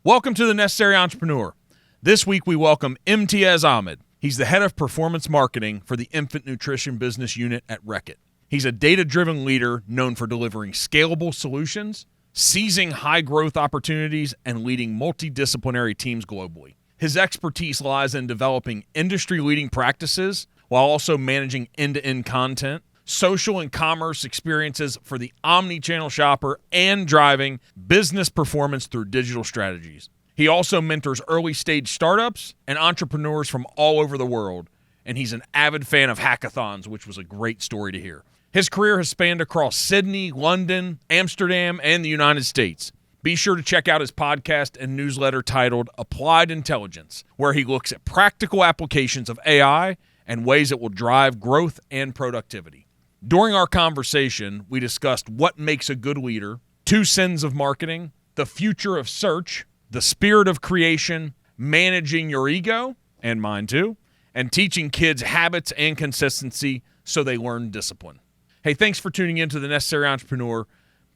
Welcome to The Necessary Entrepreneur. This week we welcome Imteaz Ahamed. He's the head of performance marketing for the infant nutrition business unit at Reckitt. He's a data-driven leader known for delivering scalable solutions, seizing high-growth opportunities, and leading multidisciplinary teams globally. His expertise lies in developing industry-leading practices while also managing end-to-end content, social and commerce experiences for the omnichannel shopper, and driving business performance through digital strategies. He also mentors early-stage startups and entrepreneurs from all over the world, and he's an avid fan of hackathons, which was a great story to hear. His career has spanned across Sydney, London, Amsterdam, and the United States. Be sure to check out his podcast and newsletter titled Applied Intelligence, where he looks at practical applications of AI and ways it will drive growth and productivity. During our conversation, we discussed what makes a good leader, 2 sins of marketing, the future of search, the spirit of creation, managing your ego, and mine too, and teaching kids habits and consistency so they learn discipline. Hey, thanks for tuning in to The Necessary Entrepreneur.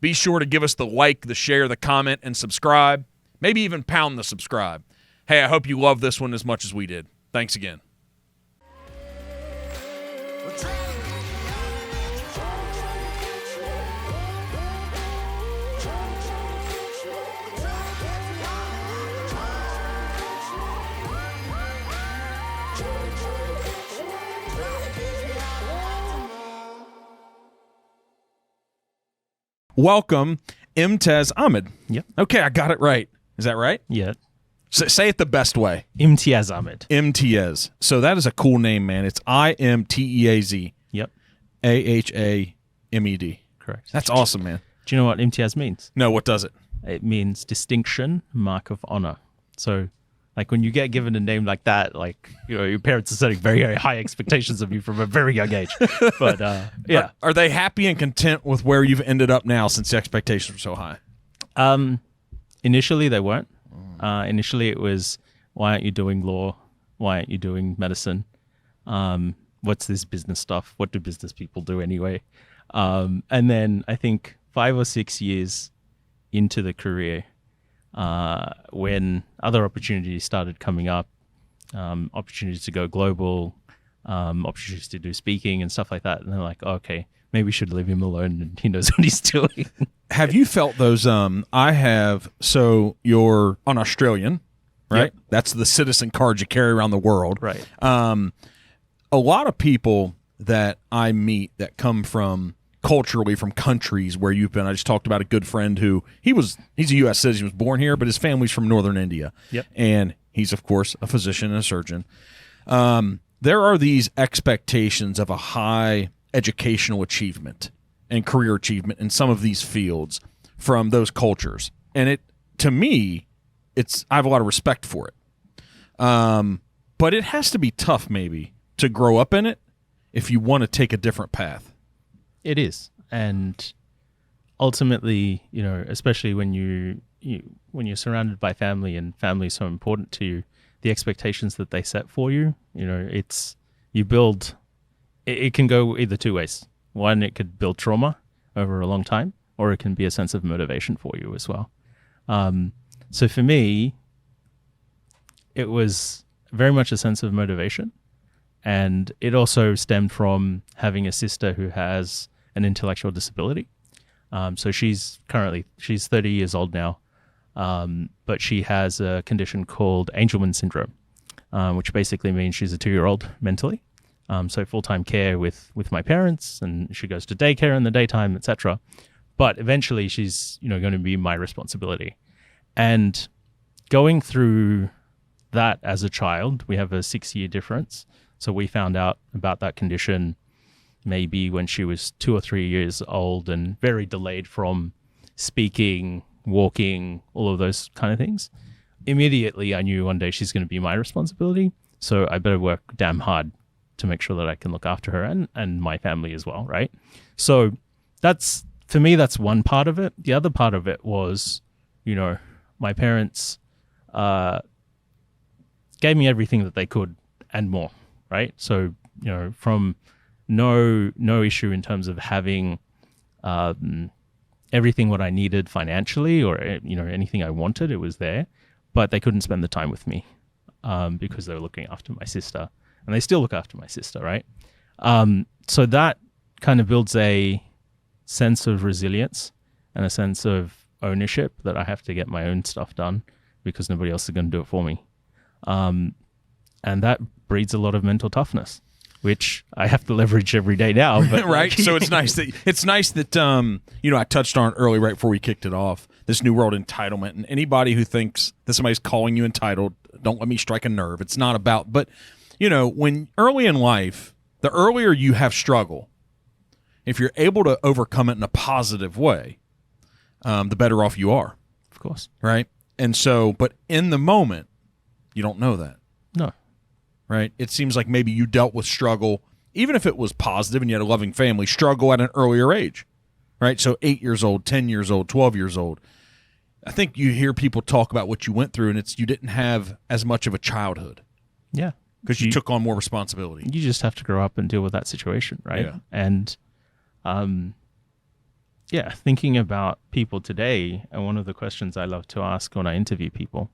Be sure to give us the like, the share, the comment, and subscribe. Maybe even pound the subscribe. Hey, I hope you love this one as much as we did. Thanks again. Welcome, Imteaz Ahamed. Yep. Okay, I got it right. Is that right? Yeah. Say it the best way. Imteaz Ahamed. Imteaz. So that is a cool name, man. It's Imteaz. Yep. Ahamed. Correct. That's awesome, man. Do you know what Imteaz means? No, what does it? It means distinction, mark of honor. So, like when you get given a name like that, like your parents are setting very, very high expectations of you from a very young age. But yeah, Are they happy and content with where you've ended up now since the expectations were so high? Initially they weren't. Initially it was, why aren't you doing law? Why aren't you doing medicine? What's this business stuff? What do business people do anyway? And then I think 5 or 6 years into the career, when other opportunities started coming up, opportunities to go global, opportunities to do speaking and stuff like that. And they're like, oh, okay, maybe we should leave him alone and he knows what he's doing. Have you felt those? I have. So you're an Australian, right? Yep. That's the citizen card you carry around the world. Right. A lot of people that I meet that come from culturally from countries where you've been. I just talked about a good friend who he's a U.S. citizen, he was born here, but his family's from northern India. Yep. And he's, of course, a physician and a surgeon. There are these expectations of a high educational achievement and career achievement in some of these fields from those cultures. And to me, I have a lot of respect for it. But it has to be tough maybe to grow up in it if you want to take a different path. It is. And ultimately, especially when when you're surrounded by family and family is so important to you, the expectations that they set for you, you build, it can go either 2 ways. One, it could build trauma over a long time, or it can be a sense of motivation for you as well. So for me, it was very much a sense of motivation. And it also stemmed from having a sister who has an intellectual disability. So she's 30 years old now, but she has a condition called Angelman syndrome, which basically means she's a 2-year-old mentally. So full-time care with my parents, and she goes to daycare in the daytime, etc. But eventually she's going to be my responsibility. And going through that as a child, we have a 6-year difference. So we found out about that condition maybe when she was 2 or 3 years old and very delayed from speaking, walking, all of those kind of things. Immediately, I knew one day she's going to be my responsibility. So I better work damn hard to make sure that I can look after her and my family as well, right? So for me, that's one part of it. The other part of it was, my parents gave me everything that they could and more, right? So, from no issue in terms of having everything what I needed financially or anything I wanted, it was there. but they couldn't spend the time with me because they were looking after my sister, and they still look after my sister, right? So that kind of builds a sense of resilience and a sense of ownership that I have to get my own stuff done because nobody else is going to do it for me. And that breeds a lot of mental toughness, which I have to leverage every day now. But right. So it's nice that I touched on it early right before we kicked it off, this new world entitlement. And anybody who thinks that somebody's calling you entitled, don't let me strike a nerve. It's not about, but when early in life, the earlier you have struggle, if you're able to overcome it in a positive way, the better off you are. Of course. Right. And so, but in the moment, you don't know that. No. Right. It seems like maybe you dealt with struggle, even if it was positive and you had a loving family, struggle at an earlier age. Right. So 8 years old, 10 years old, 12 years old. I think you hear people talk about what you went through, and it's you didn't have as much of a childhood. Yeah. Because you took on more responsibility. You just have to grow up and deal with that situation, right? Yeah. And thinking about people today, and one of the questions I love to ask when I interview people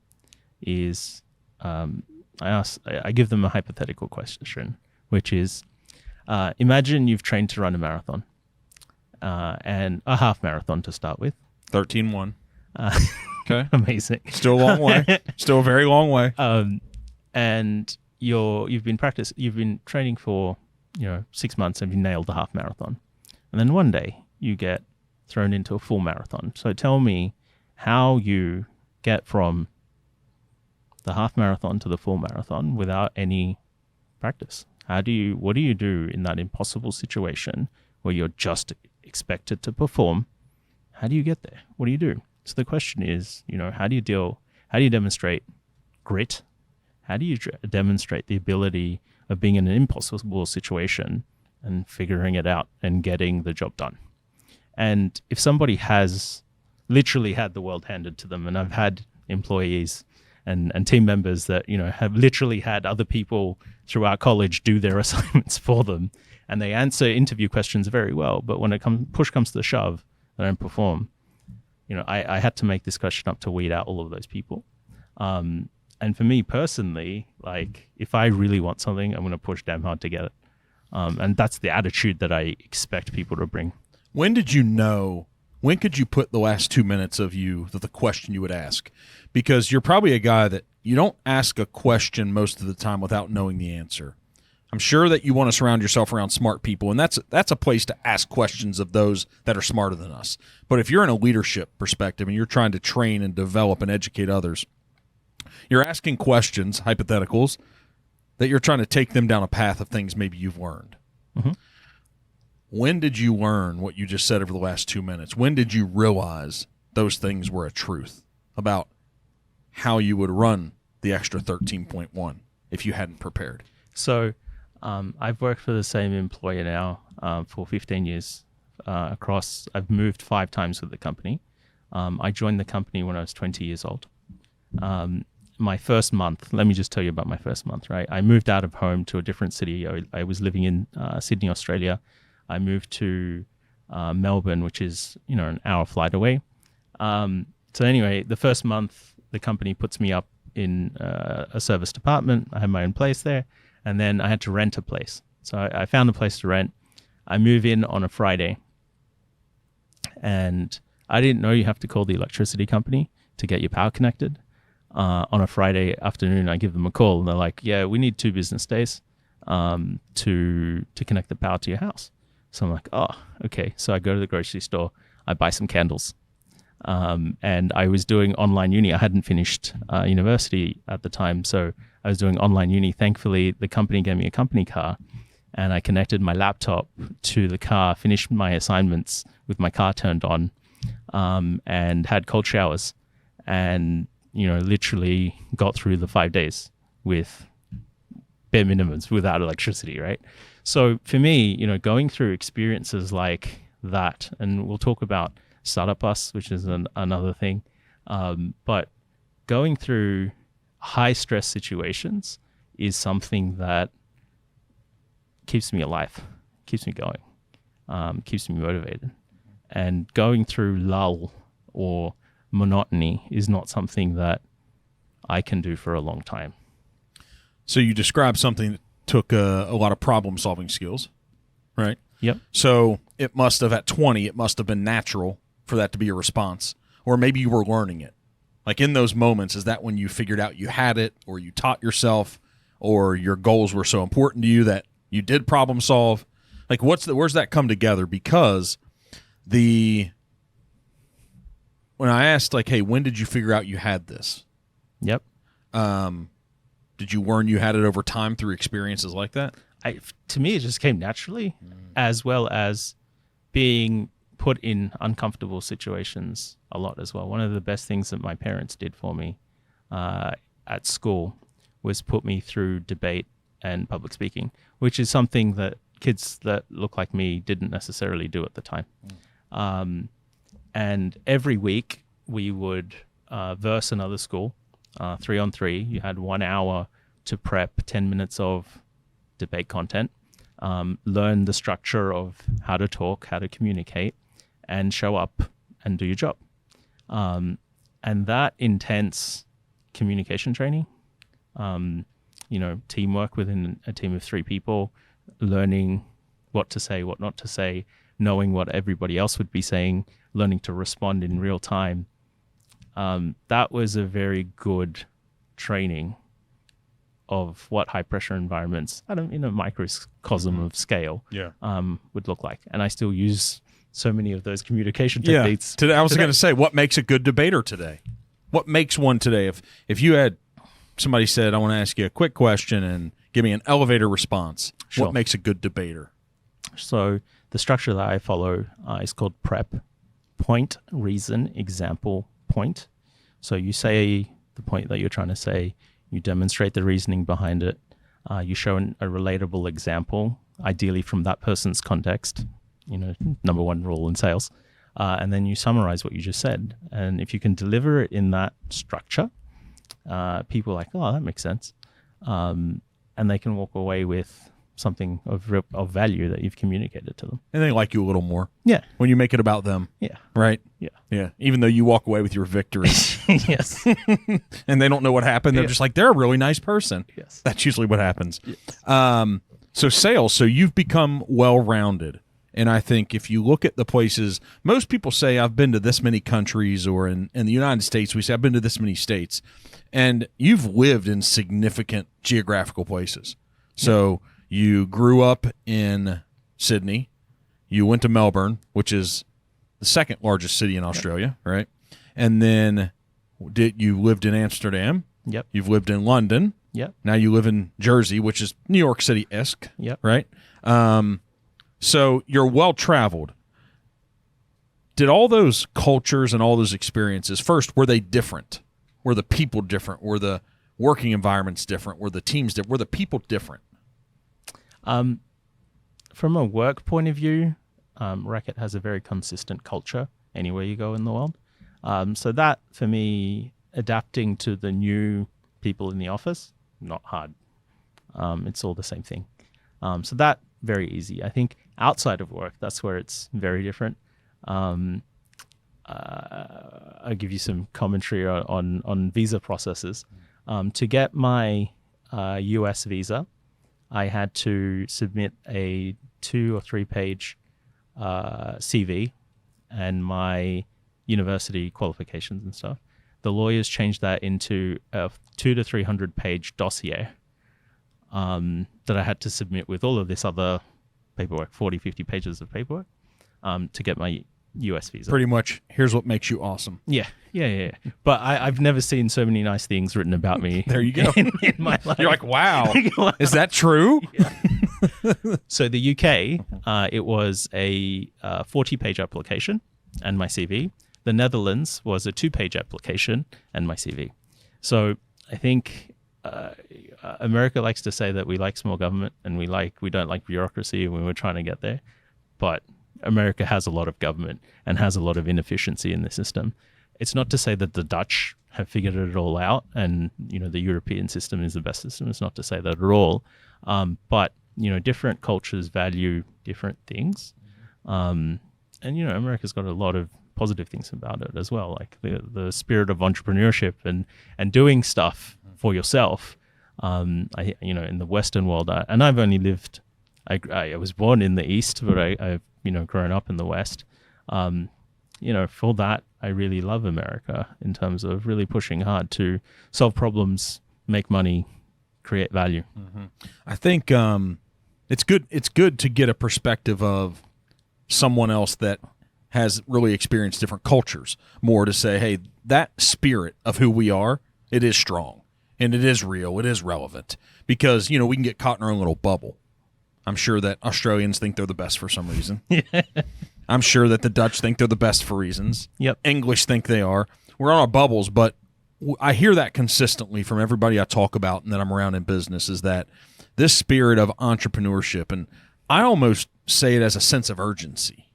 is I give them a hypothetical question, which is imagine you've trained to run a marathon and a half marathon to start with. 13-1. Okay. Amazing. Still a long way. Still a very long way. And you've been training for 6 months and you nailed the half marathon, and then one day you get thrown into a full marathon. So tell me how you get from the half marathon to the full marathon without any practice. What do you do in that impossible situation where you're just expected to perform? How do you get there? What do you do? So the question is, how do you demonstrate grit? How do you demonstrate the ability of being in an impossible situation and figuring it out and getting the job done? And if somebody has literally had the world handed to them, and I've had employees and team members that, have literally had other people throughout college do their assignments for them, and they answer interview questions very well, but when push comes to the shove, they don't perform. I had to make this question up to weed out all of those people. And for me personally, like if I really want something, I'm going to push damn hard to get it. And that's the attitude that I expect people to bring. When could you put the last 2 minutes of the question you would ask? Because you're probably a guy that you don't ask a question most of the time without knowing the answer. I'm sure that you want to surround yourself around smart people, and that's a place to ask questions of those that are smarter than us. But if you're in a leadership perspective and you're trying to train and develop and educate others, you're asking questions, hypotheticals, that you're trying to take them down a path of things maybe you've learned. Mm-hmm. When did you learn what you just said over the last 2 minutes? When did you realize those things were a truth about how you would run the extra 13.1 if you hadn't prepared? So I've worked for the same employer now for 15 years across. I've moved 5 times with the company. I joined the company when I was 20 years old. My first month, let me just tell you about my first month, right? I moved out of home to a different city. I was living in Sydney, Australia. I moved to Melbourne, which is, an hour flight away. So anyway, the first month, the company puts me up in a service department. I have my own place there. And then I had to rent a place. So I found a place to rent. I move in on a Friday. And I didn't know you have to call the electricity company to get your power connected. On a Friday afternoon, I give them a call, and they're like, yeah, we need 2 business days to connect the power to your house. So I'm like, oh, okay. So I go to the grocery store. I buy some candles. And I was doing online uni. I hadn't finished university at the time, so I was doing online uni. Thankfully, the company gave me a company car, and I connected my laptop to the car, finished my assignments with my car turned on, and had cold showers, and literally got through the 5 days with bare minimums without electricity, right? So for me, going through experiences like that, and we'll talk about Startup Bus, which is another thing, but going through high stress situations is something that keeps me alive, keeps me going, keeps me motivated. And going through lull or monotony is not something that I can do for a long time. So you described something that took a lot of problem-solving skills, right? Yep. So it must have, at 20, it must have been natural for that to be a response, or maybe you were learning it. Like in those moments, is that when you figured out you had it, or you taught yourself, or your goals were so important to you that you did problem solve? Like where's that come together? Because when I asked, like, hey, when did you figure out you had this? Yep. Did you learn you had it over time through experiences like that? To me, it just came naturally, as well as being put in uncomfortable situations a lot as well. One of the best things that my parents did for me at school was put me through debate and public speaking, which is something that kids that look like me didn't necessarily do at the time. And every week we would verse another school, 3-on-3. You had 1 hour to prep 10 minutes of debate content, learn the structure of how to talk, how to communicate, and show up and do your job. And that intense communication training, teamwork within a team of 3 people, learning what to say, what not to say, knowing what everybody else would be saying, learning to respond in real time. That was a very good training of what high pressure environments in a microcosm of scale would look like. And I still use so many of those communication techniques. Today, I was going to say, what makes a good debater today? What makes one today? If you had somebody said, I want to ask you a quick question and give me an elevator response, Sure. What makes a good debater? So the structure that I follow is called PREP: point, reason, example, point. So you say the point that you're trying to say, you demonstrate the reasoning behind it, you show a relatable example, ideally from that person's context, number one rule in sales, and then you summarize what you just said. And if you can deliver it in that structure, people are like, oh, that makes sense. And they can walk away with something of value that you've communicated to them. And they like you a little more. Yeah. When you make it about them. Yeah. Right? Yeah. Yeah. Even though you walk away with your victory. Yes. And they don't know what happened. They're just like, they're a really nice person. Yes. That's usually what happens. Yes. So sales, so you've become well-rounded. And I think if you look at the places, most people say, I've been to this many countries, or in the United States, we say, I've been to this many states. And you've lived in significant geographical places. So you grew up in Sydney. You went to Melbourne, which is the second largest city in Australia, right? And then you lived in Amsterdam. Yep. You've lived in London. Yep. Now you live in Jersey, which is New York City-esque, Yep. right? So you're well-traveled. Did all those cultures and all those experiences, first, were they different? Were the people different? Were the working environments different? Were the teams different? Were the people different? From a work point of view, Reckitt has a very consistent culture anywhere you go in the world. So that, for me, adapting to the new people in the office, not hard. It's all the same thing. So that, very easy. I think outside of work, that's where it's very different. I'll give you some commentary on visa processes. To get my US visa, I had to submit a 2 or 3 page CV and my university qualifications and stuff. The lawyers changed that into a 200 to 300 page dossier that I had to submit with all of this other paperwork, 40, 50 pages of paperwork, to get my US visa. Pretty much, here's what makes you awesome. Yeah. But I've never seen so many nice things written about me. There you go. in my life. You're like, wow, is that true? Yeah. So the UK, it was a 40-page application and my CV. The Netherlands was a 2-page application and my CV. So I think America likes to say that we like small government and we don't like bureaucracy when we're trying to get there. But America has a lot of government and has a lot of inefficiency in the system. It's not to say that the Dutch have figured it all out and, the European system is the best system. It's not to say that at all. But, different cultures value different things. And, America's got a lot of positive things about it as well, like the spirit of entrepreneurship and doing stuff for yourself. In the Western world, and I've only lived, I was born in the East, but I've grown up in the West. For that, I really love America in terms of really pushing hard to solve problems, make money, create value. Mm-hmm. I think it's good. It's good to get a perspective of someone else that has really experienced different cultures, more to say, hey, that spirit of who we are, it is strong and it is real. It is relevant because, we can get caught in our own little bubble. I'm sure that Australians think they're the best for some reason. I'm sure that the Dutch think they're the best for reasons. Yep. English think they are. We're on our bubbles, but I hear that consistently from everybody I talk about and that I'm around in business is that this spirit of entrepreneurship, and I almost say it as a sense of urgency.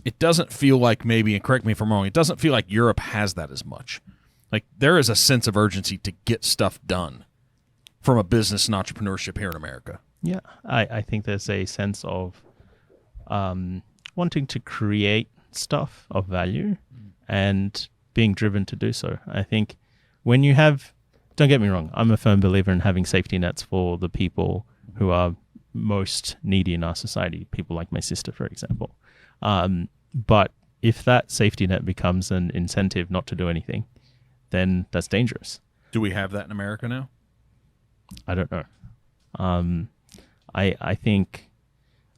It doesn't feel like maybe, and correct me if I'm wrong, it doesn't feel like Europe has that as much. Like there is a sense of urgency to get stuff done from a business and entrepreneurship here in America. Yeah, I think there's a sense of wanting to create stuff of value and being driven to do so. I think when you have, don't get me wrong, I'm a firm believer in having safety nets for the people who are most needy in our society, people like my sister, for example. But if that safety net becomes an incentive not to do anything, then that's dangerous. Do we have that in America now? I don't know. I think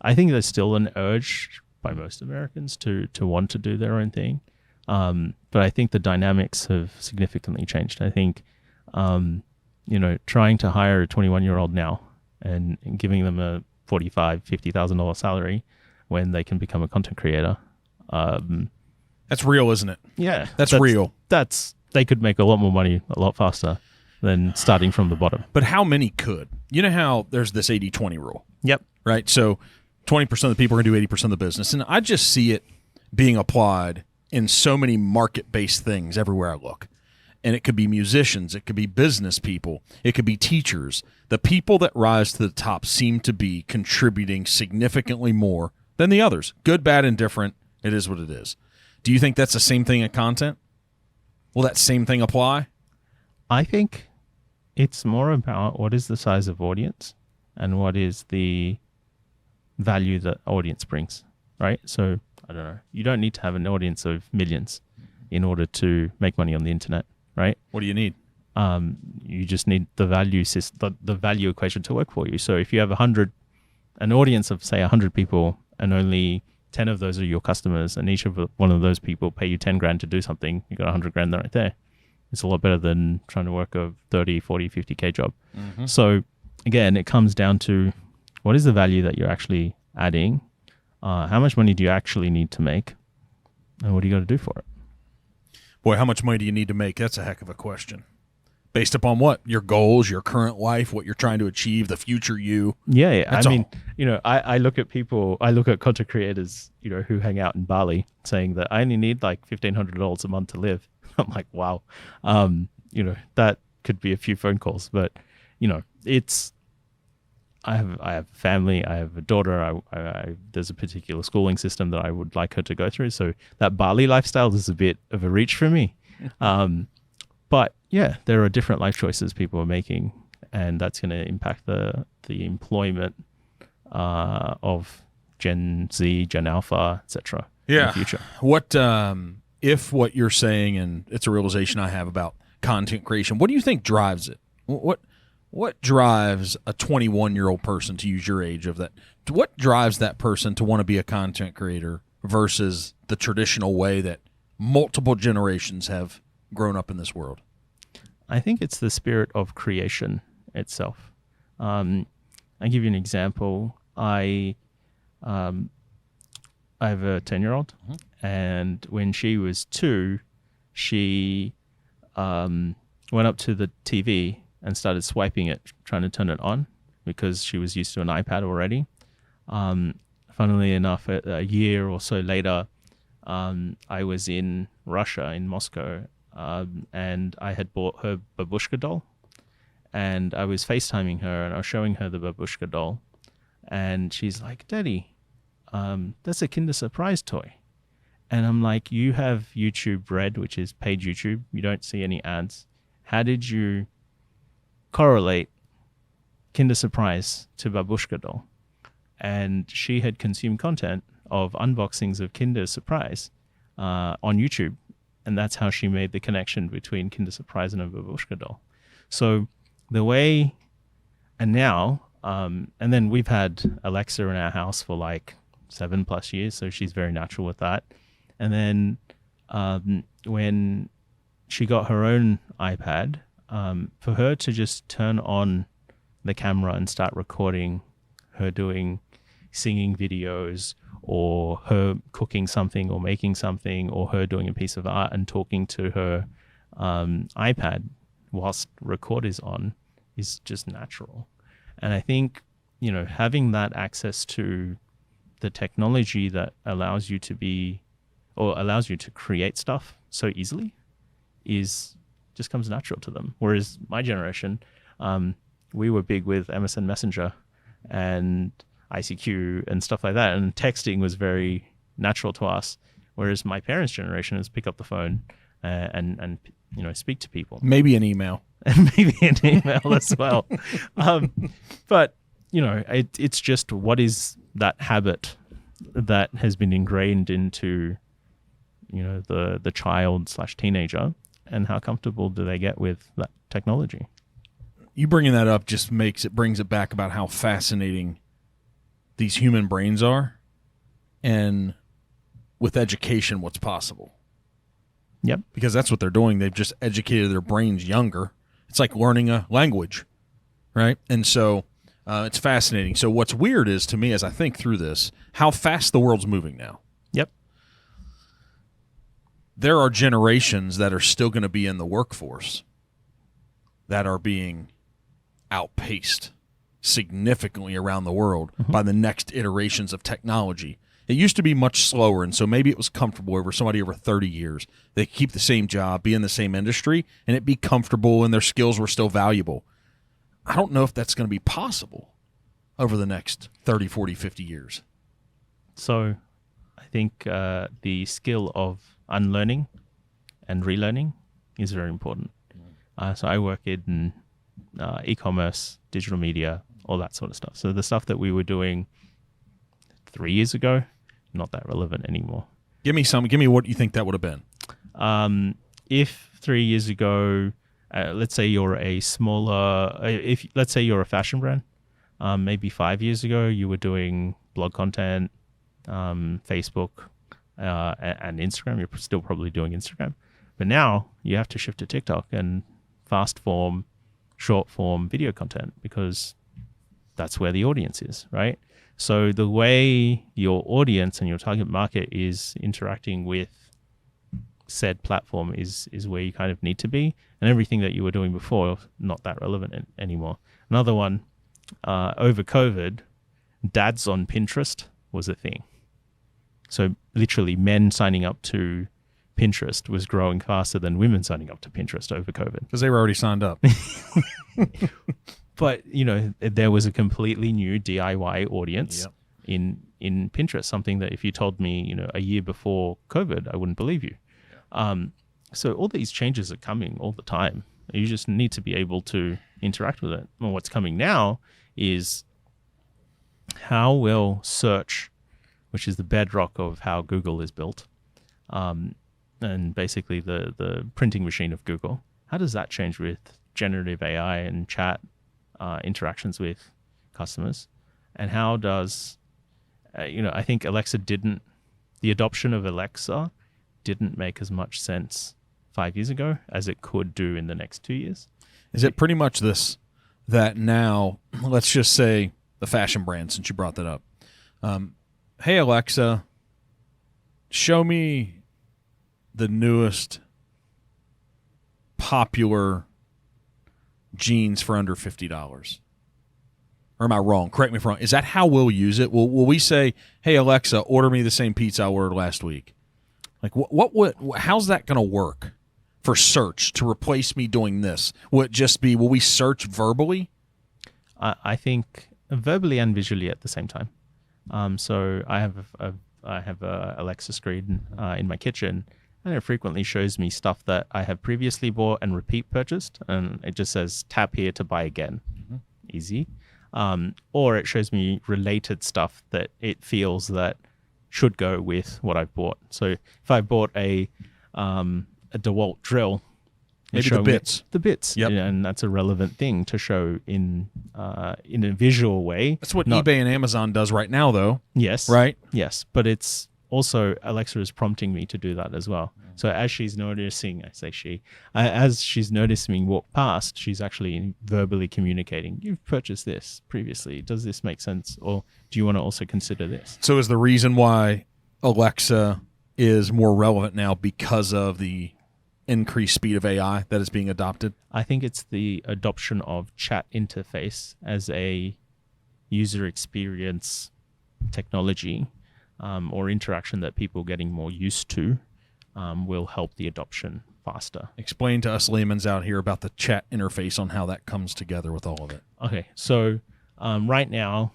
there's still an urge by most Americans to want to do their own thing. But I think the dynamics have significantly changed. I think, trying to hire a 21-year-old now and giving them a $45,000, $50,000 salary when they can become a content creator. That's real, isn't it? Yeah. That's real. They could make a lot more money a lot faster than starting from the bottom. But how many could? You know how there's this 80-20 rule? Yep. Right? So 20% of the people are going to do 80% of the business. And I just see it being applied in so many market-based things everywhere I look. And it could be musicians. It could be business people. It could be teachers. The people that rise to the top seem to be contributing significantly more than the others. Good, bad, indifferent. It is what it is. Do you think that's the same thing in content? Will that same thing apply? I think it's more about what is the size of audience and what is the value that audience brings, right? So, I don't know. You don't need to have an audience of millions in order to make money on the internet, right? What do you need? You just need the value the value equation to work for you. So if you have an audience of say 100 people and only 10 of those are your customers and each of one of those people pay you 10 grand to do something, you got 100 grand right there. It's a lot better than trying to work a 30, 40, 50K job. Mm-hmm. So again, it comes down to what is the value that you're actually adding? How much money do you actually need to make? And what do you got to do for it? Boy, how much money do you need to make? That's a heck of a question. Based upon what? Your goals, your current life, what you're trying to achieve, the future you. Yeah. That's I look at people, I look at content creators, who hang out in Bali saying that I only need like $1,500 a month to live. I'm like, wow. That could be a few phone calls, but I have a family, I have a daughter, there's a particular schooling system that I would like her to go through. So that Bali lifestyle is a bit of a reach for me. But yeah, there are different life choices people are making, and that's going to impact the employment of Gen Z, Gen Alpha, etc. in the future. What if what you're saying, and it's a realization I have about content creation, what do you think drives it? What drives a 21-year-old person, to use your age of that? What drives that person to want to be a content creator versus the traditional way that multiple generations have grown up in this world? I think it's the spirit of creation itself. I'll give you an example. I have a 10-year-old, and when she was 2, she went up to the TV and started swiping it, trying to turn it on, because she was used to an iPad already. Funnily enough, a year or so later, I was in Russia, in Moscow, and I had bought her babushka doll, and I was FaceTiming her, and I was showing her the babushka doll, and she's like, "Daddy, that's a Kinder Surprise toy." And I'm like, you have YouTube Red, which is paid YouTube. You don't see any ads. How did you correlate Kinder Surprise to Babushka doll? And she had consumed content of unboxings of Kinder Surprise on YouTube. And that's how she made the connection between Kinder Surprise and a Babushka doll. So the way, and now, and then we've had Alexa in our house for like 7+ years. So she's very natural with that. And then when she got her own iPad, for her to just turn on the camera and start recording her doing singing videos, or her cooking something or making something, or her doing a piece of art and talking to her iPad whilst record is on, is just natural. And I think, having that access to the technology that allows you to be, or allows you to create stuff so easily, just comes natural to them. Whereas my generation, we were big with MSN Messenger and ICQ and stuff like that, and texting was very natural to us. Whereas my parents' generation is pick up the phone and speak to people. Maybe an email. And maybe an email as well. But it's just, what is that habit that has been ingrained into the child/teenager, and how comfortable do they get with that technology? You bringing that up just brings it back about how fascinating these human brains are, and with education, what's possible. Yep. Because that's what they're doing. They've just educated their brains younger. It's like learning a language, right? And so it's fascinating. So what's weird is, to me, as I think through this, how fast the world's moving now. Yep. There are generations that are still going to be in the workforce that are being outpaced significantly around the world by the next iterations of technology. It used to be much slower, and so maybe it was comfortable over somebody over 30 years. They could keep the same job, be in the same industry, and it be comfortable, and their skills were still valuable. I don't know if that's going to be possible over the next 30, 40, 50 years. So I think the skill of unlearning and relearning is very important. So I work in e-commerce, digital media, all that sort of stuff. So the stuff that we were doing 3 years ago, not that relevant anymore. Give me what you think that would have been. If 3 years ago, let's say you're a smaller, let's say you're a fashion brand, maybe 5 years ago you were doing blog content, Facebook, and Instagram. You're still probably doing Instagram, but now you have to shift to TikTok and fast form, short form video content, because that's where the audience is, right? So the way your audience and your target market is interacting with said platform is where you kind of need to be, and everything that you were doing before, not that relevant anymore. Another one, over COVID, dads on Pinterest was a thing. So literally men signing up to Pinterest was growing faster than women signing up to Pinterest over COVID. Because they were already signed up. But, there was a completely new DIY audience in Pinterest, something that if you told me, a year before COVID, I wouldn't believe you. So all these changes are coming all the time. You just need to be able to interact with it. Well, what's coming now is how will search, which is the bedrock of how Google is built, and basically the printing machine of Google, how does that change with generative AI and chat interactions with customers? And how does, I think the adoption of Alexa didn't make as much sense 5 years ago as it could do in the next 2 years. Is it pretty much this, that now, let's just say the fashion brand, since you brought that up. Hey, Alexa, show me the newest popular jeans for under $50. Or am I wrong? Correct me if I'm wrong. Is that how we'll use it? Will we say, hey, Alexa, order me the same pizza I ordered last week? Like, how's that going to work for search to replace me doing this? Will we search verbally? I think verbally and visually at the same time. So I have a a Alexa screen in my kitchen, and it frequently shows me stuff that I have previously bought and repeat purchased, and it just says tap here to buy again. Easy. Or it shows me related stuff that it feels that should go with what I've bought. So if I bought a DeWalt drill, Maybe the bits. The bits. Yep. And that's a relevant thing to show in a visual way. That's what eBay and Amazon does right now, though. Yes. Right? Yes. But it's also, Alexa is prompting me to do that as well. So as she's noticing, I say she, as she's noticing me walk past, she's actually verbally communicating, you've purchased this previously. Does this make sense? Or do you want to also consider this? So is the reason why Alexa is more relevant now because of the increased speed of AI that is being adopted? I think it's the adoption of chat interface as a user experience technology or interaction that people are getting more used to will help the adoption faster. Explain to us layman's out here about the chat interface on how that comes together with all of it. Okay, so right now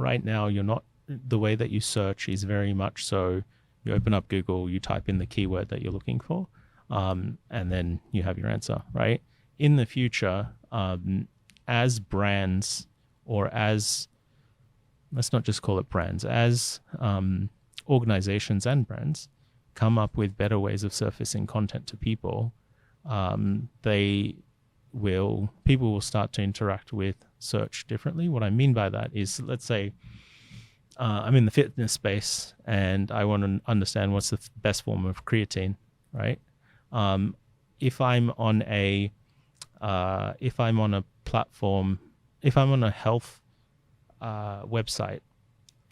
you're not, the way that you search is very much so you open up Google, you type in the keyword that you're looking for, and then you have your answer, right? In the future, as brands, or as, let's not just call it brands, as organizations and brands come up with better ways of surfacing content to people, people will start to interact with search differently. What I mean by that is, let's say I'm in the fitness space and I want to understand what's the best form of creatine, right? If I'm on a platform, if I'm on a health website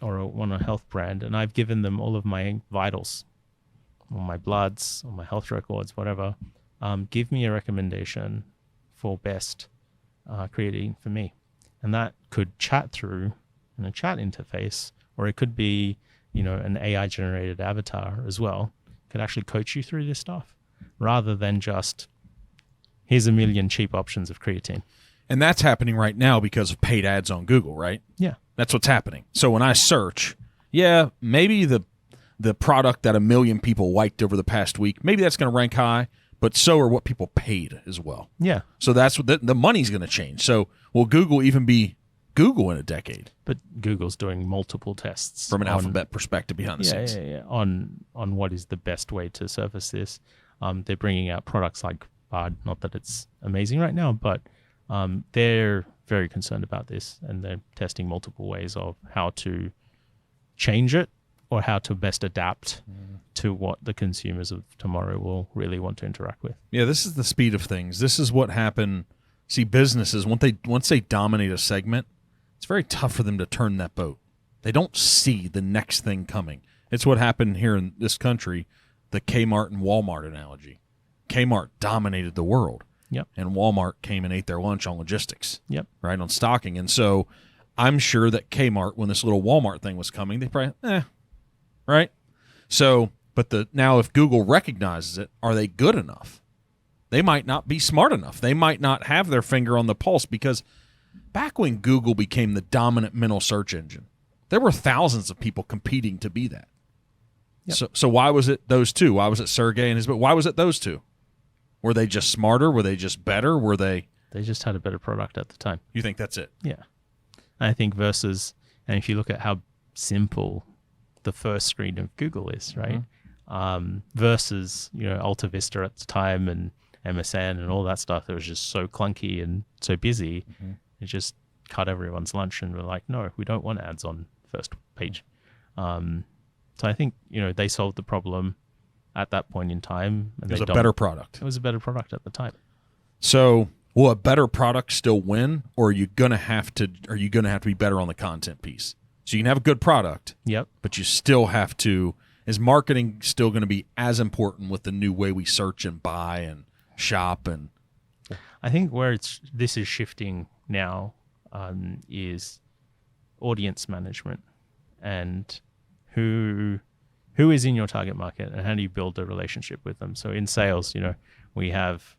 or on a health brand, and I've given them all of my vitals, or my bloods, or my health records, whatever, give me a recommendation for best creatine for me. And that could chat through in a chat interface, or it could be, an AI generated avatar as well, could actually coach you through this stuff rather than just, here's a million cheap options of creatine. And that's happening right now because of paid ads on Google, right? Yeah. That's what's happening. So when I search, maybe the product that 1 million people liked over the past week, maybe that's going to rank high, but so are what people paid as well. Yeah. So that's what the money's going to change. So will Google even be Google in a decade? But Google's doing multiple tests from an alphabet perspective behind the scenes. On what is the best way to surface this. They're bringing out products like Bard. Not that it's amazing right now, but they're very concerned about this, and they're testing multiple ways of how to change it or how to best adapt to what the consumers of tomorrow will really want to interact with. Yeah, this is the speed of things. This is what happened. See, businesses, once they dominate a segment, it's very tough for them to turn that boat. They don't see the next thing coming. It's what happened here in this country, the Kmart and Walmart analogy. Kmart dominated the world. Yep. And Walmart came and ate their lunch on logistics. Yep. Right, on stocking. And so I'm sure that Kmart, when this little Walmart thing was coming, they probably, right? So, but now if Google recognizes it, are they good enough? They might not be smart enough. They might not have their finger on the pulse, because back when Google became the dominant mental search engine, there were thousands of people competing to be that. Yep. So why was it those two? Why was it Sergey and his? But why was it those two? Were they just smarter? Were they just better? Were they? They just had a better product at the time. You think that's it? Yeah. I think versus, and if you look at how simple the first screen of Google is, right? Versus, Alta Vista at the time and MSN and all that stuff that was just so clunky and so busy. It just cut everyone's lunch, and we're like, no, we don't want ads on first page. So I think, they solved the problem at that point in time. And it was a better product. It was a better product at the time. So will a better product still win, or are you gonna have to be better on the content piece? So you can have a good product, yep, but you still have to. Is marketing still going to be as important with the new way we search and buy and shop? And I think where this is shifting now is audience management, and who is in your target market, and how do you build a relationship with them? So in sales, we have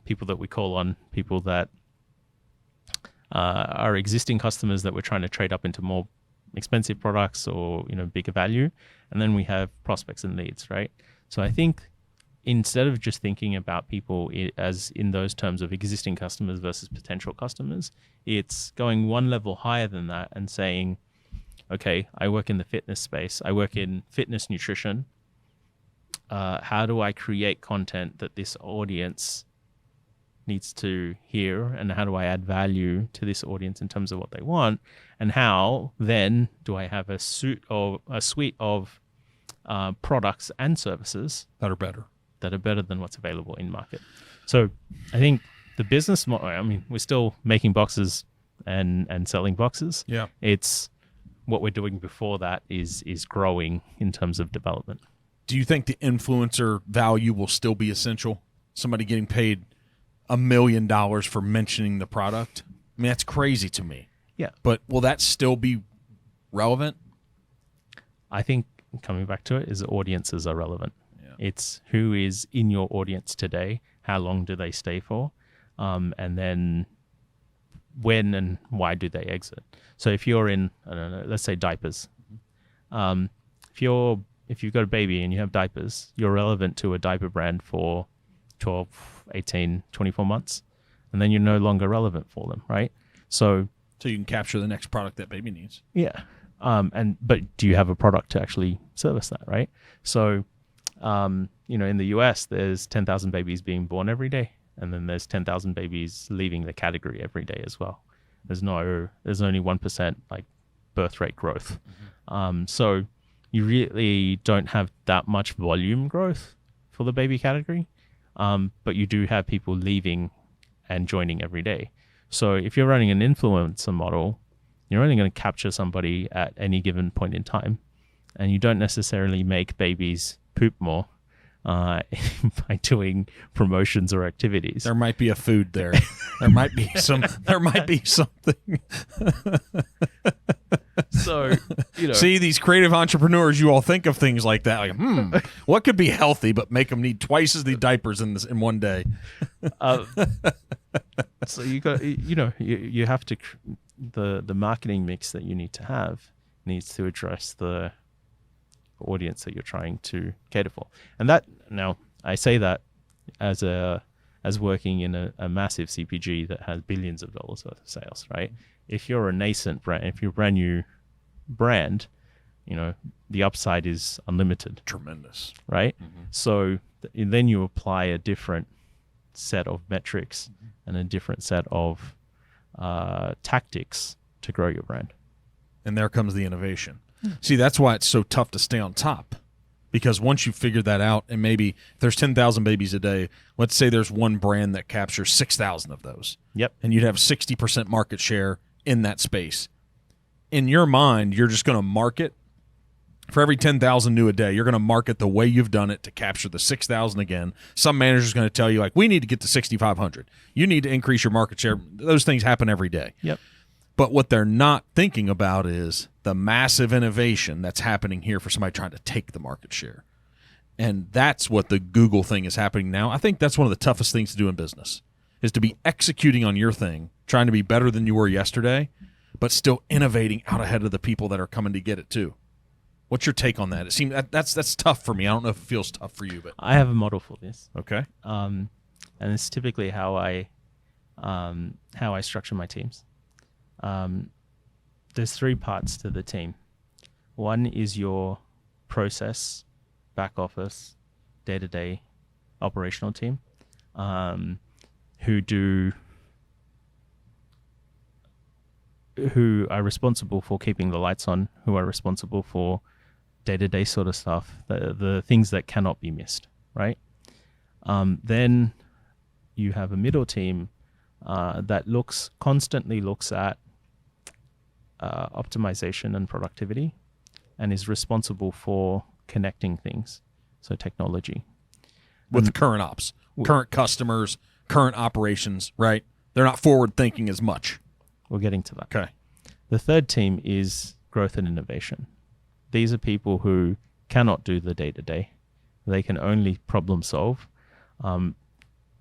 people that we call on, people that are existing customers that we're trying to trade up into more expensive products or, bigger value. And then we have prospects and leads, right? So I think instead of just thinking about people as in those terms of existing customers versus potential customers, it's going one level higher than that and saying, okay, I work in the fitness space. I work in fitness nutrition. How do I create content that this audience needs to hear, and how do I add value to this audience in terms of what they want, and how then do I have a suite of products and services that are better than what's available in market. So I think the business model, I mean, we're still making boxes and selling boxes. Yeah. It's what we're doing before that is growing in terms of development. Do you think the influencer value will still be essential? Somebody getting paid $1 million for mentioning the product? I mean, that's crazy to me. Yeah. But will that still be relevant? I think coming back to it is audiences are relevant. Yeah. It's who is in your audience today, how long do they stay for, and then when and why do they exit. So if you're in, I don't know, let's say diapers. If you've got a baby and you have diapers, you're relevant to a diaper brand for 12, 18, 24 months, and then you're no longer relevant for them, right? So you can capture the next product that baby needs. Yeah. But do you have a product to actually service that, right? So, in the US, there's 10,000 babies being born every day, and then there's 10,000 babies leaving the category every day as well. There's only 1% like birth rate growth. So you really don't have that much volume growth for the baby category, but you do have people leaving and joining every day. So if you're running an influencer model, you're only going to capture somebody at any given point in time, and you don't necessarily make babies poop more by doing promotions or activities. There might be a food there. There might be something. So, see, these creative entrepreneurs, you all think of things like that. Like, what could be healthy but make them need twice as many diapers in one day? So you have to the marketing mix that you need to have needs to address the audience that you're trying to cater for. And that, now I say that as working in a massive CPG that has billions of dollars worth of sales, right? If you're a nascent brand, if you're a brand new brand, the upside is unlimited. Tremendous. Right? Mm-hmm. So then you apply a different set of metrics and a different set of tactics to grow your brand. And there comes the innovation. See, that's why it's so tough to stay on top. Because once you figure that out, and maybe if there's 10,000 babies a day, let's say there's one brand that captures 6,000 of those. Yep. And you'd have 60% market share in that space. In your mind, you're just going to market. For every 10,000 new a day, you're going to market the way you've done it to capture the 6,000 again. Some manager's going to tell you, like, we need to get to 6,500. You need to increase your market share. Those things happen every day. Yep. But what they're not thinking about is the massive innovation that's happening here for somebody trying to take the market share. And that's what the Google thing is happening now. I think that's one of the toughest things to do in business, is to be executing on your thing, trying to be better than you were yesterday, but still innovating out ahead of the people that are coming to get it too. What's your take on that? It seems that's tough for me. I don't know if it feels tough for you, but I have a model for this. Okay. And it's typically how I structure my teams. There's three parts to the team. One is your process, back office, day-to-day operational team, who are responsible for keeping the lights on, who are responsible for day-to-day sort of stuff, the things that cannot be missed, right? Then you have a middle team that constantly looks at optimization and productivity, and is responsible for connecting things, so technology. With the current ops, current customers, current operations, right? They're not forward thinking as much. We're getting to that. Okay. The third team is growth and innovation. These are people who cannot do the day-to-day. They can only problem solve.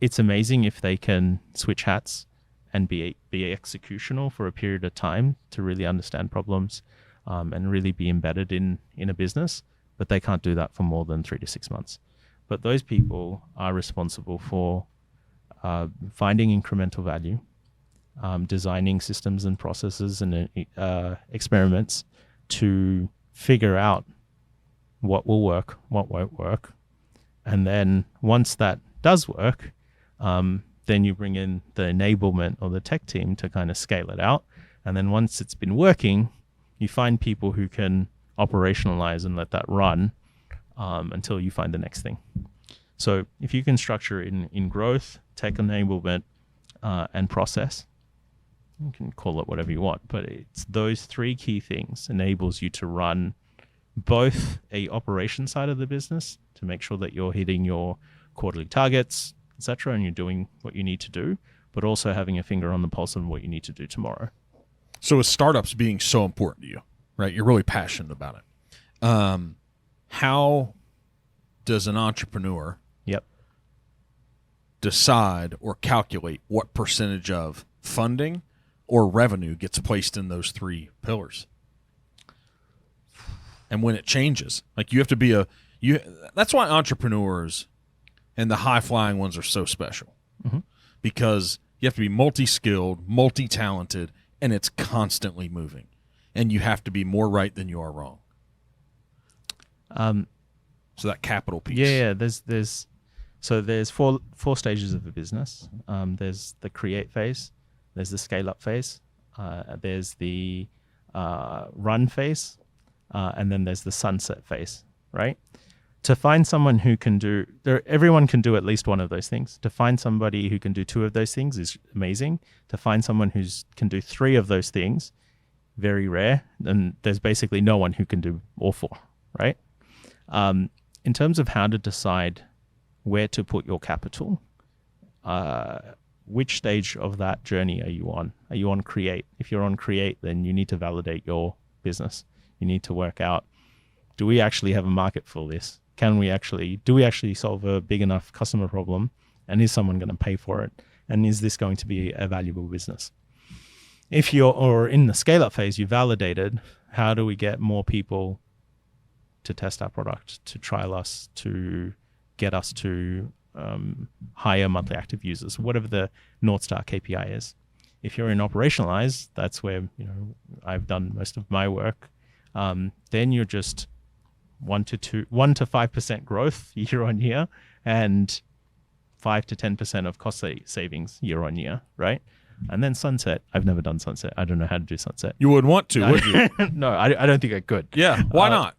It's amazing if they can switch hats and be executional for a period of time to really understand problems, and really be embedded in a business, but they can't do that for more than 3 to 6 months. But those people are responsible for finding incremental value, designing systems and processes and experiments to figure out what will work, what won't work. And then once that does work, then you bring in the enablement or the tech team to kind of scale it out. And then once it's been working, you find people who can operationalize and let that run until you find the next thing. So if you can structure it in growth, tech enablement, and process, you can call it whatever you want, but it's those 3 key things enables you to run both a operation side of the business to make sure that you're hitting your quarterly targets, etc., and you're doing what you need to do, but also having a finger on the pulse of what you need to do tomorrow. So with startups being so important to you, right? You're really passionate about it. How does an entrepreneur decide or calculate what percentage of funding or revenue gets placed in those 3 pillars? And when it changes, like you have to be that's why entrepreneurs and the high-flying ones are so special, because you have to be multi-skilled, multi-talented, and it's constantly moving, and you have to be more right than you are wrong. So that capital piece. Yeah. There's four stages of a business. There's the create phase, there's the scale up phase, there's the run phase, and then there's the sunset phase, right? To find someone who can do, everyone can do at least one of those things. To find somebody who can do 2 of those things is amazing. To find someone who can do 3 of those things, very rare. And there's basically no one who can do all 4, right? In terms of how to decide where to put your capital, which stage of that journey are you on? Are you on create? If you're on create, then you need to validate your business. You need to work out, do we actually have a market for this? Do we actually solve a big enough customer problem? And is someone going to pay for it? And is this going to be a valuable business? If you're in the scale up phase, you validated, how do we get more people to test our product, to trial us, to get us to higher monthly active users, whatever the North Star KPI is. If you're in operationalize, that's where I've done most of my work. Then you're just 1 to 5% growth year on year, and 5 to 10% of cost savings year on year, right? And then sunset. I've never done sunset. I don't know how to do sunset. You wouldn't want to, would you? No, I don't think I could. Yeah, why not?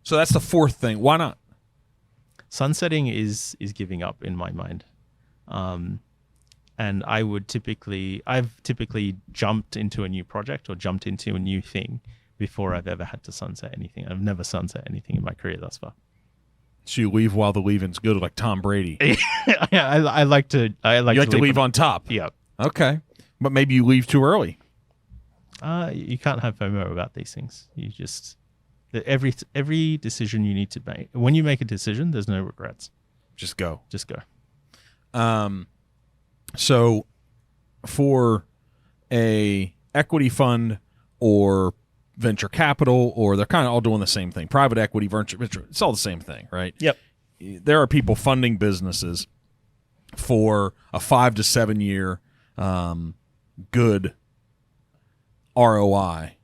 So that's the 4th thing. Why not? Sunsetting is giving up in my mind. And I've typically jumped into a new project or jumped into a new thing before I've ever had to sunset anything. I've never sunset anything in my career thus far. So you leave while the leaving's good, like Tom Brady. Yeah, I like to. You like to leave on top. Yeah. Okay, but maybe you leave too early. You can't have FOMO about these things. You just every decision you need to make. When you make a decision, there's no regrets. Just go. Just go. So for a equity fund or venture capital, or they're kind of all doing the same thing. Private equity, venture, it's all the same thing, right? Yep. There are people funding businesses for a 5 to 7 year good ROI,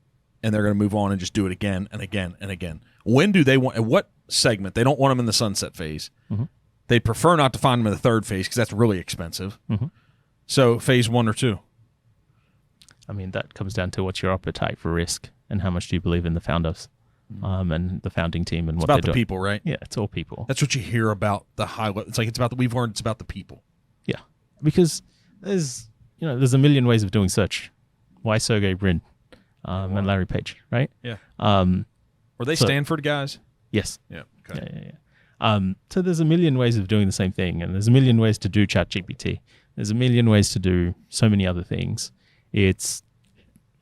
and they're going to move on and just do it again and again and again. When do they want, at what segment? They don't want them in the sunset phase. Mm-hmm. They'd prefer not to find them in the 3rd phase because that's really expensive. Mm-hmm. So phase 1 or 2? I mean, that comes down to what's your appetite for risk and how much do you believe in the founders and the founding team and what they're doing. It's about the people, right? Yeah, it's all people. That's what you hear about the high. It's like we've learned it's about the people. Yeah, because there's a million ways of doing search. Why Sergey Brin and Larry Page, right? Yeah. Were they Stanford guys? Yes. Yeah. Okay. Yeah. So there's a million ways of doing the same thing, and there's a million ways to do ChatGPT. There's a million ways to do so many other things. It's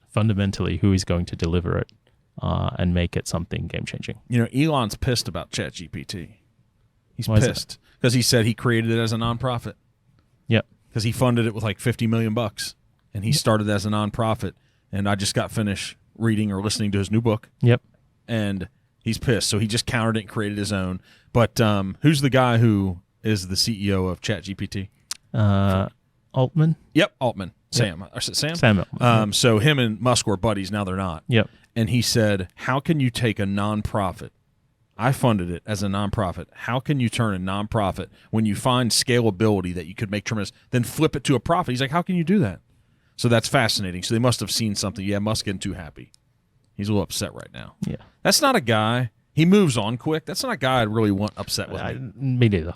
fundamentally who is going to deliver it and make it something game-changing. Elon's pissed about ChatGPT. He's pissed because he said he created it as a nonprofit. Yep. Because he funded it with like $50 million, and he started as a nonprofit. And I just got finished reading or listening to his new book. Yep. And he's pissed. So he just countered it and created his own. But who's the guy who is the CEO of ChatGPT? Altman. Yep, Altman. Sam. Yep. Sam? Sam Altman. So him and Musk were buddies. Now they're not. Yep. And he said, how can you take a nonprofit? I funded it as a nonprofit. How can you turn a nonprofit when you find scalability that you could make tremendous, then flip it to a profit? He's like, how can you do that? So that's fascinating. So they must have seen something. Yeah, Musk getting too happy. He's a little upset right now. Yeah. That's not a guy. He moves on quick. That's not a guy I'd really want upset with me. Me neither.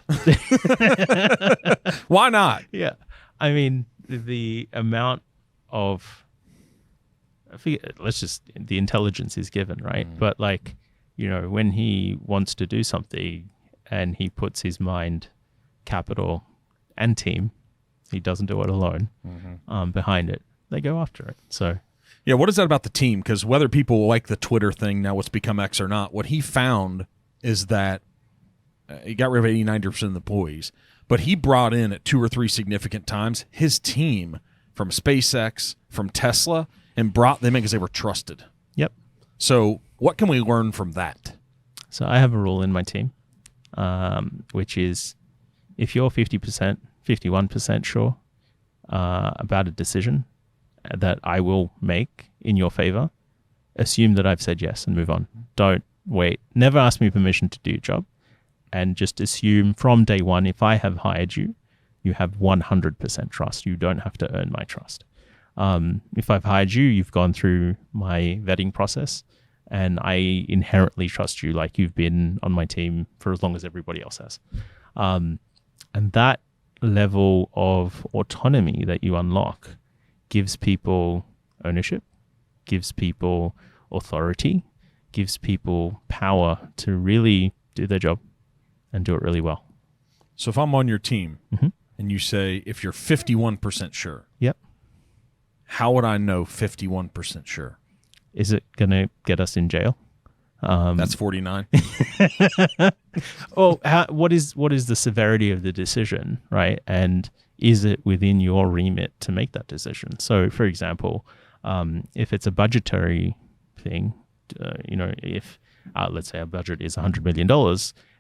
Why not? Yeah. I mean, the amount of, the intelligence is given, right? But like, when he wants to do something and he puts his mind, capital, and team, he doesn't do it alone, behind it, they go after it. So, yeah, what is that about the team? Because whether people like the Twitter thing, now what's become X or not, what he found is that he got rid of 80-90% of the employees, but he brought in at 2 or 3 significant times his team from SpaceX, from Tesla, and brought them in because they were trusted. Yep. So what can we learn from that? So I have a rule in my team, which is if you're 50%, 51% sure about a decision that I will make in your favor, assume that I've said yes and move on. Don't wait. Never ask me permission to do your job. And just assume from day one, if I have hired you, you have 100% trust. You don't have to earn my trust. If I've hired you, you've gone through my vetting process, and I inherently trust you like you've been on my team for as long as everybody else has. And that level of autonomy that you unlock gives people ownership, gives people authority, gives people power to really do their job and do it really well. So if I'm on your team and you say, if you're 51% sure, yep, how would I know 51% sure? Is it going to get us in jail? That's 49. Well, what is the severity of the decision, right? And is it within your remit to make that decision? So, for example, if it's a budgetary thing, if let's say our budget is $100 million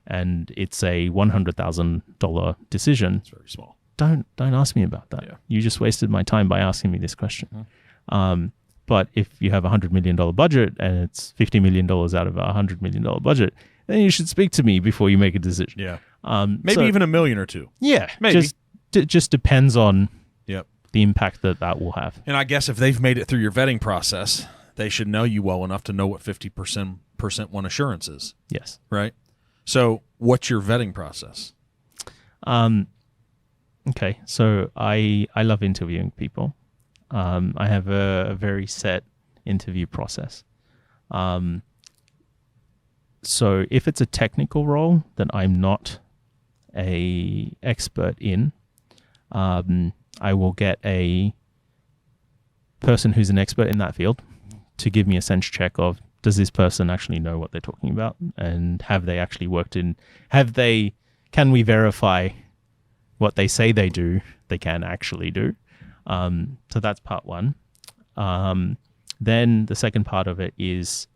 and it's a $100,000 decision, it's very small. Don't ask me about that. Yeah. You just wasted my time by asking me this question. But if you have a $100 million budget and it's $50 million out of a $100 million budget, then you should speak to me before you make a decision. Yeah. Maybe even $1 million or $2 million. Yeah. Maybe. Just depends on the impact that will have. And I guess if they've made it through your vetting process, they should know you well enough to know what 50% one assurance is. Yes. Right? So what's your vetting process? Okay. So I love interviewing people. I have a very set interview process. So if it's a technical role that I'm not a expert in, I will get a person who's an expert in that field to give me a sense check of, does this person actually know what they're talking about? And have they actually can we verify what they say they do, they can actually do? So that's part one. Then the second part of it is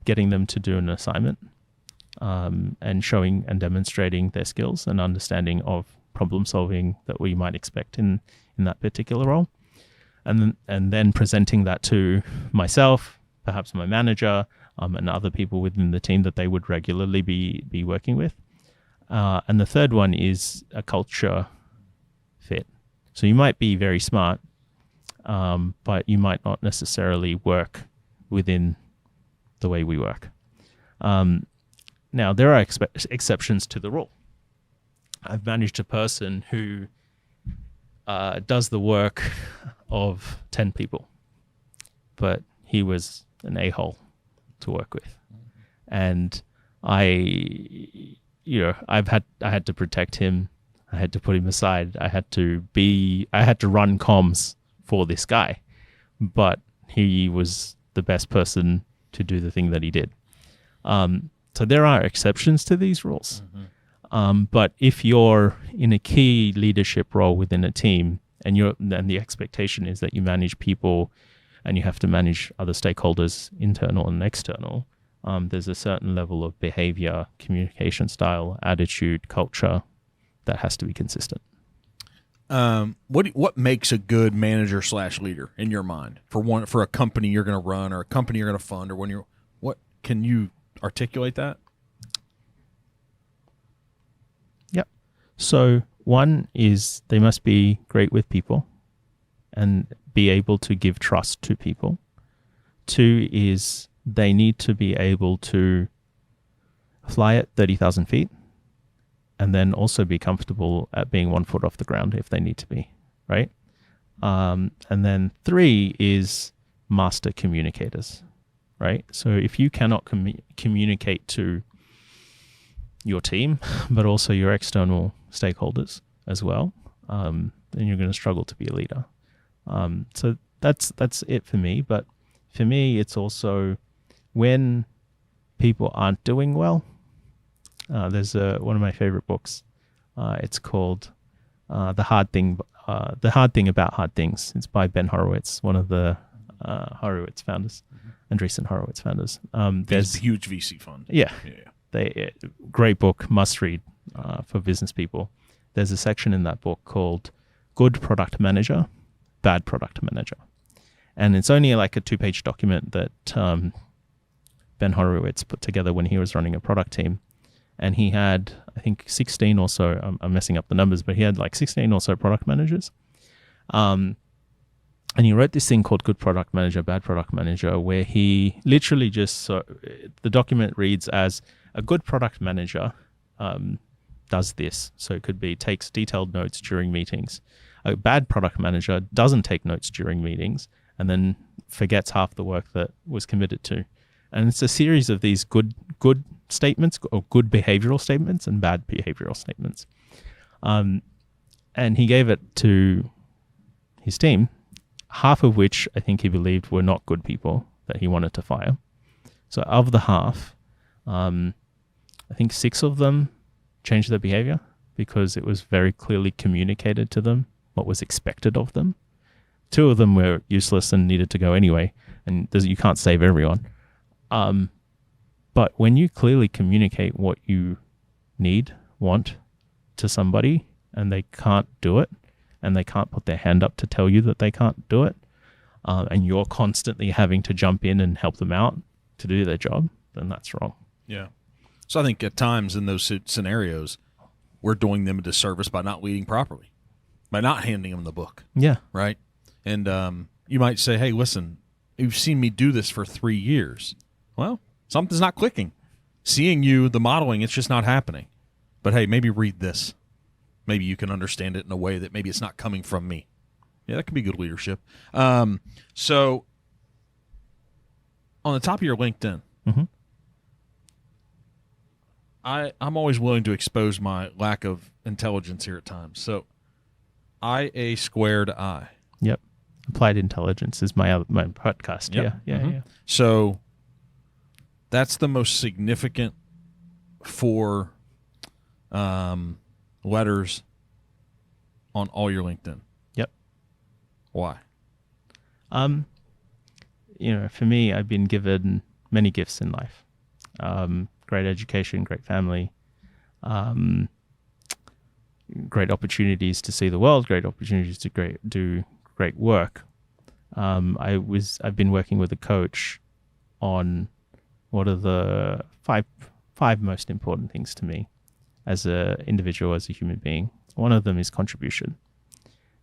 getting them to do an assignment, and showing and demonstrating their skills and understanding of problem solving that we might expect in that particular role. And then presenting that to myself, perhaps my manager, and other people within the team that they would regularly be working with. And the third one is a culture fit. So you might be very smart, but you might not necessarily work within the way we work. Now, there are exceptions to the rule. I've managed a person who does the work of 10 people, but he was an a-hole to work with. And I had to protect him. I had to put him aside. I had to run comms for this guy, but he was the best person to do the thing that he did. So there are exceptions to these rules. But if you're in a key leadership role within a team and the expectation is that you manage people and you have to manage other stakeholders, internal and external, there's a certain level of behavior, communication style, attitude, culture that has to be consistent. What makes a good manager / leader in your mind for a company you're going to run or a company you're going to fund, or what can you articulate that? Yep. So one is they must be great with people and be able to give trust to people. Two is they need to be able to fly at 30,000 feet and then also be comfortable at being 1 foot off the ground if they need to be, right? And then three is master communicators, right? So if you cannot communicate to your team, but also your external stakeholders as well, then you're going to struggle to be a leader. So that's it for me. But for me, it's also when people aren't doing well. There's one of my favorite books. It's called The Hard Thing About Hard Things. It's by Ben Horowitz, one of the Horowitz founders, Andreessen Horowitz founders. There's a huge VC fund. Yeah. Great book, must read for business people. There's a section in that book called Good Product Manager, Bad Product Manager. And it's only like a 2-page document that Ben Horowitz put together when he was running a product team. And he had, I think, 16 or so, I'm messing up the numbers, but he had like 16 or so product managers. And he wrote this thing called Good Product Manager, Bad Product Manager, where he literally the document reads as a good product manager does this. So it could be takes detailed notes during meetings. A bad product manager doesn't take notes during meetings and then forgets half the work that was committed to. And it's a series of these good statements, or good behavioral statements and bad behavioral statements. And he gave it to his team, half of which I think he believed were not good people that he wanted to fire. So of the half, I think 6 of them changed their behavior because it was very clearly communicated to them what was expected of them. 2 of them were useless and needed to go anyway, and you can't save everyone. But when you clearly communicate what you want to somebody, and they can't do it, and they can't put their hand up to tell you that they can't do it, and you're constantly having to jump in and help them out to do their job, then that's wrong. Yeah. So I think at times in those scenarios, we're doing them a disservice by not leading properly, by not handing them the book. Yeah. Right? And you might say, hey, listen, you've seen me do this for 3 years. Well, something's not clicking. Seeing the modeling, it's just not happening. But hey, maybe read this. Maybe you can understand it in a way that maybe it's not coming from me. Yeah, that can be good leadership. So on the top of your LinkedIn, I'm always willing to expose my lack of intelligence here at times. So IA squared I. Yep. Applied Intelligence is my podcast. Yep. Yeah. So that's the most significant 4 letters on all your LinkedIn. Yep. Why? For me, I've been given many gifts in life. Great education, great family, great opportunities to see the world, great opportunities to do great work. I've been working with a coach on what are the five most important things to me as an individual, as a human being. One of them is contribution.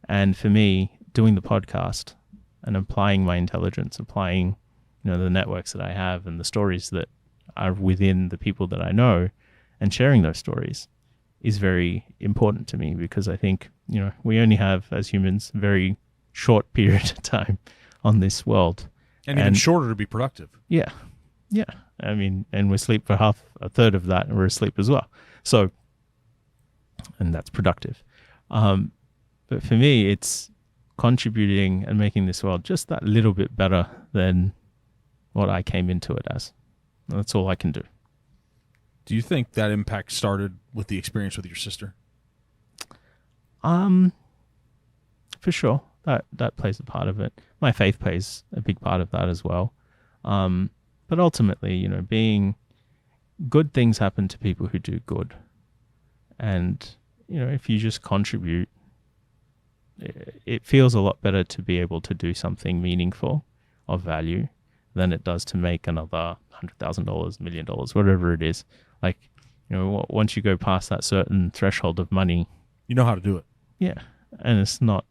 And for me, doing the podcast and applying my intelligence, applying the networks that I have and the stories that are within the people that I know, and sharing those stories is very important to me, because I think we only have, as humans, a very short period of time on this world, and even shorter to be productive. Yeah. I mean, and we sleep for a third of that, and we're asleep as well. So, and that's productive. But for me, it's contributing and making this world just that little bit better than what I came into it as. That's all I can do. Do you think that impact started with the experience with your sister? For for sure. That plays a part of it. My faith plays a big part of that as well. But ultimately, being good things happen to people who do good. And, if you just contribute, it feels a lot better to be able to do something meaningful of value than it does to make another $100,000, $1 million, whatever it is. Like, once you go past that certain threshold of money, you know how to do it. Yeah. And it's not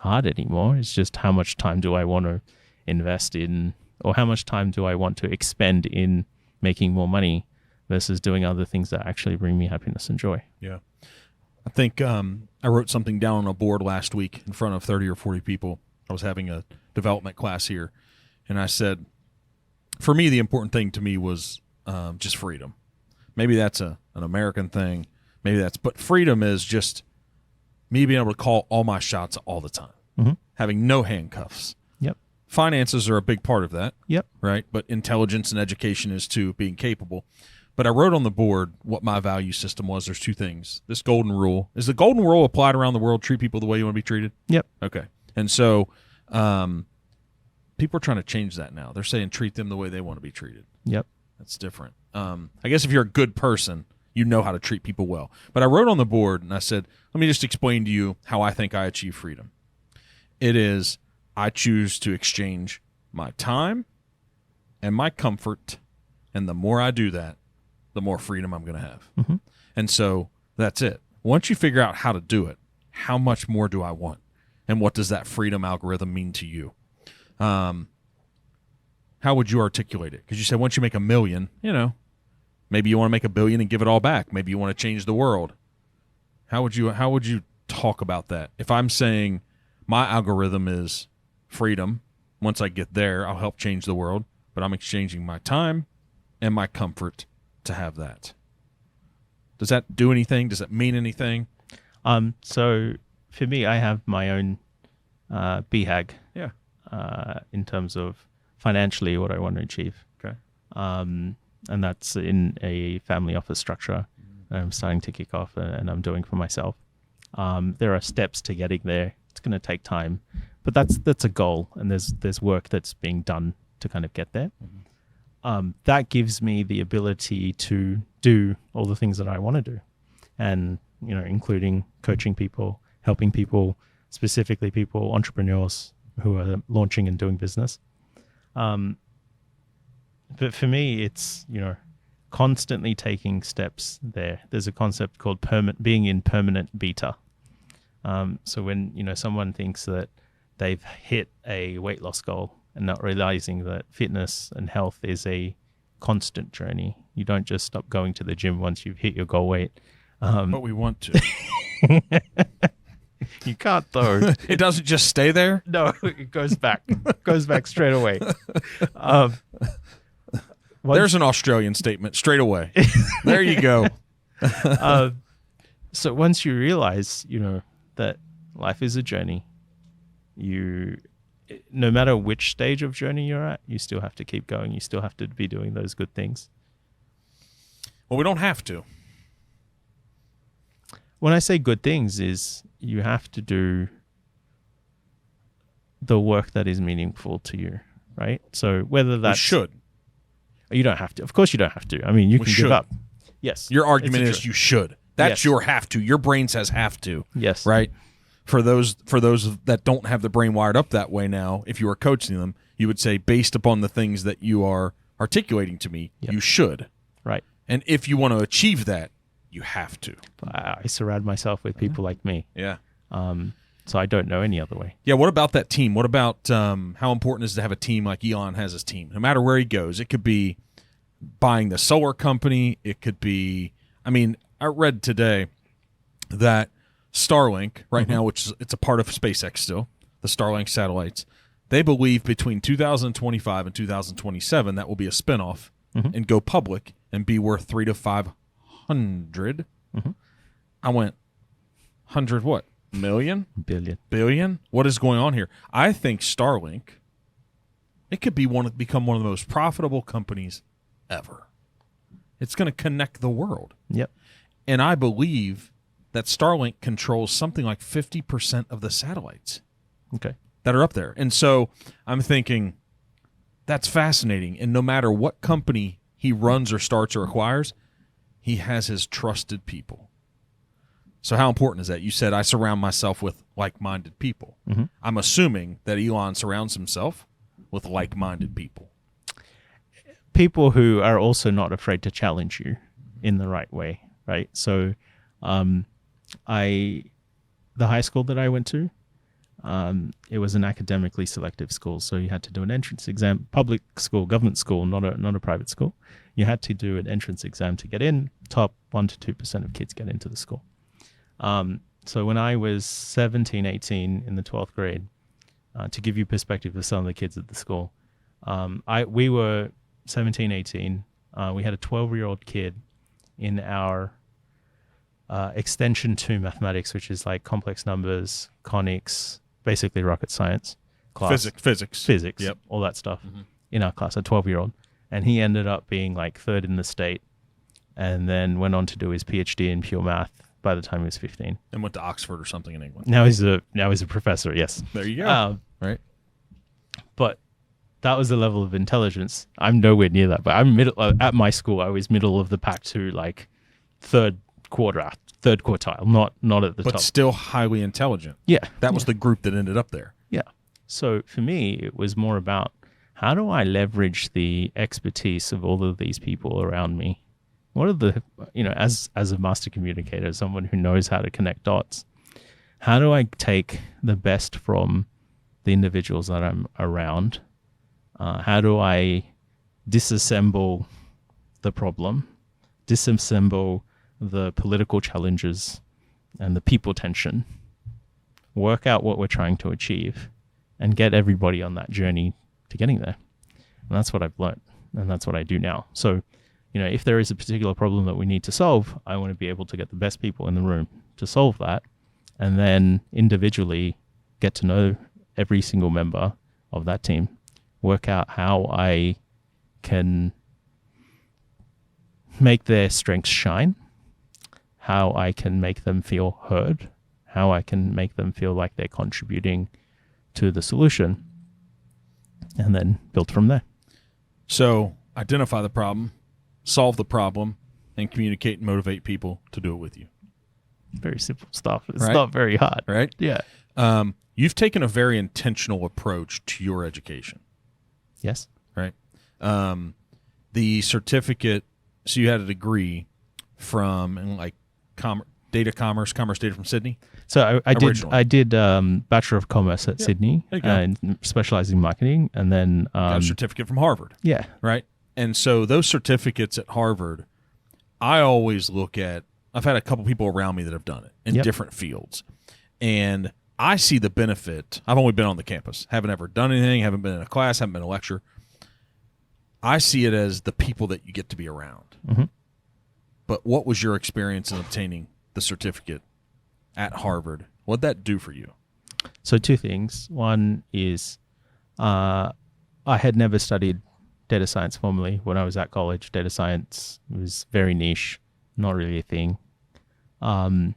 hard anymore. It's just how much time do I want to invest in, or how much time do I want to expend in making more money versus doing other things that actually bring me happiness and joy. Yeah. I think I wrote something down on a board last week in front of 30 or 40 people. I was having a development class here, and I said, for me, the important thing to me was just freedom. Maybe that's an American thing. But freedom is just me being able to call all my shots all the time, having no handcuffs. Yep. Finances are a big part of that. Yep. Right. But intelligence and education is too, being capable. But I wrote on the board what my value system was. There's two things. This golden rule. Is the golden rule applied around the world? Treat people the way you want to be treated? Yep. Okay. And so people are trying to change that now. They're saying treat them the way they want to be treated. Yep. That's different. I guess if you're a good person, you know how to treat people well. But I wrote on the board and I said, let me just explain to you how I think I achieve freedom. It is, I choose to exchange my time and my comfort, and the more I do that, the more freedom I'm going to have. And so that's it. Once you figure out how to do it, how much more do I want? And what does that freedom algorithm mean to you? How would you articulate it? Because you said once you make $1 million, maybe you want to make $1 billion and give it all back. Maybe you want to change the world. How would you talk about that? If I'm saying my algorithm is freedom, once I get there, I'll help change the world, but I'm exchanging my time and my comfort to have that. Does that do anything? Does that mean anything? So for me, I have my own BHAG. Yeah. In terms of financially what I want to achieve. Okay. And that's in a family office structure I'm starting to kick off and I'm doing for myself. There are steps to getting there. It's going to take time, but that's a goal, and there's work that's being done to kind of get there. That gives me the ability to do all the things that I want to do, and including coaching people, helping people, specifically people, entrepreneurs who are launching and doing business. But for me, it's constantly taking steps there. There's a concept called being in permanent beta. So when someone thinks that they've hit a weight loss goal and not realizing that fitness and health is a constant journey. You don't just stop going to the gym once you've hit your goal weight. But we want to. You can't though. It doesn't just stay there? No, it goes back. Goes back straight away. There's an Australian statement, straight away. There you go. So once you realize, that life is a journey, no matter which stage of journey you're at, you still have to keep going. You still have to be doing those good things. Well, we don't have to. When I say good things is you have to do the work that is meaningful to you, right? So whether that's... We should. You don't have to. Of course you don't have to. I mean, you can give up. Yes. Your argument is you should. That's Yes. your have to. Your brain says have to. Yes. Right? For those that don't have the brain wired up that way now, if you were coaching them, you would say, based upon the things that you are articulating to me, you should. Right. And if you want to achieve that, you have to. I surround myself with people like me. Yeah. So I don't know any other way. Yeah, what about that team? What about how important is it to have a team like Elon has his team? No matter where he goes, it could be buying the solar company. It could be, I read today that Starlink right now, it's a part of SpaceX still, the Starlink satellites, they believe between 2025 and 2027 that will be a spinoff and go public and be worth 300 to 500. I went, 100 what? Million? Billion? What is going on here? I think Starlink, it could be become one of the most profitable companies ever. It's going to connect the world. Yep. And I believe that Starlink controls something like 50% of the satellites Okay. that are up there. And so I'm thinking that's fascinating. And no matter what company he runs or starts or acquires, he has his trusted people. So how important is that? You said I surround myself with like-minded people. Mm-hmm. I'm assuming that Elon surrounds himself with like-minded people. People who are also not afraid to challenge you in the right way, right? So the high school that I went to, it was an academically selective school, so you had to do an entrance exam. Public school, government school, not a private school. You had to do an entrance exam to get in. Top 1 to 2% of kids get into the school. So when I was 17, 18 in the 12th grade, to give you perspective of some of the kids at the school, we were 17, 18. We had a 12-year-old kid in our extension to mathematics, which is like complex numbers, conics, basically rocket science class. Physics. Yep. All that stuff in our class, a 12-year-old. And he ended up being like third in the state and then went on to do his PhD in pure math by the time he was 15. And went to Oxford or something in England. Now he's a professor, yes. There you go. Right. But that was the level of intelligence. I'm nowhere near that, but I'm at my school. I was middle of the pack to like third quartile, not at the top. But still highly intelligent. Yeah. That was the group that ended up there. Yeah. So for me, it was more about how do I leverage the expertise of all of these people around me? What are the, as a master communicator, someone who knows how to connect dots, how do I take the best from the individuals that I'm around? How do I disassemble the problem, disassemble the political challenges and the people tension, work out what we're trying to achieve, and get everybody on that journey to getting there? And that's what I've learned, and that's what I do now. So, if there is a particular problem that we need to solve, I want to be able to get the best people in the room to solve that, and then individually get to know every single member of that team, work out how I can make their strengths shine, how I can make them feel heard, how I can make them feel like they're contributing to the solution, and then build from there. So identify the problem, solve the problem, and communicate and motivate people to do it with you. Very simple stuff. It's Right? not very hard. Right? Yeah. You've taken a very intentional approach to your education. Yes. Right? The certificate, so you had a degree from data commerce data from Sydney? So I Originally. did Bachelor of Commerce at Sydney There you go. and specializing in marketing, and then Got a certificate from Harvard. yeah. Right? And so those certificates at Harvard, I always look at, I've had a couple people around me that have done it in Yep. different fields. And I see the benefit. I've only been on the campus, haven't ever done anything, haven't been in a class, haven't been in a lecture. I see it as the people that you get to be around. Mhm. But what was your experience in obtaining the certificate at Harvard? What'd that do for you? So two things. One is I had never studied data science formally when I was at college. Data science was very niche, not really a thing. And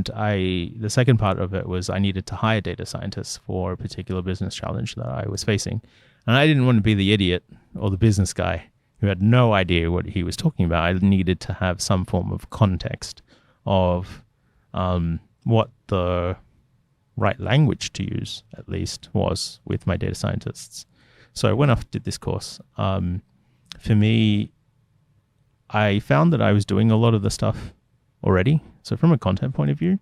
the second part of it was I needed to hire data scientists for a particular business challenge that I was facing. And I didn't want to be the idiot or the business guy who had no idea what he was talking about. I needed to have some form of context of what the right language to use, at least, was with my data scientists. So I went off, did this course. For me, I found that I was doing a lot of the stuff already. So from a content point of view,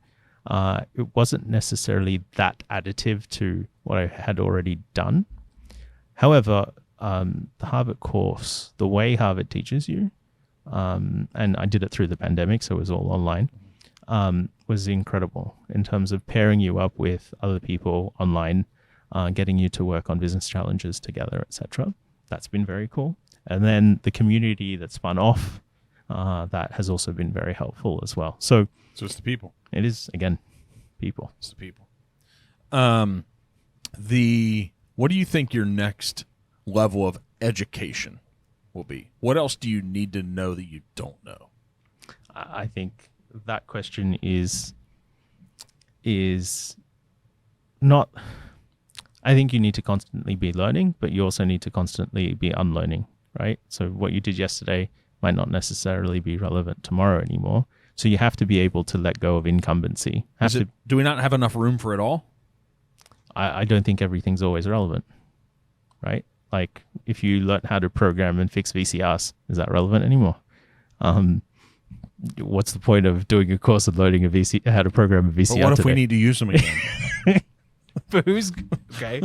it wasn't necessarily that additive to what I had already done. However, the Harvard course, the way Harvard teaches you, and I did it through the pandemic, so it was all online, was incredible in terms of pairing you up with other people online, getting you to work on business challenges together, etc. That's been very cool. And then the community that spun off, that has also been very helpful as well. So it's the people. it is, again, people. It's the people. What do you think your next level of education will be? What else do you need to know that you don't know? I think that question is not. I think you need to constantly be learning, but you also need to constantly be unlearning, right? So what you did yesterday might not necessarily be relevant tomorrow anymore. So you have to be able to let go of incumbency. Do we not have enough room for it all? I don't think everything's always relevant, right? Like if you learn how to program and fix VCRs, is that relevant anymore? What's the point of doing a course of learning how to program a VCR? But what if today? we need to use them again? But who's okay?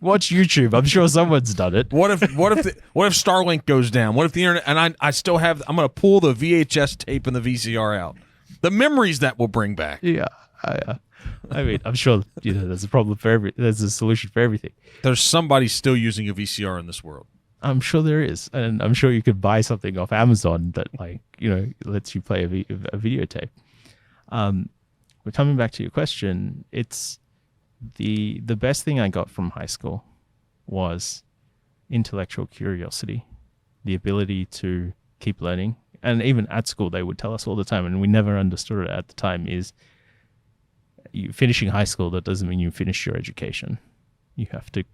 Watch YouTube. I'm sure someone's done it. What if Starlink goes down? What if the internet and I still have? I'm going to pull the VHS tape and the VCR out. The memories that will bring back. Yeah, I mean, I'm sure there's a problem for there's a solution for everything. There's somebody still using a VCR in this world. I'm sure there is, and I'm sure you could buy something off Amazon that lets you play a videotape. But coming back to your question, it's the best thing I got from high school was intellectual curiosity, the ability to keep learning. And even at school, they would tell us all the time, and we never understood it at the time, is you finishing high school, that doesn't mean you finish your education. You have to,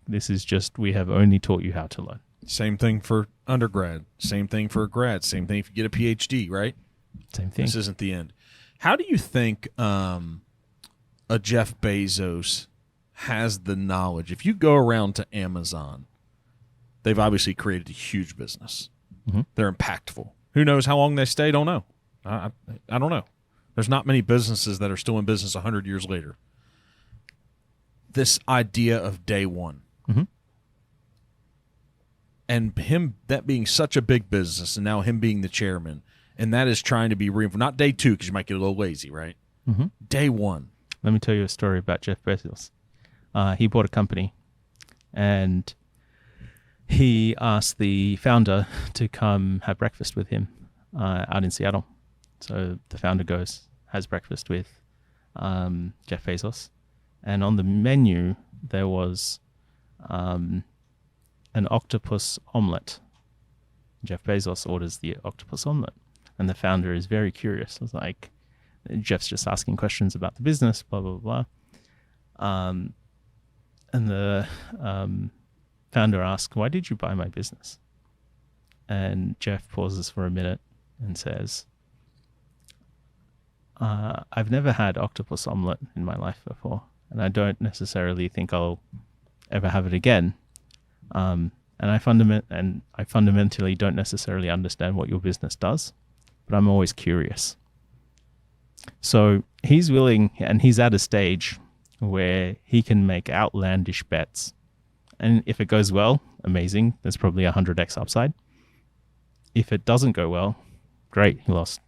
we have only taught you how to learn. Same thing for undergrad, same thing for grad, same thing if you get a PhD, right? Same thing. This isn't the end. How do you think a Jeff Bezos has the knowledge? If you go around to Amazon, they've obviously created a huge business. Mm-hmm. They're impactful. Who knows how long they stay? Don't know. I don't know. There's not many businesses that are still in business 100 years later. This idea of day one. Mm-hmm. And him, that being such a big business, and now him being the chairman, and that is trying to be not day two, because you might get a little lazy, right? Mm-hmm. Day one. Let me tell you a story about Jeff Bezos. He bought a company, and he asked the founder to come have breakfast with him out in Seattle. So the founder goes, has breakfast with Jeff Bezos, and on the menu there was an octopus omelet. Jeff Bezos orders the octopus omelet, and the founder is very curious. It's like, Jeff's just asking questions about the business, blah, blah, blah. And the founder asks, "Why did you buy my business?" And Jeff pauses for a minute and says, "I've never had octopus omelet in my life before, and I don't necessarily think I'll ever have it again. And I fundamentally don't necessarily understand what your business does, but I'm always curious." So he's willing, and he's at a stage where he can make outlandish bets. And if it goes well, amazing. There's probably 100x upside. If it doesn't go well, great. He lost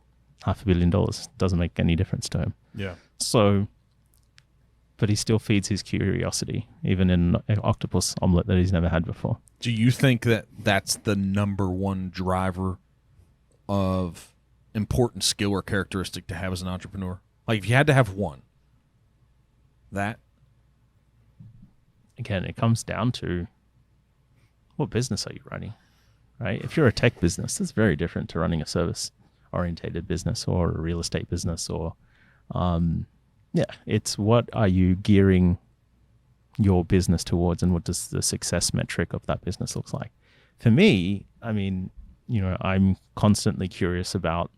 $500 million. Doesn't make any difference to him. Yeah. So, but he still feeds his curiosity, even in an octopus omelet that he's never had before. Do you think that that's the number one driver of important skill or characteristic to have as an entrepreneur? Like, if you had to have one, that? Again, it comes down to what business are you running, right? If you're a tech business, that's very different to running a service-orientated business or a real estate business or, it's what are you gearing your business towards, and what does the success metric of that business looks like? For me, I mean, I'm constantly curious about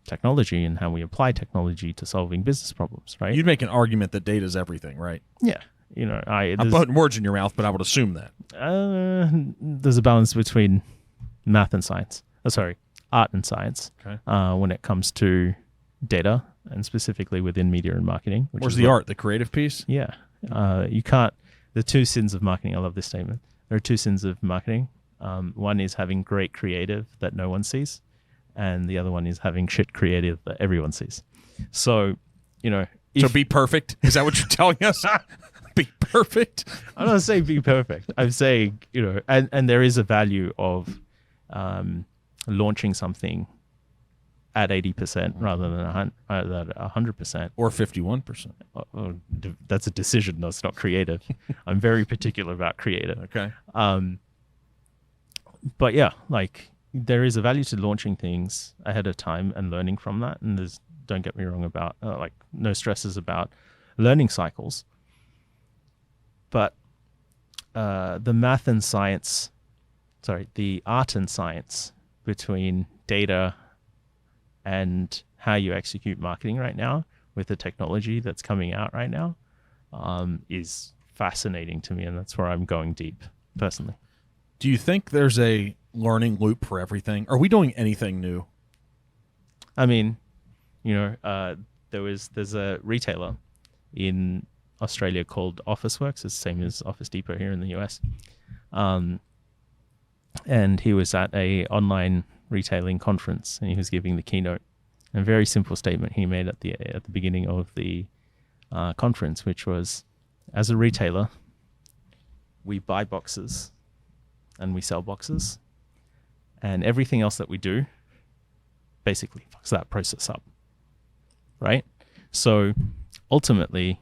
technology and how we apply technology to solving business problems, right? You'd make an argument that data is everything, right? Yeah. I'm putting words in your mouth, but I would assume that. There's a balance between art and science. Okay. When it comes to data, and specifically within media and marketing. Where's the art, the creative piece? Yeah. You can't. The two sins of marketing. I love this statement. There are two sins of marketing. One is having great creative that no one sees, and the other one is having shit creative that everyone sees. So, So be perfect? Is that what you're telling us? Be perfect? I'm not saying be perfect. I'm saying, and there is a value of launching something at 80% rather than 100%. Or 51%. That's a decision. That's not creative. I'm very particular about creative. Okay. But yeah, like there is a value to launching things ahead of time and learning from that. And Don't get me wrong about like no stresses about learning cycles. But the art and science between data and how you execute marketing right now with the technology that's coming out right now is fascinating to me, and that's where I'm going deep personally. Do you think there's a learning loop for everything? Are we doing anything new? I mean, there's a retailer in Australia called Officeworks. It's the same as Office Depot here in the US. And he was at a online retailing conference, and he was giving the keynote. A very simple statement he made at the beginning of the conference, which was, as a retailer, we buy boxes and we sell boxes, and everything else that we do basically fucks that process up, right? So ultimately,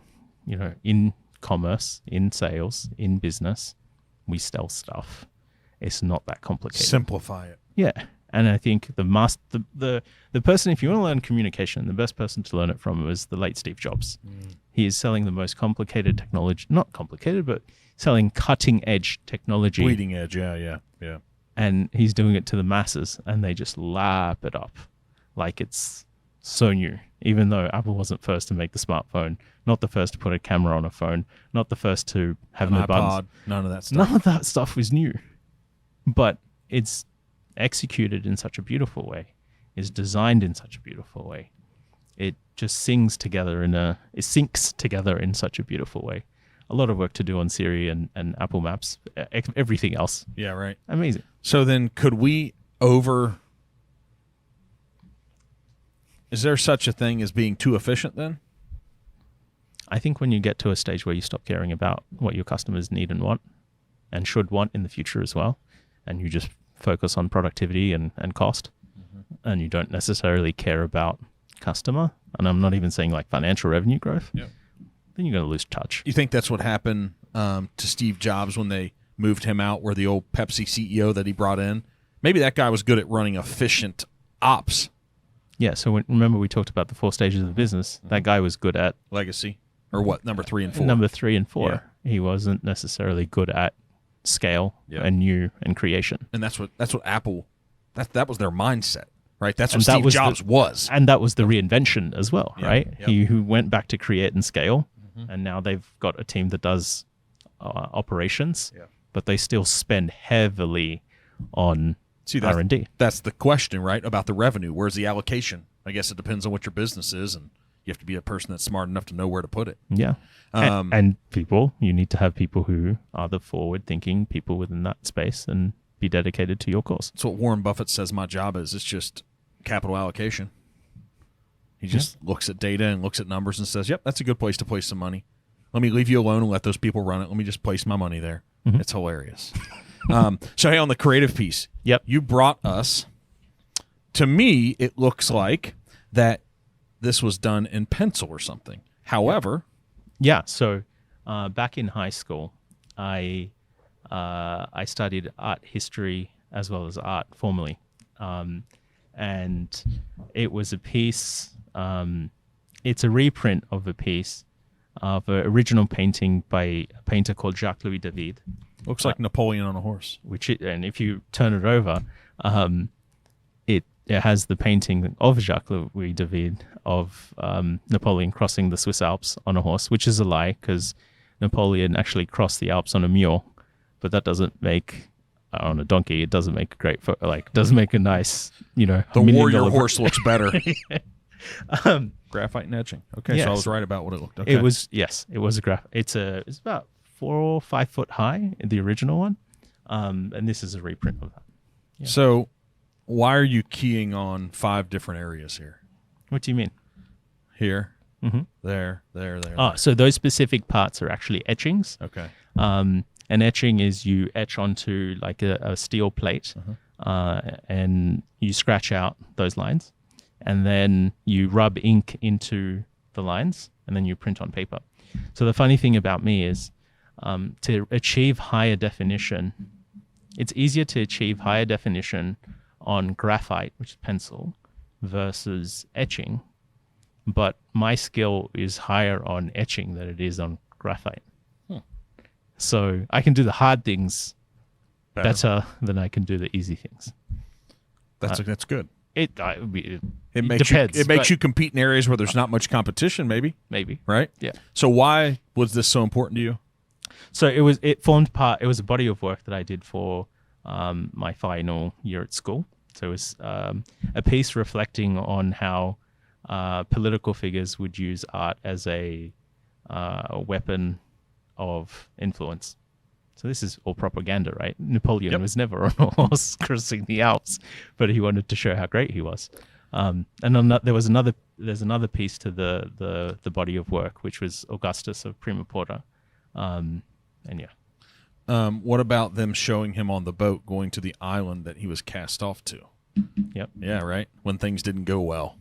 in commerce, in sales, in business, we sell stuff. It's not that complicated. Simplify it. Yeah. And I think the person, if you want to learn communication, the best person to learn it from was the late Steve Jobs. He is selling the most complicated technology, not complicated, but selling cutting edge technology. Bleeding edge, yeah. And he's doing it to the masses, and they just lap it up like it's so new, even though Apple wasn't first to make the smartphone, not the first to put a camera on a phone, not the first to have no buttons. None of that stuff. None of that stuff was new. But it's executed in such a beautiful way, is designed in such a beautiful way. It just syncs together in such a beautiful way. A lot of work to do on Siri and Apple Maps, everything else. Yeah, right. Amazing. So then is there such a thing as being too efficient then? I think when you get to a stage where you stop caring about what your customers need and want and should want in the future as well, and you just focus on productivity and cost, and you don't necessarily care about customer, and I'm not even saying like financial revenue growth, then you're going to lose touch. You think that's what happened to Steve Jobs when they moved him out, where the old Pepsi CEO that he brought in, maybe that guy was good at running efficient ops. Yeah, so remember we talked about the 4 stages of the business. That guy was good at legacy, or what, number 3 and 4? Number 3 and 4. Yeah. He wasn't necessarily good at scale and new and creation. And that's what Apple, that was their mindset, right? That's what Steve Jobs was. And that was the reinvention as well, right? Yep. He who went back to create and scale, and now they've got a team that does operations, but they still spend heavily on R&D. That's the question, right? About the revenue. Where's the allocation? I guess it depends on what your business is, and you have to be a person that's smart enough to know where to put it. Yeah. And you need to have people who are the forward-thinking people within that space and be dedicated to your cause. That's what Warren Buffett says my job is. It's just capital allocation. He just looks at data and looks at numbers and says, yep, that's a good place to place some money. Let me leave you alone and let those people run it. Let me just place my money there. It's hilarious. So, hey, on the creative piece, you brought us, to me, it looks like that this was done in pencil or something. However... So back in high school, I studied art history as well as art formally. And it was a piece, it's a reprint of a piece of an original painting by a painter called Jacques-Louis David. Looks like Napoleon on a horse. And if you turn it over, it has the painting of Jacques-Louis David of Napoleon crossing the Swiss Alps on a horse, which is a lie because Napoleon actually crossed the Alps on a mule, but that doesn't make on a donkey. It doesn't make a great doesn't make a nice the warrior horse looks better. Graphite and etching. Okay, so I was right about what it looked. Okay. It was a graph. It's about 4 or 5 foot high, the original one, and this is a reprint of that. Yeah. So, why are you keying on 5 different areas here? What do you mean? Here, there. So those specific parts are actually etchings. Okay. An etching is you etch onto like a steel plate, and you scratch out those lines, and then you rub ink into the lines, and then you print on paper. So the funny thing about me is to achieve higher definition, it's easier to achieve higher definition on graphite, which is pencil, versus etching, but my skill is higher on etching than it is on graphite. So I can do the hard things better than I can do the easy things. That's good. It makes depends. It makes you compete in areas where there's not much competition, maybe, right? Yeah. So why was this so important to you? So it formed part. It was a body of work that I did for my final year at school. So it was a piece reflecting on how political figures would use art as a weapon of influence. So this is all propaganda, right? Napoleon was never on a horse crossing the Alps, but he wanted to show how great he was. And there's another piece to the body of work, which was Augustus of Prima Porta. What about them showing him on the boat going to the island that he was cast off to? Yep. Yeah, right. When things didn't go well.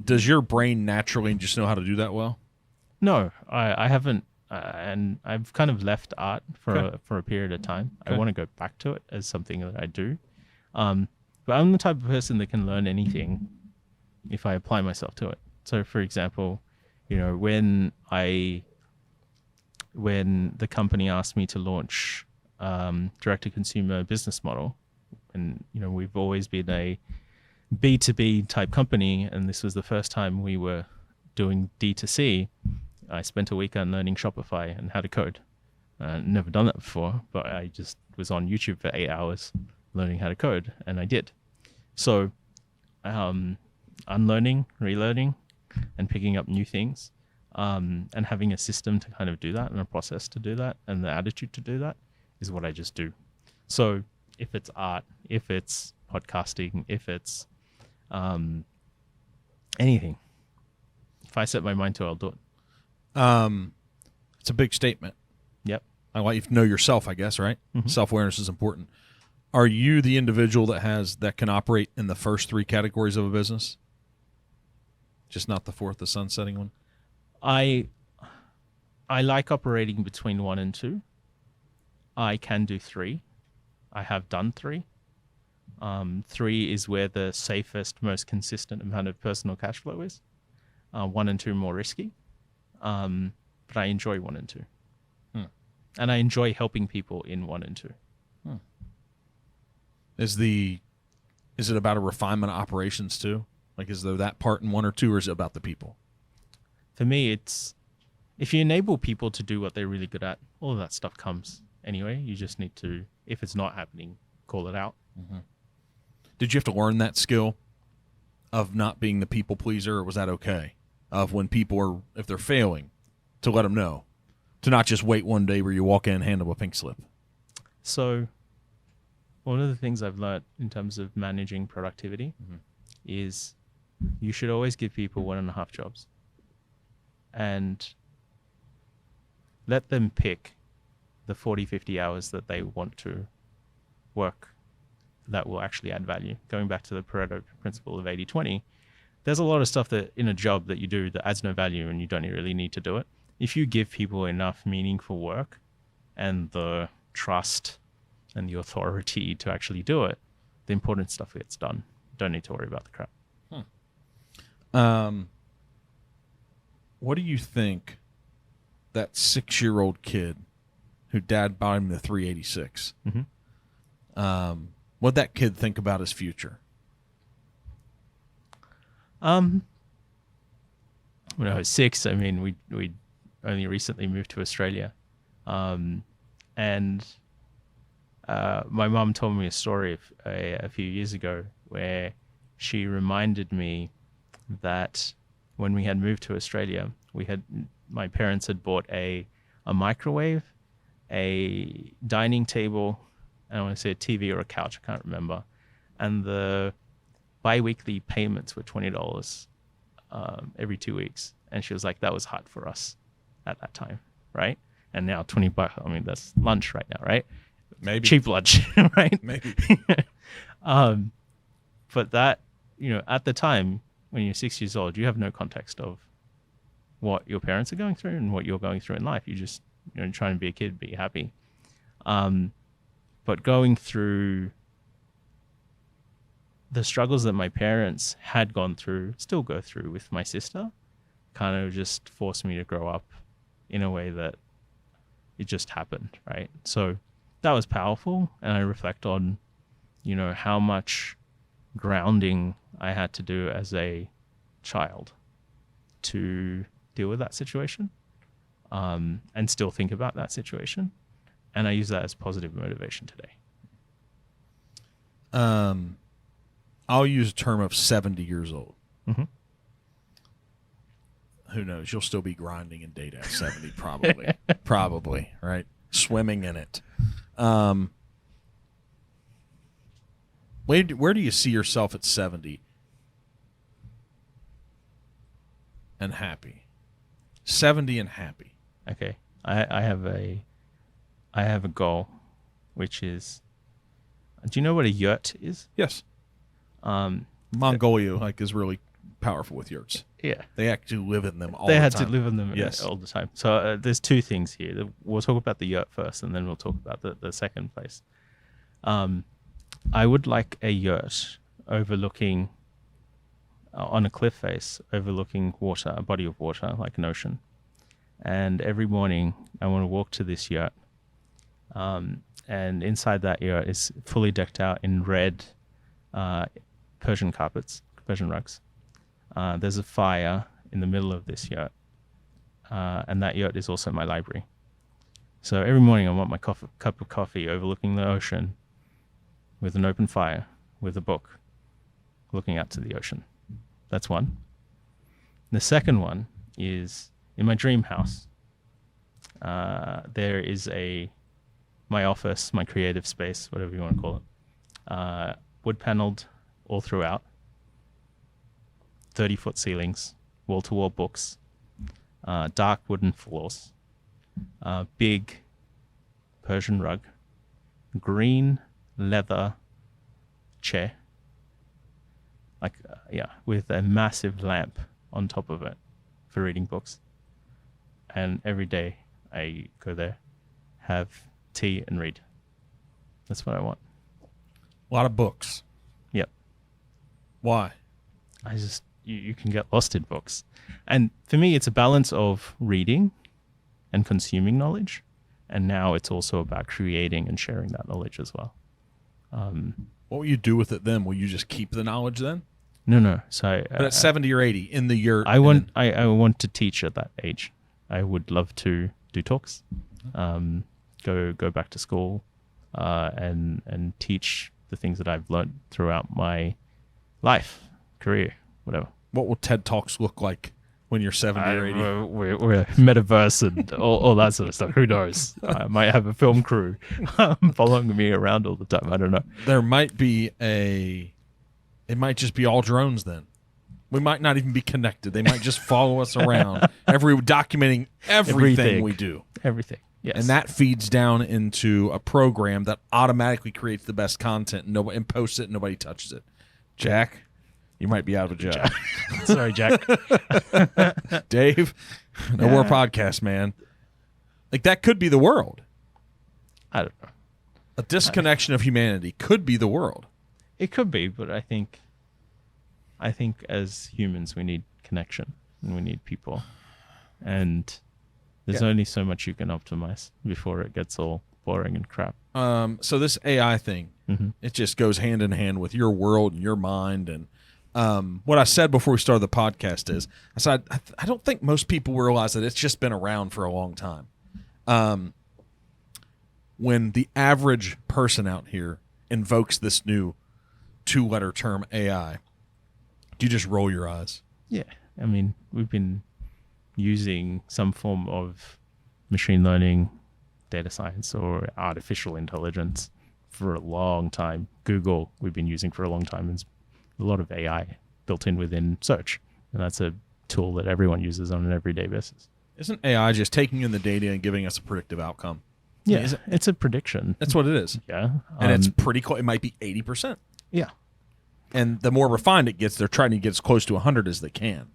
Does your brain naturally just know how to do that well? No, I haven't, and I've kind of left art for a period of time. Okay. I want to go back to it as something that I do, but I'm the type of person that can learn anything if I apply myself to it. So, for example, when the company asked me to launch direct-to-consumer business model, and we've always been a B2B type company, and this was the first time we were doing D2C. I spent a weekend learning Shopify and how to code. Never done that before, but I just was on YouTube for 8 hours learning how to code, and I did. So unlearning, relearning, and picking up new things, and having a system to kind of do that and a process to do that and the attitude to do that is what I just do. So if it's art, if it's podcasting, if it's anything, if I set my mind to it, I'll do it. It's a big statement. Yep. I want you to know yourself, I guess, right? Mm-hmm. Self-awareness is important. Are you the individual that can operate in the first three categories of a business? Just not the fourth, the sunsetting one? I like operating between 1 and 2. I can do 3. I have done 3. 3 is where the safest, most consistent amount of personal cash flow is. 1 and 2 more risky. But I enjoy 1 and 2. And I enjoy helping people in 1 and 2. Is it about a refinement of operations too? Like, is there that part in 1 or 2, or is it about the people? For me, it's if you enable people to do what they're really good at, all of that stuff comes anyway. You just need to, if it's not happening, call it out. Mm-hmm. Did you have to learn that skill of not being the people pleaser, or was that okay? Of when people are, if they're failing, to let them know, to not just wait one day where you walk in and hand them a pink slip. So one of the things I've learned in terms of managing productivity is you should always give people 1.5 jobs and let them pick the 40, 50 hours that they want to work that will actually add value. Going back to the Pareto principle of 80-20, there's a lot of stuff that in a job that you do that adds no value and you don't really need to do it. If you give people enough meaningful work and the trust and the authority to actually do it, the important stuff gets done. Don't need to worry about the crap. What do you think that 6-year-old kid who dad bought him the 386, what'd that kid think about his future? When I was 6, I mean, we only recently moved to Australia. And my mom told me a story a few years ago where she reminded me that when we had moved to Australia, my parents had bought a microwave, a dining table, and I want to say a TV or a couch, I can't remember. And the bi-weekly payments were $20 every 2 weeks. And she was like, that was hard for us at that time, right? And now $20, I mean, that's lunch right now, right? Maybe. Cheap lunch, right? Maybe. But that, at the time, when you're 6 years old, you have no context of what your parents are going through and what you're going through in life. You just, trying to be a kid, be happy. But going through the struggles that my parents had gone through, still go through with my sister, kind of just forced me to grow up in a way that it just happened, right? So that was powerful, and I reflect on, how much grounding I had to do as a child to deal with that situation, and still think about that situation. And I use that as positive motivation today. I'll use a term of 70 years old. Mm-hmm. Who knows? You'll still be grinding in data at 70, probably. Probably, right? Swimming in it. Where do you see yourself at 70 and happy? 70 and happy. Okay. I have a goal, which is, do you know what a yurt is? Yes. Mongolia is really powerful with yurts. Yeah. They actually live in them all the time. They had to live in them Yes. all the time. So there's two things here. We'll talk about the yurt first, and then we'll talk about the second place. I would like a yurt overlooking, on a cliff face, overlooking water, a body of water, like an ocean. And every morning I want to walk to this yurt. And inside that yurt is fully decked out in red Persian carpets, Persian rugs. There's a fire in the middle of this yurt. And that yurt is also my library. So every morning I want my cup of coffee overlooking the ocean with an open fire, with a book, looking out to the ocean. That's one. The second one is in my dream house. There is my office, my creative space, whatever you want to call it, wood paneled all throughout, 30-foot ceilings, wall-to-wall books, dark wooden floors, big Persian rug, green leather chair, with a massive lamp on top of it for reading books. And every day I go there, have tea and read. That's what I want. A lot of books. Yep. Why? You can get lost in books. And for me, it's a balance of reading and consuming knowledge. And now it's also about creating and sharing that knowledge as well. What will you do with it then? Will you just keep the knowledge then? No. So but at 70 or 80 in the year, I want to teach at that age. I would love to do talks, go back to school, and teach the things that I've learned throughout my life, career, whatever. What will TED Talks look like when you're 70 or 80? We're metaverse and all that sort of stuff. Who knows? I might have a film crew following me around all the time. I don't know. There might be it might just be all drones then. We might not even be connected. They might just follow us around, documenting everything we do. Everything, yes. And that feeds down into a program that automatically creates the best content and posts it and nobody touches it. Jack, you might be out of a job. Sorry, Jack. Dave, no more podcasts, man. That could be the world. I don't know. A disconnection of humanity could be the world. It could be, but I think as humans we need connection and we need people. And there's only so much you can optimize before it gets all boring and crap. So this AI thing, it just goes hand in hand with your world and your mind. And what I said before we started the podcast is, I said, I don't think most people realize that it's just been around for a long time. When the average person out here invokes this new 2-letter term AI, do you just roll your eyes? Yeah. I mean, we've been using some form of machine learning, data science, or artificial intelligence for a long time. Google, we've been using for a long time. There's a lot of AI built in within search, and that's a tool that everyone uses on an everyday basis. Isn't AI just taking in the data and giving us a predictive outcome? Yeah, it's a prediction. That's what it is. Yeah. And it's pretty close. It might be 80%. Yeah. And the more refined it gets, they're trying to get as close to 100 as they can.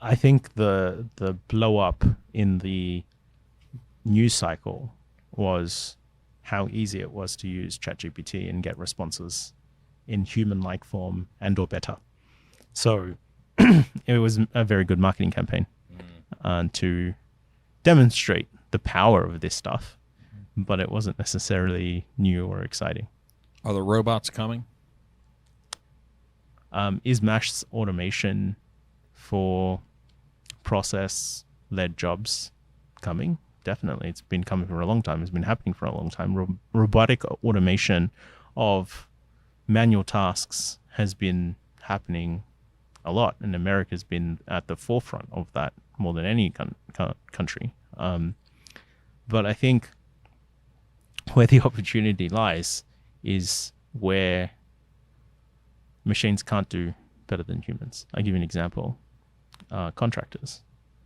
I think the blow up in the news cycle was how easy it was to use ChatGPT and get responses in human-like form and or better. So it was a very good marketing campaign to demonstrate the power of this stuff, but it wasn't necessarily new or exciting. Are the robots coming? Is mass automation for process-led jobs coming? Definitely. It's been coming for a long time. It's been happening for a long time. Robotic automation of manual tasks has been happening a lot, and America's been at the forefront of that more than any country. But I think where the opportunity lies is where machines can't do better than humans. I'll give you an example. Contractors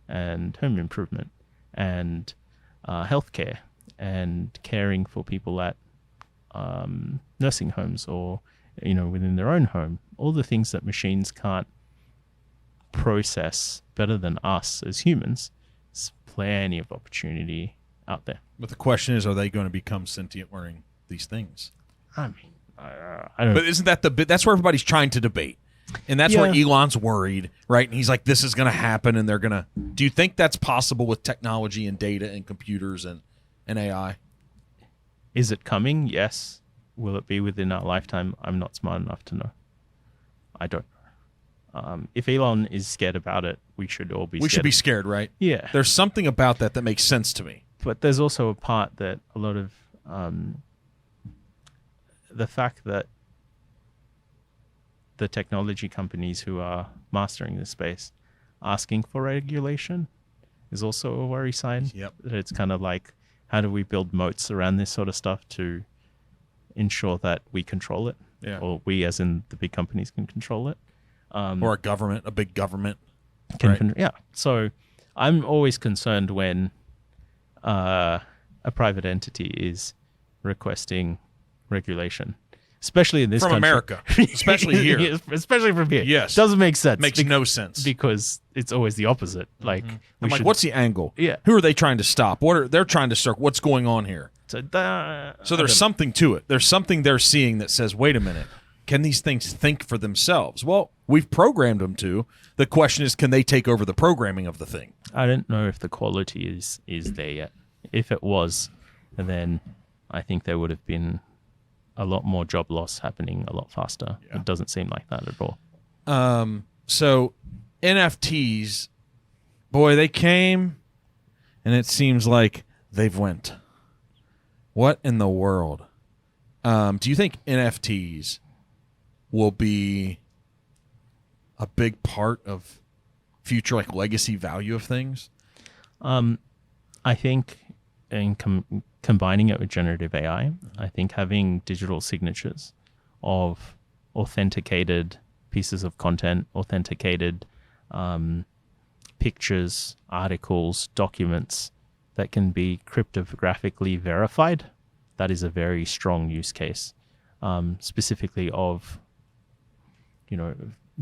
and home improvement and healthcare and caring for people at nursing homes or within their own home. All the things that machines can't process better than us as humans. There's plenty of opportunity out there. But the question is, are they going to become sentient wearing these things? I mean, I don't. But isn't that that's where everybody's trying to debate, and that's where Elon's worried, right? And he's like, "This is going to happen," and they're going to. Do you think that's possible with technology and data and computers and AI? Is it coming? Yes. Will it be within our lifetime? I'm not smart enough to know. I don't know. If Elon is scared about it, we should all be. We should be scared, right? Yeah. There's something about that makes sense to me. But there's also a part that a lot of the fact that the technology companies who are mastering this space asking for regulation is also a worry sign. Yep. That it's kind of like, how do we build moats around this sort of stuff to ensure that we control it? Yeah. Or we, as in the big companies, can control it. Or a big government. Yeah. So I'm always concerned when a private entity is requesting regulation, especially in this from country. America, especially here. Especially from here. Yes. Doesn't make sense. Makes no sense. Because it's always the opposite. Like, I'm like, what's the angle? Yeah. Who are they trying to stop? They're trying to start? What's going on here? So there's something to it. There's something they're seeing that says, wait a minute, can these things think for themselves? Well, we've programmed them to. The question is, can they take over the programming of the thing? I don't know if the quality is there yet. If it was, then I think there would have been a lot more job loss happening a lot faster. Yeah. It doesn't seem like that at all. So NFTs, boy, they came, and it seems like they've went. What in the world? Do you think NFTs will be a big part of future legacy value of things? I think in combining it with generative AI, I think having digital signatures of authenticated pieces of content, authenticated pictures, articles, documents that can be cryptographically verified, that is a very strong use case, specifically of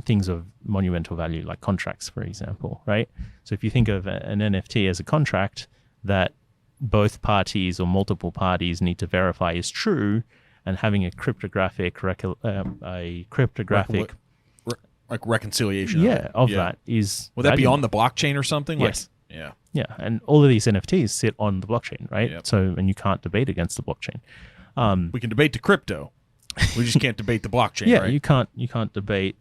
things of monumental value like contracts, for example, right? So if you think of an NFT as a contract that both parties or multiple parties need to verify is true, and having a cryptographic reconciliation that is would that be on the blockchain or something? Yes. Yeah, and all of these NFTs sit on the blockchain, right? Yep. So, and you can't debate against the blockchain. We can debate the crypto. We just can't debate the blockchain, right? you can't debate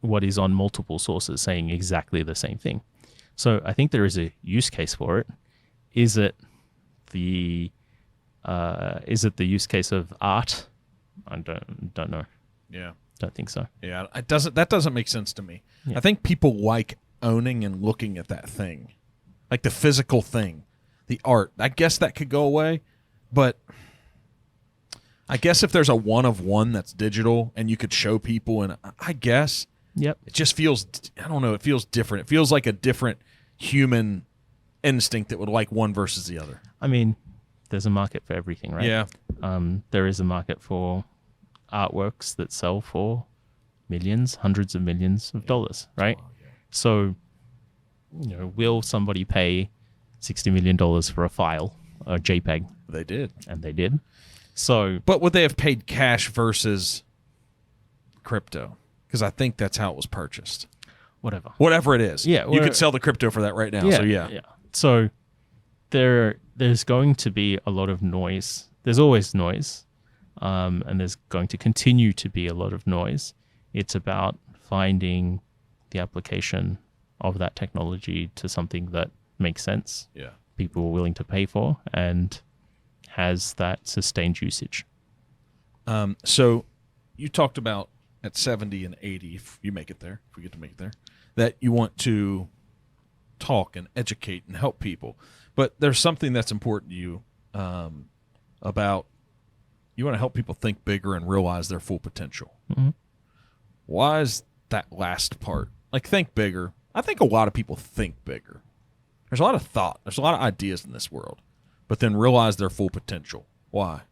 what is on multiple sources saying exactly the same thing. So I think there is a use case for it. Is it the use case of art? I don't know. Yeah. Don't think so. Yeah, that doesn't make sense to me. Yeah. I think people like owning and looking at that thing. Like the physical thing, the art. I guess that could go away, but I guess if there's a one of one that's digital and you could show people, and I guess it just feels, I don't know, it feels different. It feels like a different human instinct that would like one versus the other. I mean, there's a market for everything, right? Yeah. There is a market for artworks that sell for millions, hundreds of millions of dollars, right? Wow, yeah. So, will somebody pay $60 million for a file, a JPEG? They did. And they did. So, but would they have paid cash versus crypto because I think that's how it was purchased. Whatever it is. Yeah, you could sell the crypto for that right now. So yeah. So there's going to be a lot of noise. There's always noise, and there's going to continue to be a lot of noise. It's about finding the application of that technology to something that makes sense. Yeah. People are willing to pay for and has that sustained usage. So you talked about at 70 and 80, if you make it there, if we get to make it there, that you want to talk and educate and help people. But there's something that's important to you about you want to help people think bigger and realize their full potential. Mm-hmm. Why is that last part? Like, think bigger. I think a lot of people think bigger. There's a lot of thought. There's a lot of ideas in this world. But then realize their full potential. Why?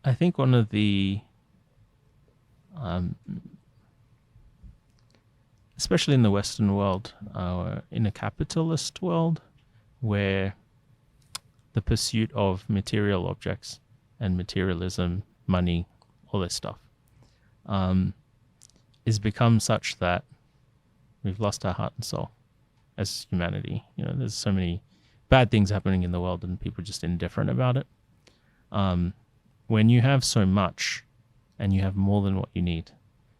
I think one of the, especially in the Western world, in a capitalist world, where the pursuit of material objects and materialism, money, all this stuff, is become such that we've lost our heart and soul as humanity. You know, there's so many bad things happening in the world and people are just indifferent about it. When you have so much and you have more than what you need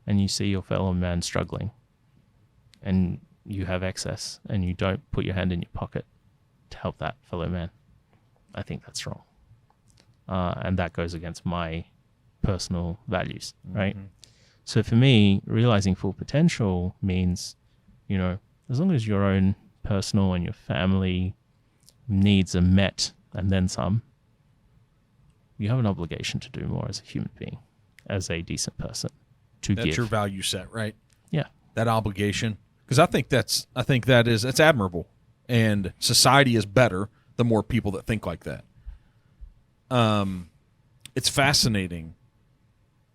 and you see your fellow man struggling and you have excess and you don't put your hand in your pocket to help that fellow man, I think that's wrong. And that goes against my personal values, right? Mm-hmm. So for me, realizing full potential means, you know, as long as your own personal and your family needs are met and then some, you have an obligation to do more as a human being, as a decent person, to give. That's your value set, right? Yeah. That obligation. Because I think that's admirable. And society is better the more people that think like that. It's fascinating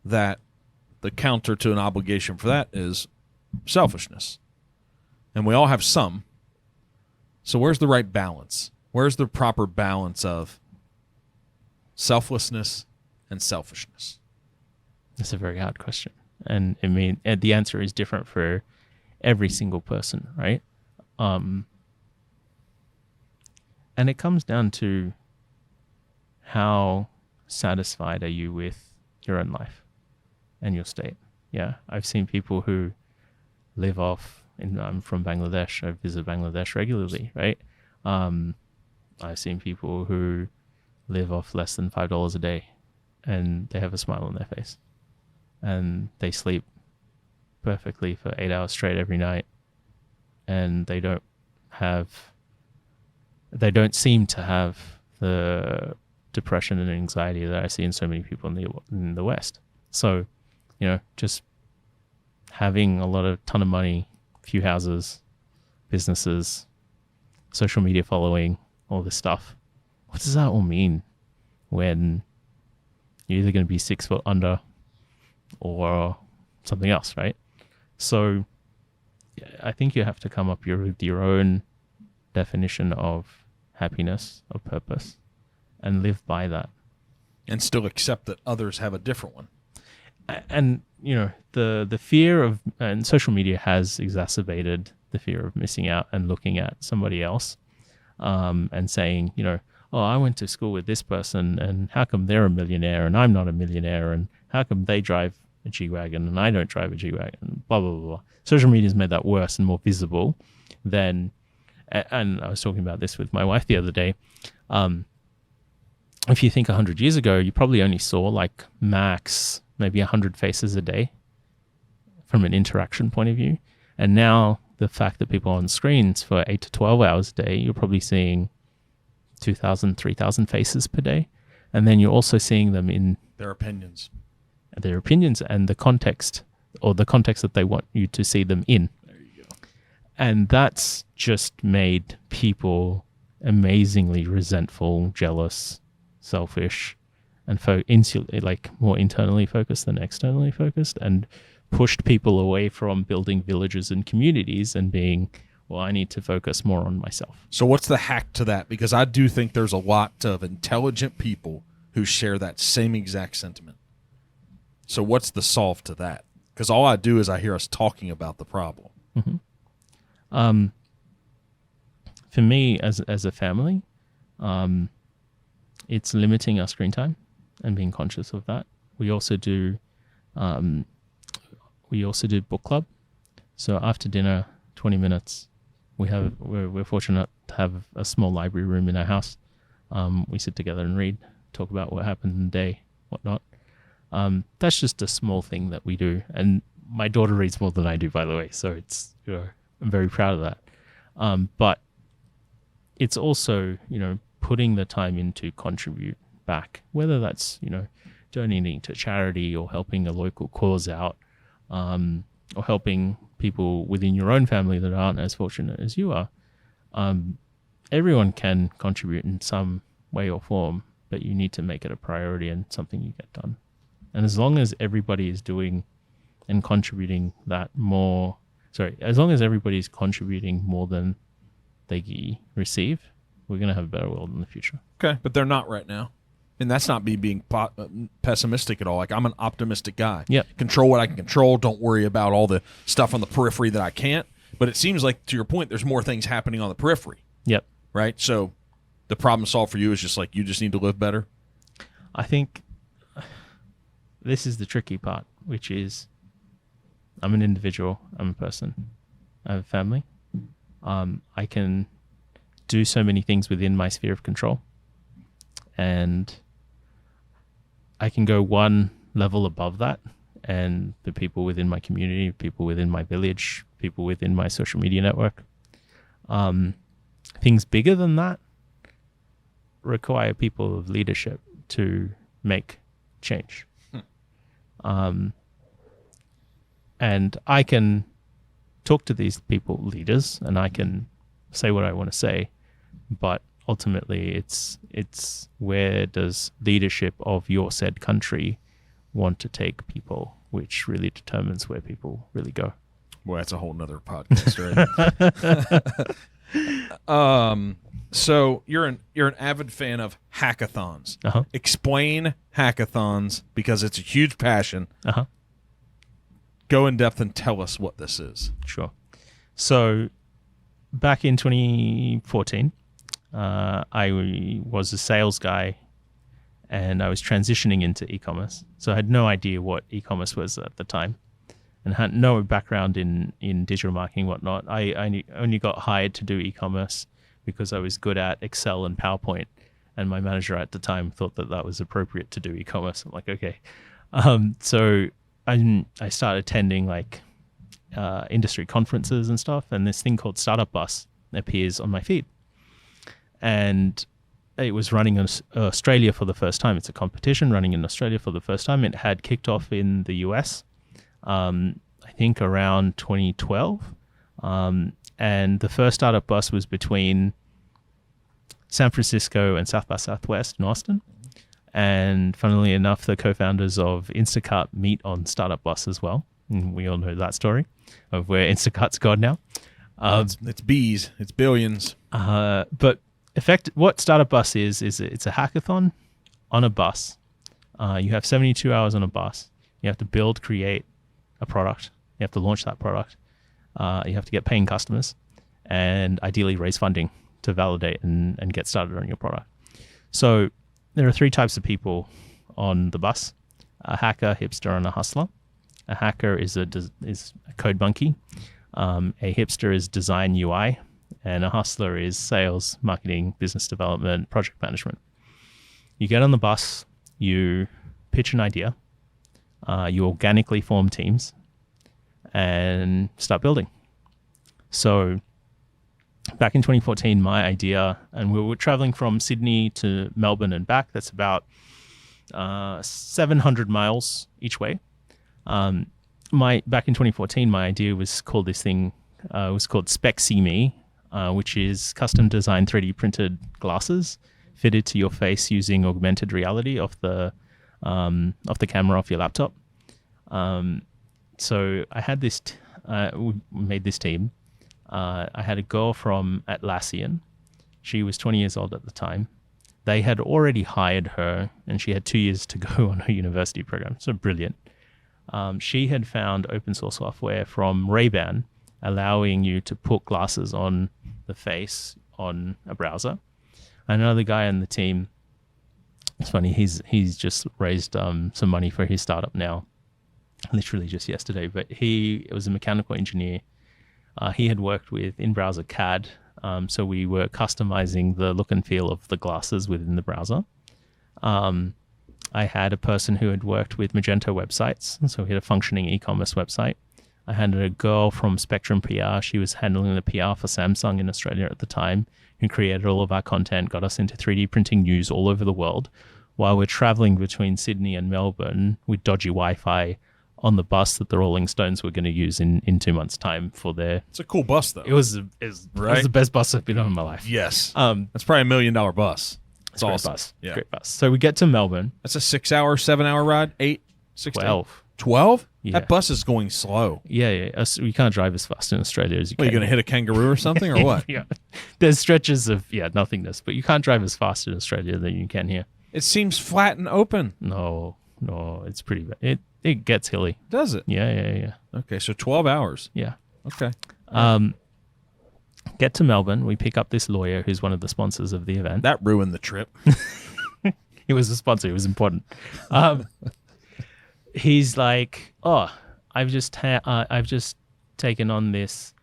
that the counter to an obligation for that is selfishness. And we all have some. So where's the right balance? Where's the proper balance of selflessness and selfishness? That's a very hard question. And I mean, the answer is different for every single person, right? And it comes down to how satisfied are you with your own life and your state. Yeah, I've seen people who live off, I'm from Bangladesh, I visit Bangladesh regularly, right? I've seen people who live off less than $5 a day and they have a smile on their face and they sleep perfectly for 8 hours straight every night and they don't seem to have the depression and anxiety that I see in so many people in the West. So, you know, just having a ton of money, few houses, businesses, social media following, all this stuff. What does that all mean when you're either going to be 6 foot under or something else, right? So I think you have to come up with your own definition of happiness, of purpose, and live by that. And still accept that others have a different one. And, you know, the fear of, and social media has exacerbated the fear of missing out and looking at somebody else and saying, you know, oh, I went to school with this person and how come they're a millionaire and I'm not a millionaire, and how come they drive a G-Wagon and I don't drive a G-Wagon, blah, blah, blah, blah. Social media has made that worse and more visible than, and I was talking about this with my wife the other day. If you think 100 years ago, you probably only saw like max maybe 100 faces a day from an interaction point of view. And now the fact that people are on screens for 8 to 12 hours a day, you're probably seeing 2,000, 3,000 faces per day. And then you're also seeing them in their opinions and the context, or the context that they want you to see them in. There you go. And that's just made people amazingly resentful, jealous, selfish, and more internally focused than externally focused, and pushed people away from building villages and communities and being, well, I need to focus more on myself. So what's the hack to that? Because I do think there's a lot of intelligent people who share that same exact sentiment. So what's the solve to that? Because all I do is I hear us talking about the problem. Mm-hmm. For me, as a family, it's limiting our screen time and being conscious of that. We also do book club. So after dinner, 20 minutes, we're fortunate to have a small library room in our house. We sit together and read, talk about what happened in the day, whatnot. That's just a small thing that we do. And my daughter reads more than I do, by the way. So it's, I'm very proud of that. But it's also, putting the time in to contribute back, whether that's, donating to charity or helping a local cause out, or helping people within your own family that aren't as fortunate as you are. Everyone can contribute in some way or form, but you need to make it a priority and something you get done. And as long as everybody is doing and contributing as long as everybody's contributing more than they receive, we're going to have a better world in the future. Okay, but they're not right now. And that's not me being pessimistic at all. Like, I'm an optimistic guy. Yeah. Control what I can control. Don't worry about all the stuff on the periphery that I can't. But it seems like, to your point, there's more things happening on the periphery. Yep. Right? So the problem solved for you is just like, you just need to live better? I think this is the tricky part, which is I'm an individual. I'm a person. I have a family. I can do so many things within my sphere of control. And I can go one level above that, and the people within my community, people within my village, people within my social media network, things bigger than that require people of leadership to make change. And I can talk to these people, leaders, and I can say what I want to say, but ultimately it's where does leadership of your said country want to take people, which really determines where people really go. Well, that's a whole nother podcast, right? So you're an avid fan of hackathons. Uh-huh. Explain hackathons, because it's a huge passion. Uh-huh. Go in depth and tell us what this is. Sure. So back in 2014, I was a sales guy, and I was transitioning into e-commerce. So I had no idea what e-commerce was at the time, and had no background in digital marketing, whatnot. I only got hired to do e-commerce because I was good at Excel and PowerPoint, and my manager at the time thought that was appropriate to do e-commerce. I'm like, okay. So I started attending industry conferences and stuff, and this thing called Startup Bus appears on my feed. And it was running in Australia for the first time. It's a competition running in Australia for the first time. It had kicked off in the US, I think around 2012. And the first Startup Bus was between San Francisco and South by Southwest in Austin. And funnily enough, the co-founders of Instacart meet on Startup Bus as well. And we all know that story of where Instacart's gone now. It's bees. It's billions. But what Startup Bus is it's a hackathon on a bus. You have 72 hours on a bus. You have to build, create a product. You have to launch that product. You have to get paying customers, and ideally raise funding to validate and get started on your product. So there are three types of people on the bus: a hacker, hipster, and a hustler. A hacker is a code monkey. A hipster is design UI, and a hustler is sales, marketing, business development, project management. You get on the bus, you pitch an idea, you organically form teams, and start building. So back in 2014, my idea, and we were traveling from Sydney to Melbourne and back. That's about 700 miles each way. Back in 2014, my idea was called Spec See Me, which is custom designed 3D printed glasses fitted to your face using augmented reality off the camera off your laptop. So I had this. We made this team. I had a girl from Atlassian. She was 20 years old at the time. they had already hired her, and she had 2 years to go on her university program. So brilliant. She had found open source software from Ray-Ban, allowing you to put glasses on the face on a browser. Another guy on the team, it's funny, he's just raised some money for his startup now, literally just yesterday, but he was a mechanical engineer. He had worked with in-browser CAD, so we were customizing the look and feel of the glasses within the browser. I had a person who had worked with Magento websites, so we had a functioning e-commerce website. I had a girl from Spectrum PR. She was handling the PR for Samsung in Australia at the time, who created all of our content, got us into 3D printing news all over the world, while we're traveling between Sydney and Melbourne with dodgy Wi-Fi on the bus that the Rolling Stones were going to use in 2 months' time for their... It's a cool bus, though. It was the best bus I've been on in my life. Yes. That's probably $1 million bus. It's awesome. Bus. Yeah. Great bus. So we get to Melbourne. That's a 6-hour, 7-hour ride? 8, 6, 12. 12? Yeah. That bus is going slow. Yeah. We can't drive as fast in Australia as you can. Are you going to hit a kangaroo or something, or what? Yeah. There's stretches of, nothingness, but you can't drive as fast in Australia than you can here. It seems flat and open. No, it's pretty bad. It gets hilly. Does it? Yeah. Okay, so 12 hours. Yeah. Okay. Get to Melbourne. We pick up this lawyer who's one of the sponsors of the event. That ruined the trip. He was a sponsor. It was important. He's like, I've just taken on this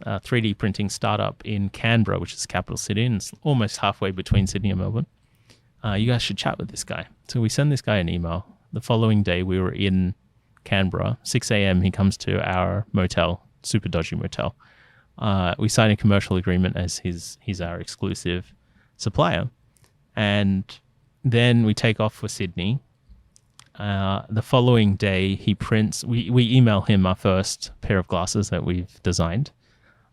3D printing startup in Canberra, which is the capital city, and it's almost halfway between Sydney and Melbourne. You guys should chat with this guy. So we send this guy an email. The following day, we were in Canberra. 6 a.m., he comes to our motel, super dodgy motel. We sign a commercial agreement as he's our exclusive supplier. And then we take off for Sydney. The following day, he prints... We email him our first pair of glasses that we've designed.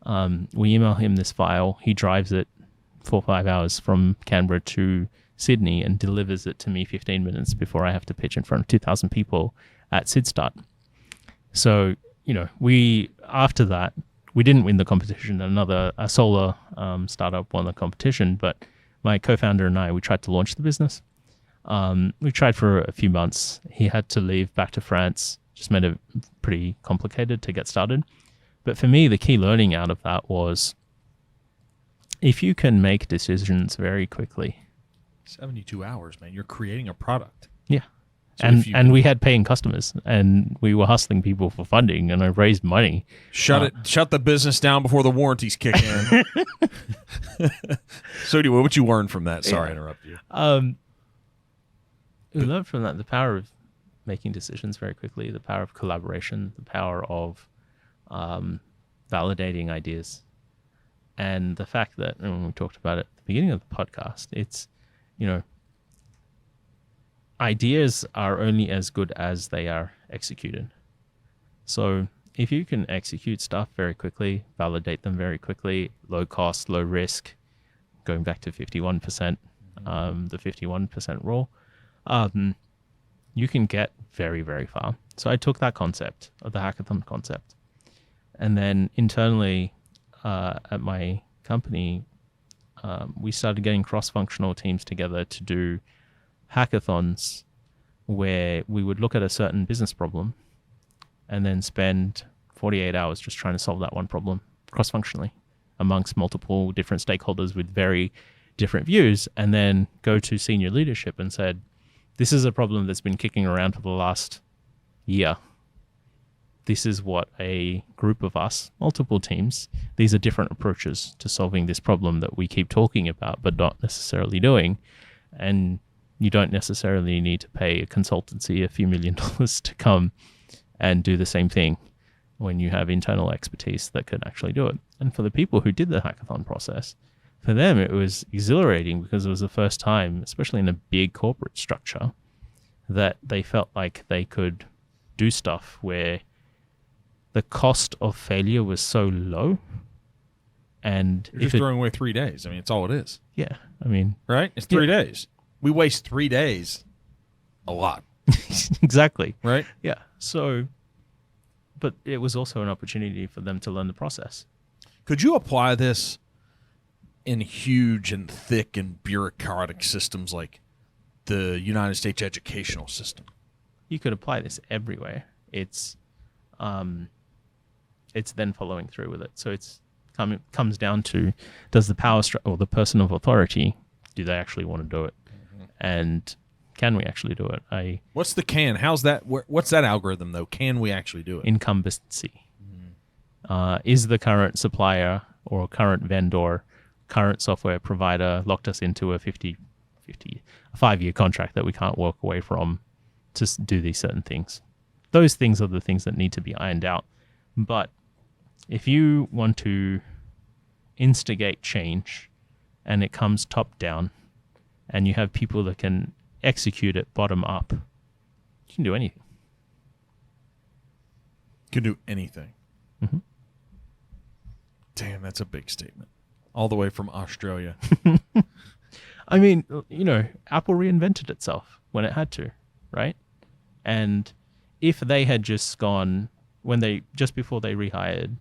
We email him this file. He drives it 4 or 5 hours from Canberra to Sydney and delivers it to me 15 minutes before I have to pitch in front of 2,000 people at SydStart. So, after that, we didn't win the competition. A solar startup won the competition, but my co-founder and I, we tried to launch the business. We tried for a few months. He had to leave back to France, just made it pretty complicated to get started. But for me, the key learning out of that was if you can make decisions very quickly. 72 hours, man. You're creating a product. Yeah. So and we had paying customers, and we were hustling people for funding, and I raised money. Shut the business down before the warranties kick in. So anyway, what you learned from that? Sorry, I interrupt you. We learned from that the power of making decisions very quickly, the power of collaboration, the power of validating ideas, and the fact that, and when we talked about it at the beginning of the podcast, it's, ideas are only as good as they are executed. So if you can execute stuff very quickly, validate them very quickly, low cost, low risk, going back to 51%, the 51% rule, you can get very, very far. So I took that concept, of the hackathon concept, and then internally at my company, we started getting cross-functional teams together to do hackathons where we would look at a certain business problem and then spend 48 hours just trying to solve that one problem cross-functionally amongst multiple different stakeholders with very different views, and then go to senior leadership and said, this is a problem that's been kicking around for the last year. This is what a group of us, multiple teams, these are different approaches to solving this problem that we keep talking about but not necessarily doing. And you don't necessarily need to pay a consultancy a few $1 million to come and do the same thing when you have internal expertise that can actually do it. And for the people who did the hackathon process, for them it was exhilarating because it was the first time, especially in a big corporate structure, that they felt like they could do stuff where the cost of failure was so low. And you're just throwing away 3 days. I mean, it's all it is. Yeah. I mean, right? It's 3 days. We waste 3 days a lot. Exactly. Right? Yeah. So, but it was also an opportunity for them to learn the process. Could you apply this in huge and thick and bureaucratic systems like the United States educational system. You could apply this everywhere. It's then following through with it. So comes down to, does the power or the person of authority, do they actually want to do it? Mm-hmm. And can we actually do it? What's the can? How's that? What's that algorithm though? Can we actually do it? Incumbency. Is the current supplier or current vendor, current software provider locked us into a 5-year contract that we can't walk away from to do these certain things? Those things are the things that need to be ironed out. But if you want to instigate change and it comes top down and you have people that can execute it bottom up, you can do anything. Can do anything. Mm-hmm. Damn, that's a big statement. All the way from Australia. I mean, Apple reinvented itself when it had to, right? And if they had just gone, just before they rehired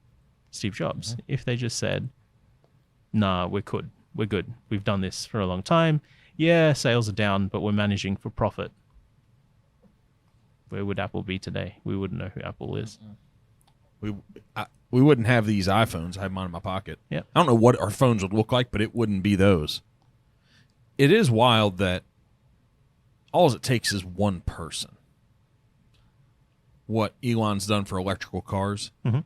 Steve Jobs, mm-hmm. if they just said, nah, we're good. We've done this for a long time. Yeah, sales are down, but we're managing for profit. Where would Apple be today? We wouldn't know who Apple is. We wouldn't have these iPhones. I have mine in my pocket. Yeah. I don't know what our phones would look like, but it wouldn't be those. It is wild that all it takes is one person. What Elon's done for electrical cars. Mm-hmm.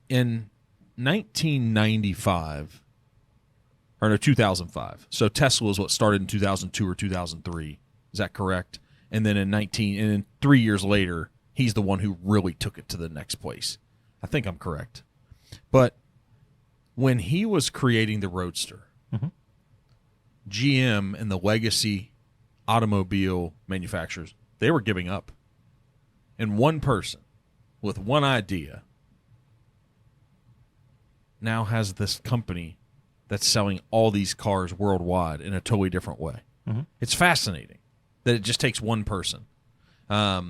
In 2005. So Tesla is what started in 2002 or 2003. Is that correct? And then in 3 years later, he's the one who really took it to the next place. I think I'm correct. But when he was creating the Roadster, mm-hmm. GM and the legacy automobile manufacturers, they were giving up. And one person with one idea now has this company that's selling all these cars worldwide in a totally different way. Mm-hmm. It's fascinating that it just takes one person. How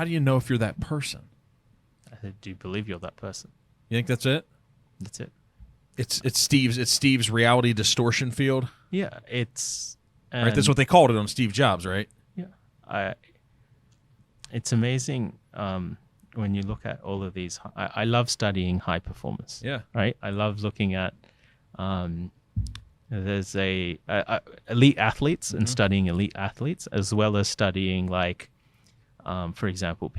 do you know if you're that person? Do you believe you're that person? You think that's it? That's it. It's Steve's reality distortion field. Yeah, it's right. That's what they called it on Steve Jobs, right? Yeah, it's amazing when you look at all of these. I love studying high performance. Yeah. Right. I love looking at there's elite athletes mm-hmm. and studying elite athletes, as well as studying for example,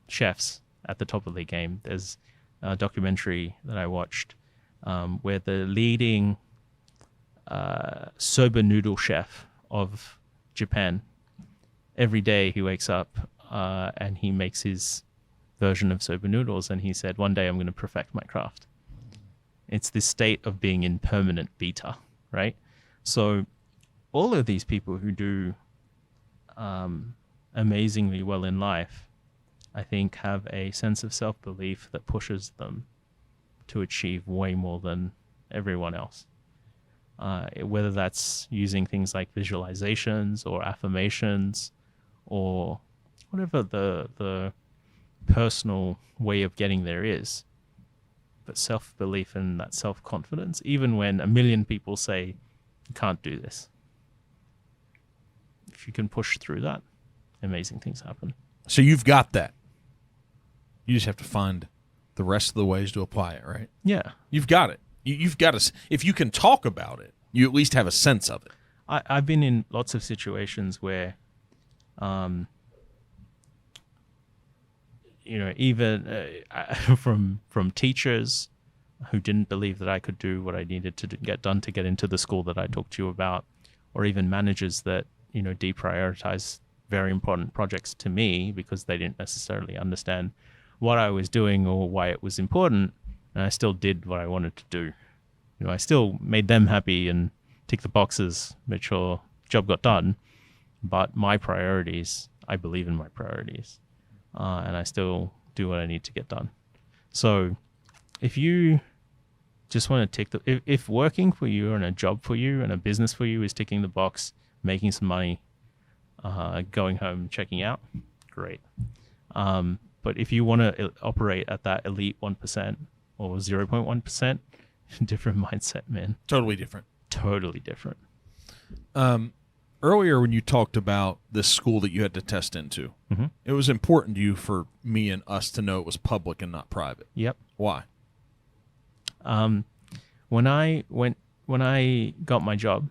chefs at the top of their game. There's a documentary that I watched where the leading soba noodle chef of Japan, every day he wakes up and he makes his version of soba noodles, and he said, one day I'm going to perfect my craft. It's this state of being in permanent beta, right? So all of these people who do amazingly well in life, I think, have a sense of self-belief that pushes them to achieve way more than everyone else. Whether that's using things like visualizations or affirmations or whatever the personal way of getting there is. But self-belief and that self-confidence, even when 1 million people say, you can't do this. If you can push through that, amazing things happen. So you've got that. You just have to find the rest of the ways to apply it, right? Yeah. You've got it. You've got to, if you can talk about it, you at least have a sense of it. I've been in lots of situations where, even from teachers who didn't believe that I could do what I needed to get done to get into the school that I talked to you about, or even managers that, deprioritize very important projects to me because they didn't necessarily understand what I was doing or why it was important, and I still did what I wanted to do. I still made them happy and tick the boxes, made sure job got done, but my priorities, I believe in my priorities, and I still do what I need to get done. So if you just want to tick if working for you and a job for you and a business for you is ticking the box, making some money, going home, checking out, great. But if you want to operate at that elite 1%, or 0.1%, different mindset, man. Totally different. Totally different. Earlier when you talked about this school that you had to test into, it was important to you for me and us to know it was public and not private. Yep. Why? When I got my job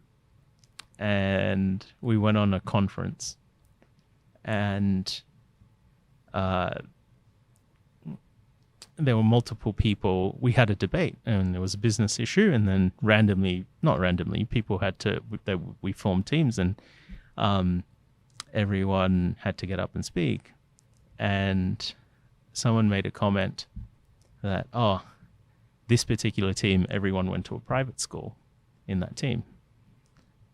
and we went on a conference and there were multiple people, we had a debate and there was a business issue, and then not randomly, people we formed teams, and everyone had to get up and speak. And someone made a comment that, this particular team, everyone went to a private school in that team.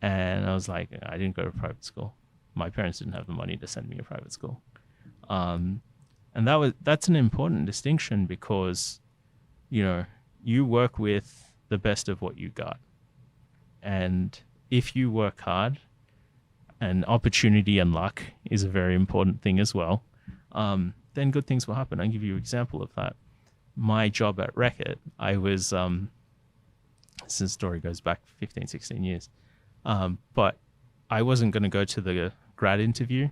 And I was like, I didn't go to private school. My parents didn't have the money to send me to private school. And that's an important distinction, because, you work with the best of what you got. And if you work hard, and opportunity and luck is a very important thing as well, then good things will happen. I'll give you an example of that. My job at Reckitt, I was, this story goes back 15, 16 years, but I wasn't going to go to the grad interview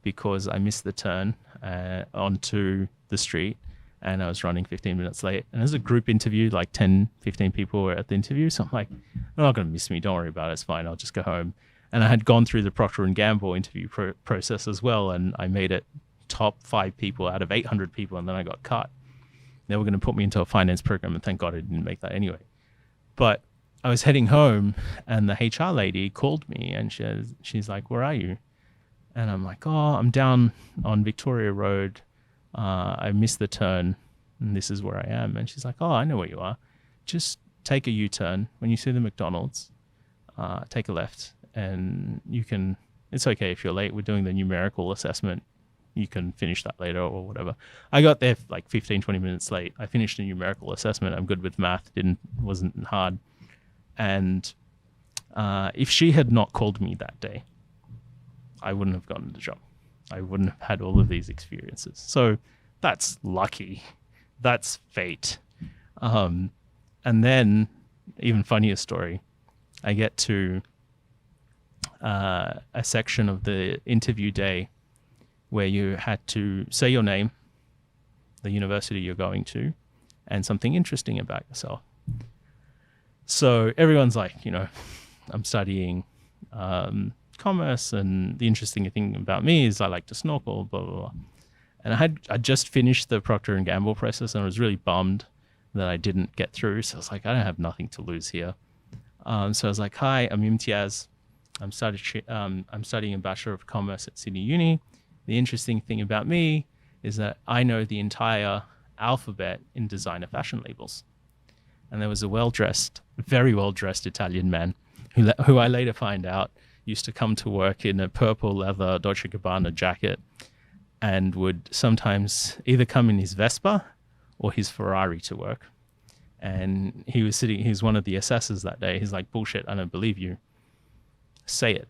because I missed the turn onto the street, and I was running 15 minutes late. And it was a group interview, like 10, 15 people were at the interview. So I'm like, they're not going to miss me. Don't worry about it. It's fine. I'll just go home. And I had gone through the Procter & Gamble interview process as well, and I made it top 5 people out of 800 people, and then I got cut. They were going to put me into a finance program, and thank God I didn't make that anyway. But I was heading home, and the HR lady called me, and she's like, where are you? And I'm like, I'm down on Victoria Road. I missed the turn, and this is where I am. And she's like, I know where you are. Just take a U-turn. When you see the McDonald's, take a left, and it's okay if you're late. We're doing the numerical assessment. You can finish that later or whatever. I got there like 15, 20 minutes late. I finished the numerical assessment. I'm good with math. Wasn't hard. And if she had not called me that day, I wouldn't have gotten the job. I wouldn't have had all of these experiences. So that's lucky. That's fate. And then, even funnier story, I get to a section of the interview day where you had to say your name, the university you're going to, and something interesting about yourself. So everyone's like, I'm studying commerce, and the interesting thing about me is I like to snorkel, blah, blah, blah. And I just finished the Procter & Gamble process, and I was really bummed that I didn't get through. So I was like, I don't have nothing to lose here. So I was like, hi, I'm Imteaz. I'm studying a Bachelor of Commerce at Sydney Uni. The interesting thing about me is that I know the entire alphabet in designer fashion labels. And there was a very well-dressed Italian man who I later find out used to come to work in a purple leather Dolce & Gabbana jacket, and would sometimes either come in his Vespa or his Ferrari to work. And he's one of the assessors that day. He's like, bullshit, I don't believe you. Say it.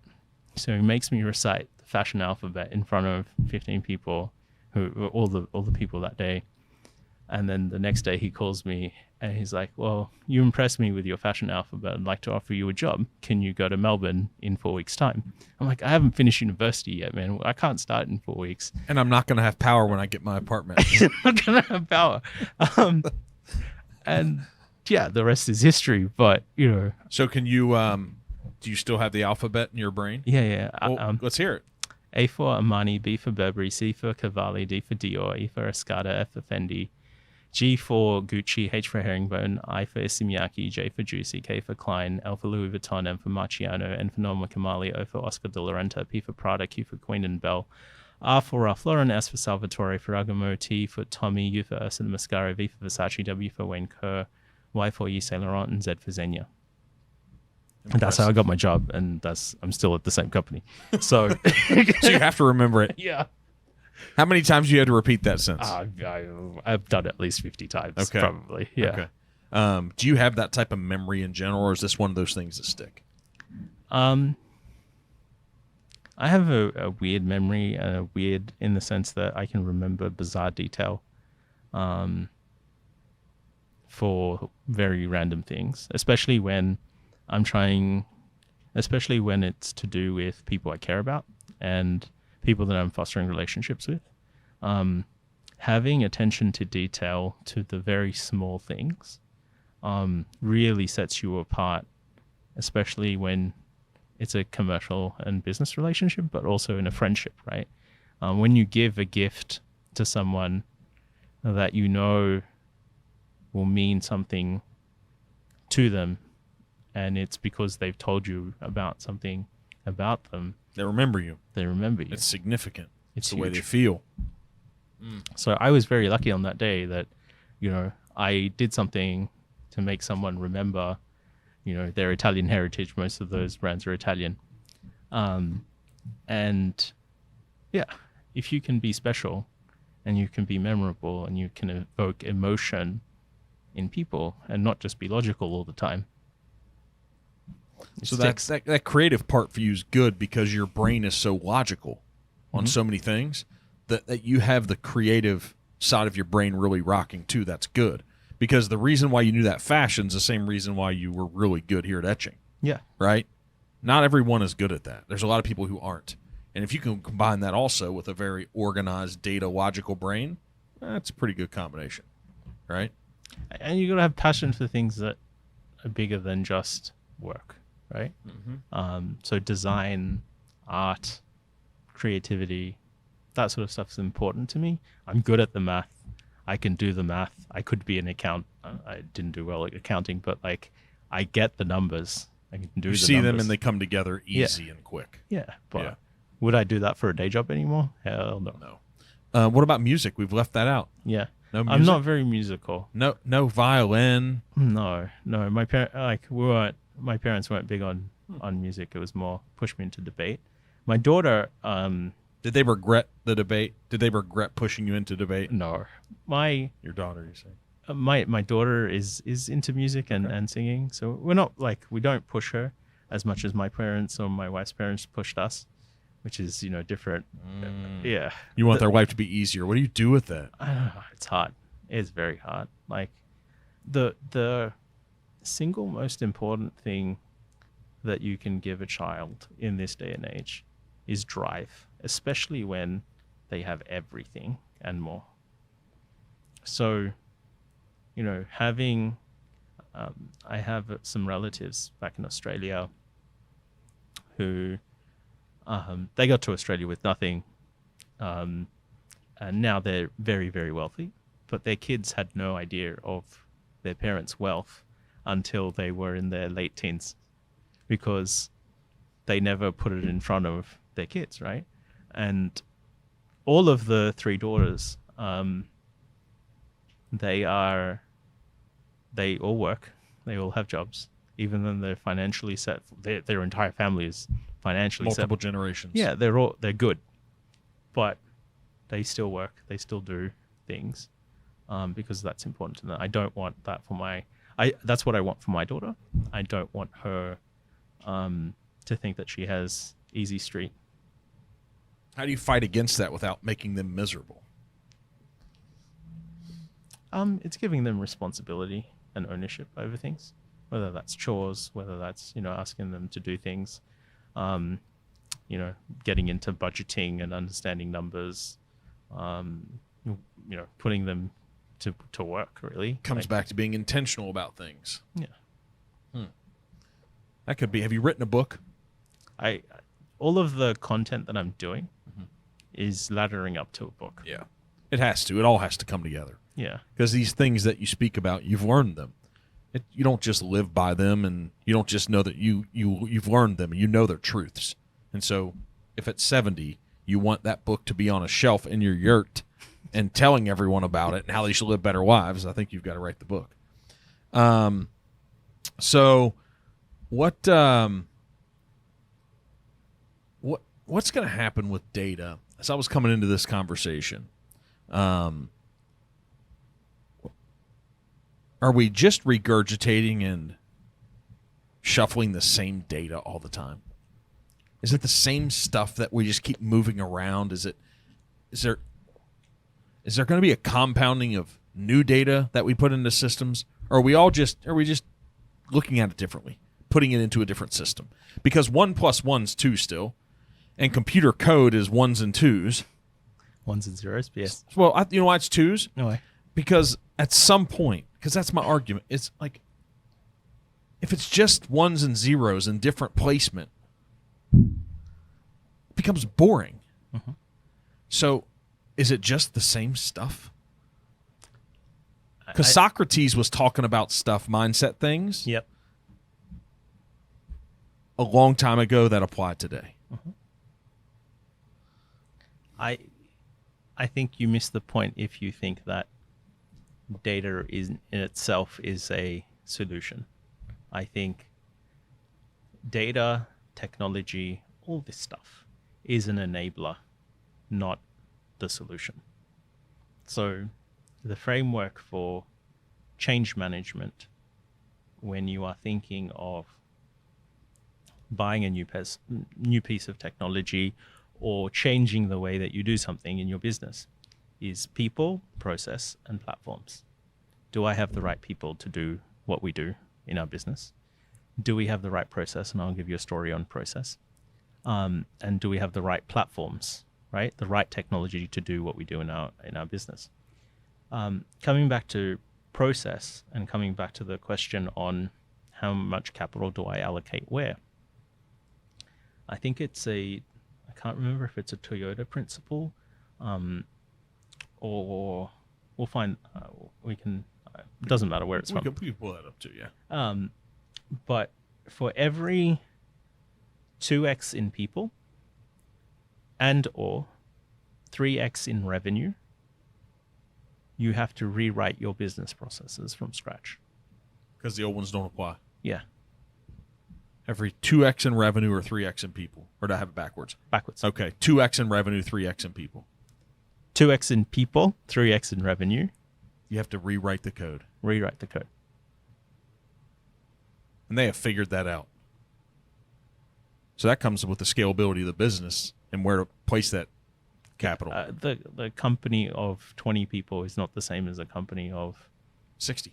So he makes me recite the fashion alphabet in front of 15 people, who were all the people that day. And then the next day he calls me and he's like, well, you impressed me with your fashion alphabet. I'd like to offer you a job. Can you go to Melbourne in 4 weeks' time? I'm like, I haven't finished university yet, man. I can't start in 4 weeks. And I'm not going to have power when I get my apartment. I'm not going to have power. And yeah, the rest is history. But, So can you, do you still have the alphabet in your brain? Yeah. Well, let's hear it. A for Armani, B for Burberry, C for Cavalli, D for Dior, E for Escada, F for Fendi, G for Gucci, H for Herringbone, I for Isimiaki, J for Juicy, K for Klein, L for Louis Vuitton, M for Marciano, N for Norma Kamali, O for Oscar de la Renta, P for Prada, Q for Queen and Bell, R for Ralph Lauren, S for Salvatore Ferragamo, T for Tommy, U for Ursula Mascara, V for Versace, W for Wayne Kerr, Y for Yves Saint Laurent, and Z for Zegna. And that's how I got my job, and I'm still at the same company. So, so you have to remember it. Yeah. How many times do you had to repeat that sentence? I've done it at least 50 times, probably. Yeah. Okay. Do you have that type of memory in general, or is this one of those things that stick? I have a weird memory, weird in the sense that I can remember bizarre detail. for very random things, especially when it's to do with people I care about and people that I'm fostering relationships with. Having attention to detail to the very small things really sets you apart, especially when it's a commercial and business relationship, but also in a friendship, right? When you give a gift to someone that you know will mean something to them, and it's because they've told you about something about them. They remember you. It's significant. It's the huge. way they feel. So I was very lucky on that day that, I did something to make someone remember, their Italian heritage. Most of those brands are Italian. And yeah, if you can be special and you can be memorable and you can evoke emotion in people and not just be logical all the time. So that creative part for you is good because your brain is so logical on so many things that you have the creative side of your brain really rocking too. That's good because the reason why you knew that fashion is the same reason why you were really good here at etching. Yeah. Right? Not everyone is good at that. There's a lot of people who aren't. And if you can combine that also with a very organized, data logical brain, that's a pretty good combination. Right? And you got to have passion for things that are bigger than just work. Right? So design, art, creativity, that sort of stuff is important to me. I'm good at the math. I can do the math. I could be an account. I didn't do well at accounting, but I get the numbers. I can do. You see them and they come together easy and quick. Yeah, but would I do that for a day job anymore? Hell no. No. What about music? We've left that out. Yeah. No music? I'm not very musical. No violin. No. My parents weren't big on music. It was more push me into debate. My daughter, did they regret the debate? Did they regret pushing you into debate? No. Your daughter, you say? My daughter is into music and singing. So we're not we don't push her as much as my parents or my wife's parents pushed us, which is, different. Yeah. You want their life to be easier. What do you do with that? I don't know. It's hard. It's very hard. The single most important thing that you can give a child in this day and age is drive, especially when they have everything and more. So, I have some relatives back in Australia who they got to Australia with nothing, and now they're very, very wealthy, but their kids had no idea of their parents' wealth until they were in their late teens because they never put it in front of their kids, right? And all of the three daughters, they all work, they all have jobs, even though they're financially set. Their entire family is financially set. Multiple generations. Yeah, they're good, but they still work, they still do things, because that's important to them. I don't want that for that's what I want for my daughter. I don't want her to think that she has easy street. How do you fight against that without making them miserable? It's giving them responsibility and ownership over things, whether that's chores, whether that's, asking them to do things, getting into budgeting and understanding numbers, putting them to work, really. Comes back to being intentional about things. Yeah. That could be. Have you written a book? All of the content that I'm doing is laddering up to a book. Yeah. It has to. It all has to come together. Yeah. Because these things that you speak about, you've learned them. You don't just live by them, and you don't just know that you've learned them, and you know their truths. And so if at 70 you want that book to be on a shelf in your yurt and telling everyone about it and how they should live better lives, I think you've got to write the book. So what's going to happen with data? As I was coming into this conversation, are we just regurgitating and shuffling the same data all the time? Is it the same stuff that we just keep moving around? Is there going to be a compounding of new data that we put into systems, Or are we just looking at it differently, putting it into a different system? Because 1 + 1's 2 still, and computer code is 1s and 2s. 1s and 0s, yes. Well, you know why it's 2s? No way. Because at some point, because that's my argument, it's like, if it's just 1s and 0s in different placement, it becomes boring. Mm-hmm. So, is it just the same stuff? Because Socrates was talking about stuff, mindset things. Yep. A long time ago that apply today. Mm-hmm. I think you miss the point if you think that data in itself is a solution. I think data, technology, all this stuff is an enabler, not the solution. So the framework for change management, when you are thinking of buying a new piece of technology or changing the way that you do something in your business, is people, process, and platforms. Do I have the right people to do what we do in our business? Do we have the right process? And I'll give you a story on process. And do we have the right platforms, right? The right technology to do what we do in our business? Coming back to process and coming back to the question on how much capital do I allocate where? I think I can't remember if it's a Toyota principle, or we'll find, we can, it doesn't matter where it's from. We can pull that up too, yeah. But for every 2x in people and or 3x in revenue, you have to rewrite your business processes from scratch. Because the old ones don't apply. Yeah. Every 2x in revenue or 3x in people? Or do I have it backwards? Backwards. Okay, 2x in revenue, 3x in people. 2x in people, 3x in revenue. You have to rewrite the code. Rewrite the code. And they have figured that out. So that comes with the scalability of the business and where to place that capital. The company of 20 people is not the same as a company of 60.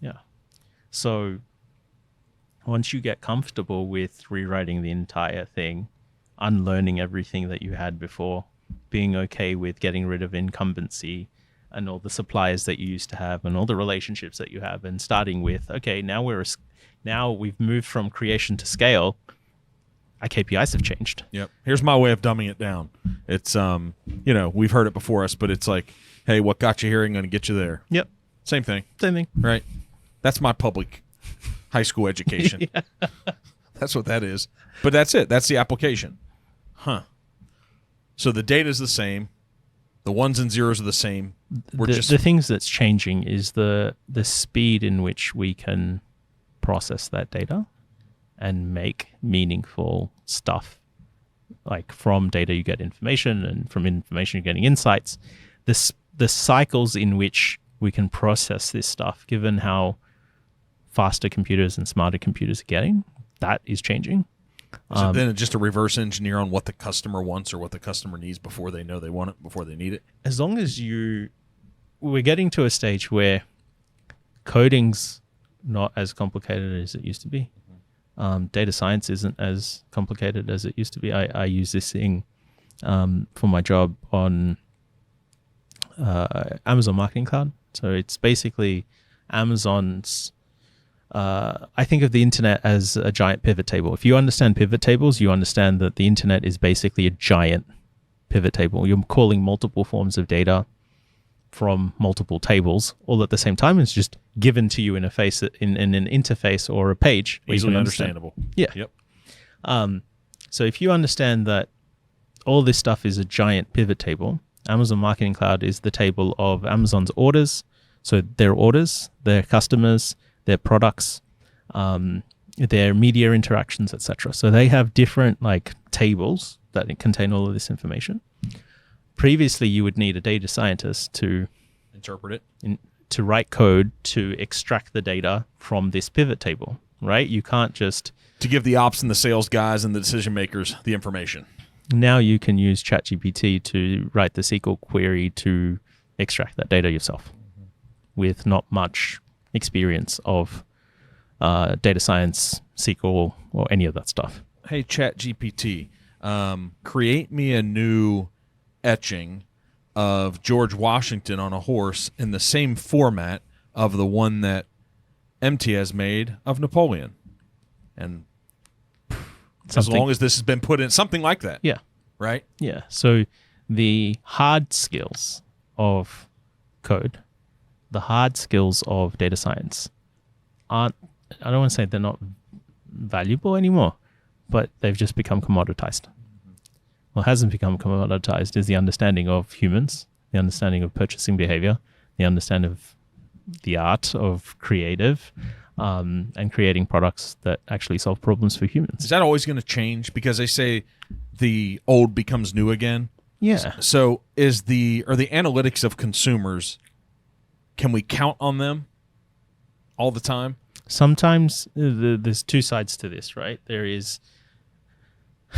Yeah. So once you get comfortable with rewriting the entire thing, unlearning everything that you had before, being okay with getting rid of incumbency and all the suppliers that you used to have and all the relationships that you have, and starting with, okay, now we've moved from creation to scale. Our KPIs have changed. Yep. Here's my way of dumbing it down. It's we've heard it before us, but it's like, hey, what got you here ain't going to get you there. Yep. Same thing. Right. That's my public high school education. Yeah. That's what that is. But that's it. That's the application. Huh. So the data is the same. The 1s and 0s are the same. The things that's changing is the speed in which we can process that data and make meaningful stuff. Like from data you get information, and from information you're getting insights. The cycles in which we can process this stuff, given how faster computers and smarter computers are getting, that is changing. Is it then just a reverse engineer on what the customer wants or what the customer needs before they know they want it, before they need it? As long as we're getting to a stage where coding's not as complicated as it used to be. Data science isn't as complicated as it used to be. I use this thing for my job on Amazon Marketing Cloud. So it's basically Amazon's, I think of the internet as a giant pivot table. If you understand pivot tables, you understand that the internet is basically a giant pivot table. You're calling multiple forms of data from multiple tables all at the same time. It's just given to you in an interface or a page. Easily understandable. Yeah. Yep. So if you understand that all this stuff is a giant pivot table, Amazon Marketing Cloud is the table of Amazon's orders. So their orders, their customers, their products, their media interactions, etc. So they have different tables that contain all of this information. Previously, you would need a data scientist to interpret it, to write code to extract the data from this pivot table, right? You can't just... To give the ops and the sales guys and the decision makers the information. Now you can use ChatGPT to write the SQL query to extract that data yourself with not much experience of data science, SQL, or any of that stuff. Hey, ChatGPT, create me a new etching of George Washington on a horse in the same format of the one that Imteaz made of Napoleon. And as long as this has been put in, something like that. Yeah. Right? Yeah. So the hard skills of code, the hard skills of data science aren't, I don't want to say they're not valuable anymore, but they've just become commoditized. What hasn't become commoditized is the understanding of humans, the understanding of purchasing behavior, the understanding of the art of creative, and creating products that actually solve problems for humans. Is that always going to change? Because they say the old becomes new again. Yeah. So are the analytics of consumers, can we count on them all the time? Sometimes there's two sides to this, right? There is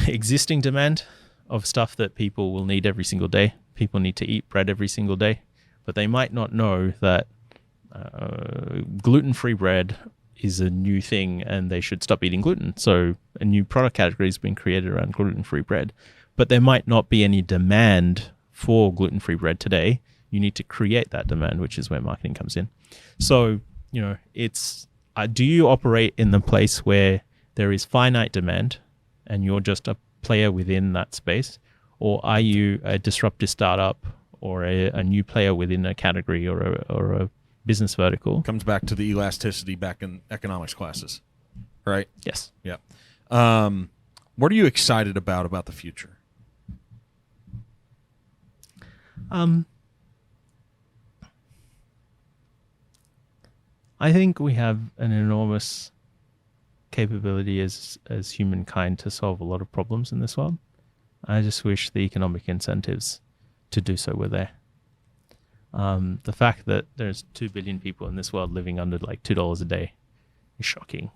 existing demand of stuff that people will need every single day. People need to eat bread every single day, but they might not know that gluten-free bread is a new thing and they should stop eating gluten. So a new product category has been created around gluten-free bread, but there might not be any demand for gluten-free bread today. You need to create that demand, which is where marketing comes in. So, it's, do you operate in the place where there is finite demand and you're just a player within that space? Or are you a disruptive startup or a new player within a category or a business vertical? Comes back to the elasticity back in economics classes, right? Yes. Yeah. What are you excited about the future? I think we have an enormous capability as humankind to solve a lot of problems in this world. I just wish the economic incentives to do so were there. The fact that there's 2 billion people in this world living under like $2 a day is shocking.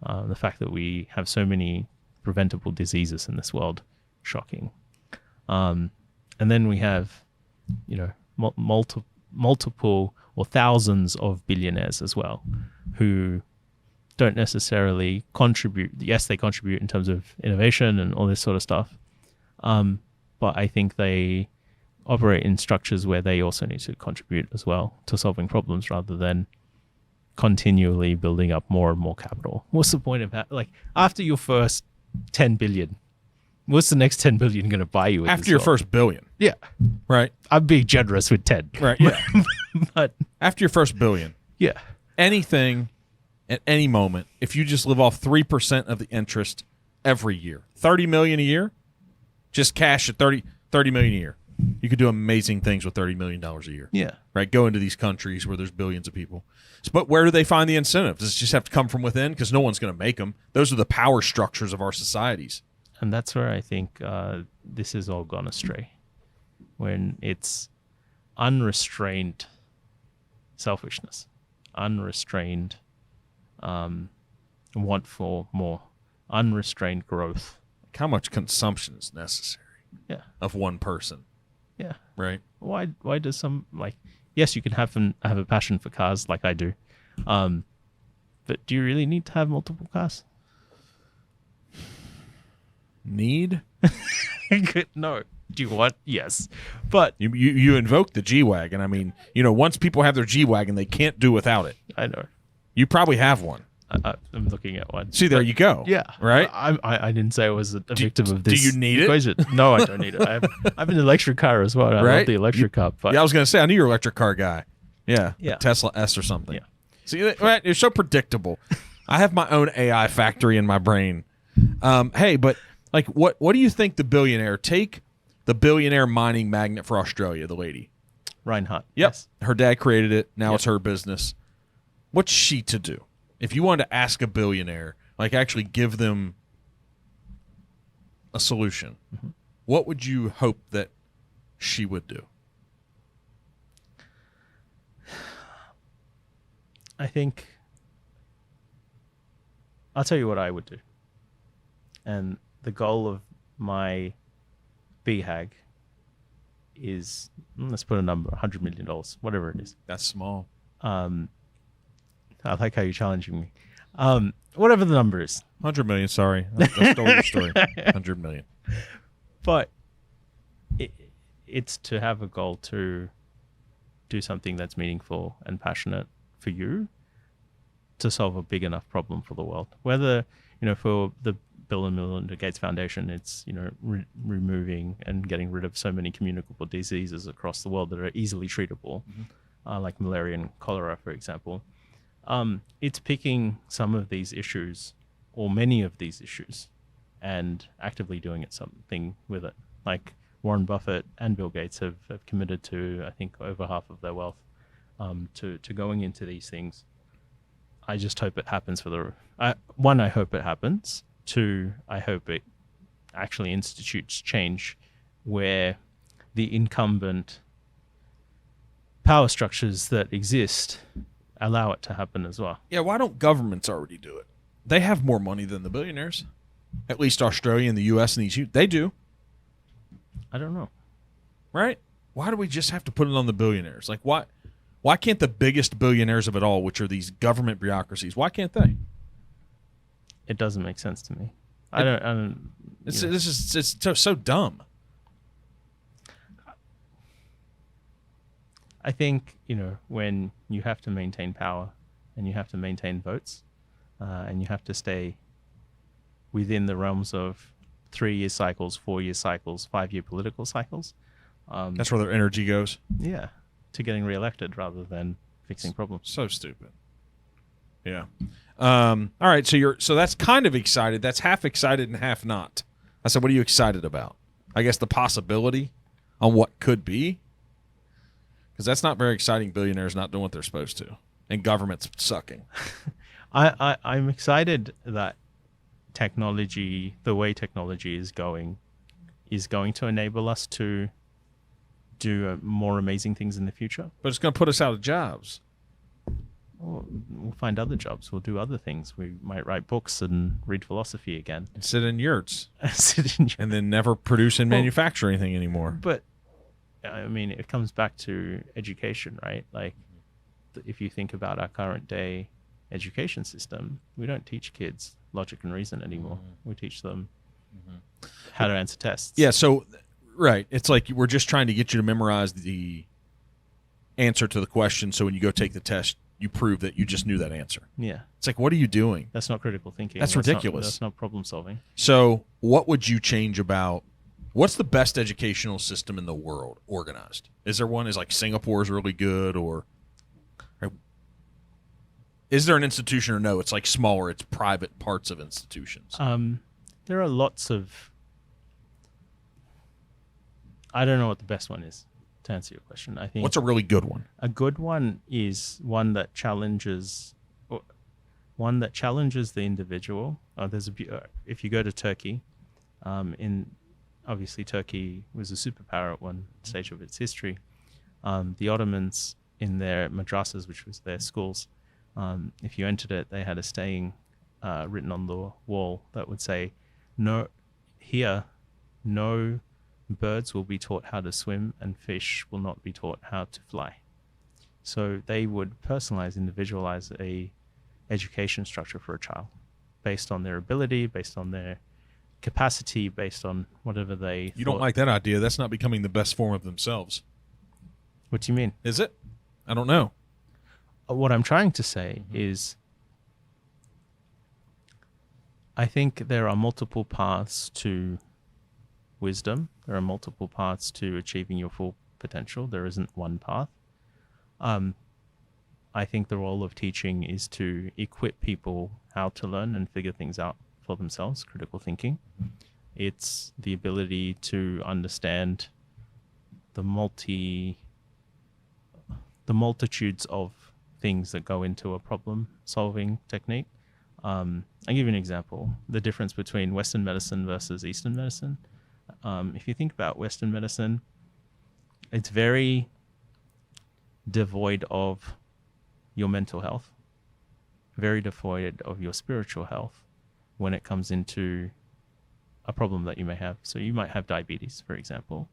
The fact that we have so many preventable diseases in this world, shocking. And then we have, multiple or thousands of billionaires as well, who don't necessarily contribute. Yes, they contribute in terms of innovation and all this sort of stuff. But I think they operate in structures where they also need to contribute as well to solving problems rather than continually building up more and more capital. What's the point of that? Like, after your first 10 billion, what's the next 10 billion going to buy you? After your first billion. Yeah. Right. I'm being generous with 10. Right. Yeah. But after your first billion. Yeah. Anything at any moment, if you just live off 3% of the interest every year, 30 million a year, just cash at 30 million a year. You could do amazing things with $30 million a year. Yeah. Right. Go into these countries where there's billions of people. But where do they find the incentives? Does it just have to come from within? Because no one's going to make them. Those are the power structures of our societies. And that's where I think this has all gone astray. When it's unrestrained selfishness, unrestrained want for more, unrestrained growth. How much consumption is necessary? Yeah. Of one person. Yeah. Right. Why does some, like, yes, you can have a passion for cars like I do, but do you really need to have multiple cars? Need? No. Do you want? Yes. But you invoke the G-Wagon. I mean, once people have their G-Wagon, they can't do without it. I know. You probably have one. I'm looking at one. See, there you go. Yeah. Right? I didn't say I was a victim of this. Do you need equation. it? No, I don't need it. I have an electric car as well. I love the electric car. But yeah, I was going to say, I knew you're an electric car guy. Yeah. Yeah. Tesla S or something. Yeah. See, you're so predictable. I have my own AI factory in my brain. Hey, but like, what do you think take the billionaire mining magnate for Australia, the lady? Reinhardt. Yep. Yes. Her dad created it. Now it's her business. What's she to do? If you wanted to ask a billionaire, like actually give them a solution, what would you hope that she would do? I think I'll tell you what I would do. And the goal of my BHAG is, let's put a number, $100 million, whatever it is. That's small. I like how you're challenging me. Whatever the number is. 100 million, sorry. I stole your story. 100 million. But it's to have a goal to do something that's meaningful and passionate for you to solve a big enough problem for the world. Whether, for the Bill and Melinda Gates Foundation, it's, removing and getting rid of so many communicable diseases across the world that are easily treatable, like malaria and cholera, for example. It's picking some of these issues or many of these issues and actively doing something with it. Like Warren Buffett and Bill Gates have committed to, I think, over half of their wealth to going into these things. I just hope it happens one, I hope it happens. Two, I hope it actually institutes change where the incumbent power structures that exist allow it to happen as well. Yeah, why don't governments already do it? They have more money than the billionaires. At least Australia and the U.S. and they do. I don't know. Right? Why do we just have to put it on the billionaires? Like, why can't the biggest billionaires of it all, which are these government bureaucracies, why can't they? It doesn't make sense to me. It's so dumb. I think, when you have to maintain power and you have to maintain votes and you have to stay within the realms of 3-year cycles, 4-year cycles, 5-year political cycles. That's where their energy goes. Yeah, to getting reelected rather than fixing problems. So stupid. Yeah. All right. So that's kind of excited. That's half excited and half not. I said, what are you excited about? I guess the possibility on what could be. Because that's not very exciting. Billionaires not doing what they're supposed to, and government's sucking. I'm excited that technology, the way technology is going to enable us to do more amazing things in the future. But it's going to put us out of jobs. We'll find other jobs. We'll do other things. We might write books and read philosophy again. And sit in yurts. And then never produce and manufacture anything anymore. But, I mean, it comes back to education, right? Like, if you think about our current day education system, we don't teach kids logic and reason anymore. We teach them how to answer tests. Yeah, so, right. It's like we're just trying to get you to memorize the answer to the question, so when you go take the test, you prove that you just knew that answer. Yeah. It's like, what are you doing? That's not critical thinking. That's ridiculous. That's not problem solving. So what would you change about, what's the best educational system in the world organized? Is there one? Is like Singapore's really good, or is there an institution, or no, it's like smaller, it's private parts of institutions? There are lots of, I don't know what the best one is. To answer your question, I think what's a really good one? A good one is one that challenges the individual. If you go to Turkey, obviously Turkey was a superpower at one stage of its history. The Ottomans, in their madrasas, which was their schools, if you entered it, they had a saying written on the wall that would say, "No, here, no birds will be taught how to swim, and fish will not be taught how to fly." So they would personalize, individualize a education structure for a child based on their ability, based on their capacity, based on whatever they You don't like that idea. That's not becoming the best form of themselves. What do you mean? Is it? I don't know. What I'm trying to say is I think there are multiple paths to wisdom. There are multiple paths to achieving your full potential. There isn't one path. I think the role of teaching is to equip people how to learn and figure things out for themselves, critical thinking. It's the ability to understand the multitudes of things that go into a problem-solving technique. I'll give you an example. The difference between Western medicine versus Eastern medicine. If you think about Western medicine, it's very devoid of your mental health, very devoid of your spiritual health when it comes into a problem that you may have. So you might have diabetes, for example,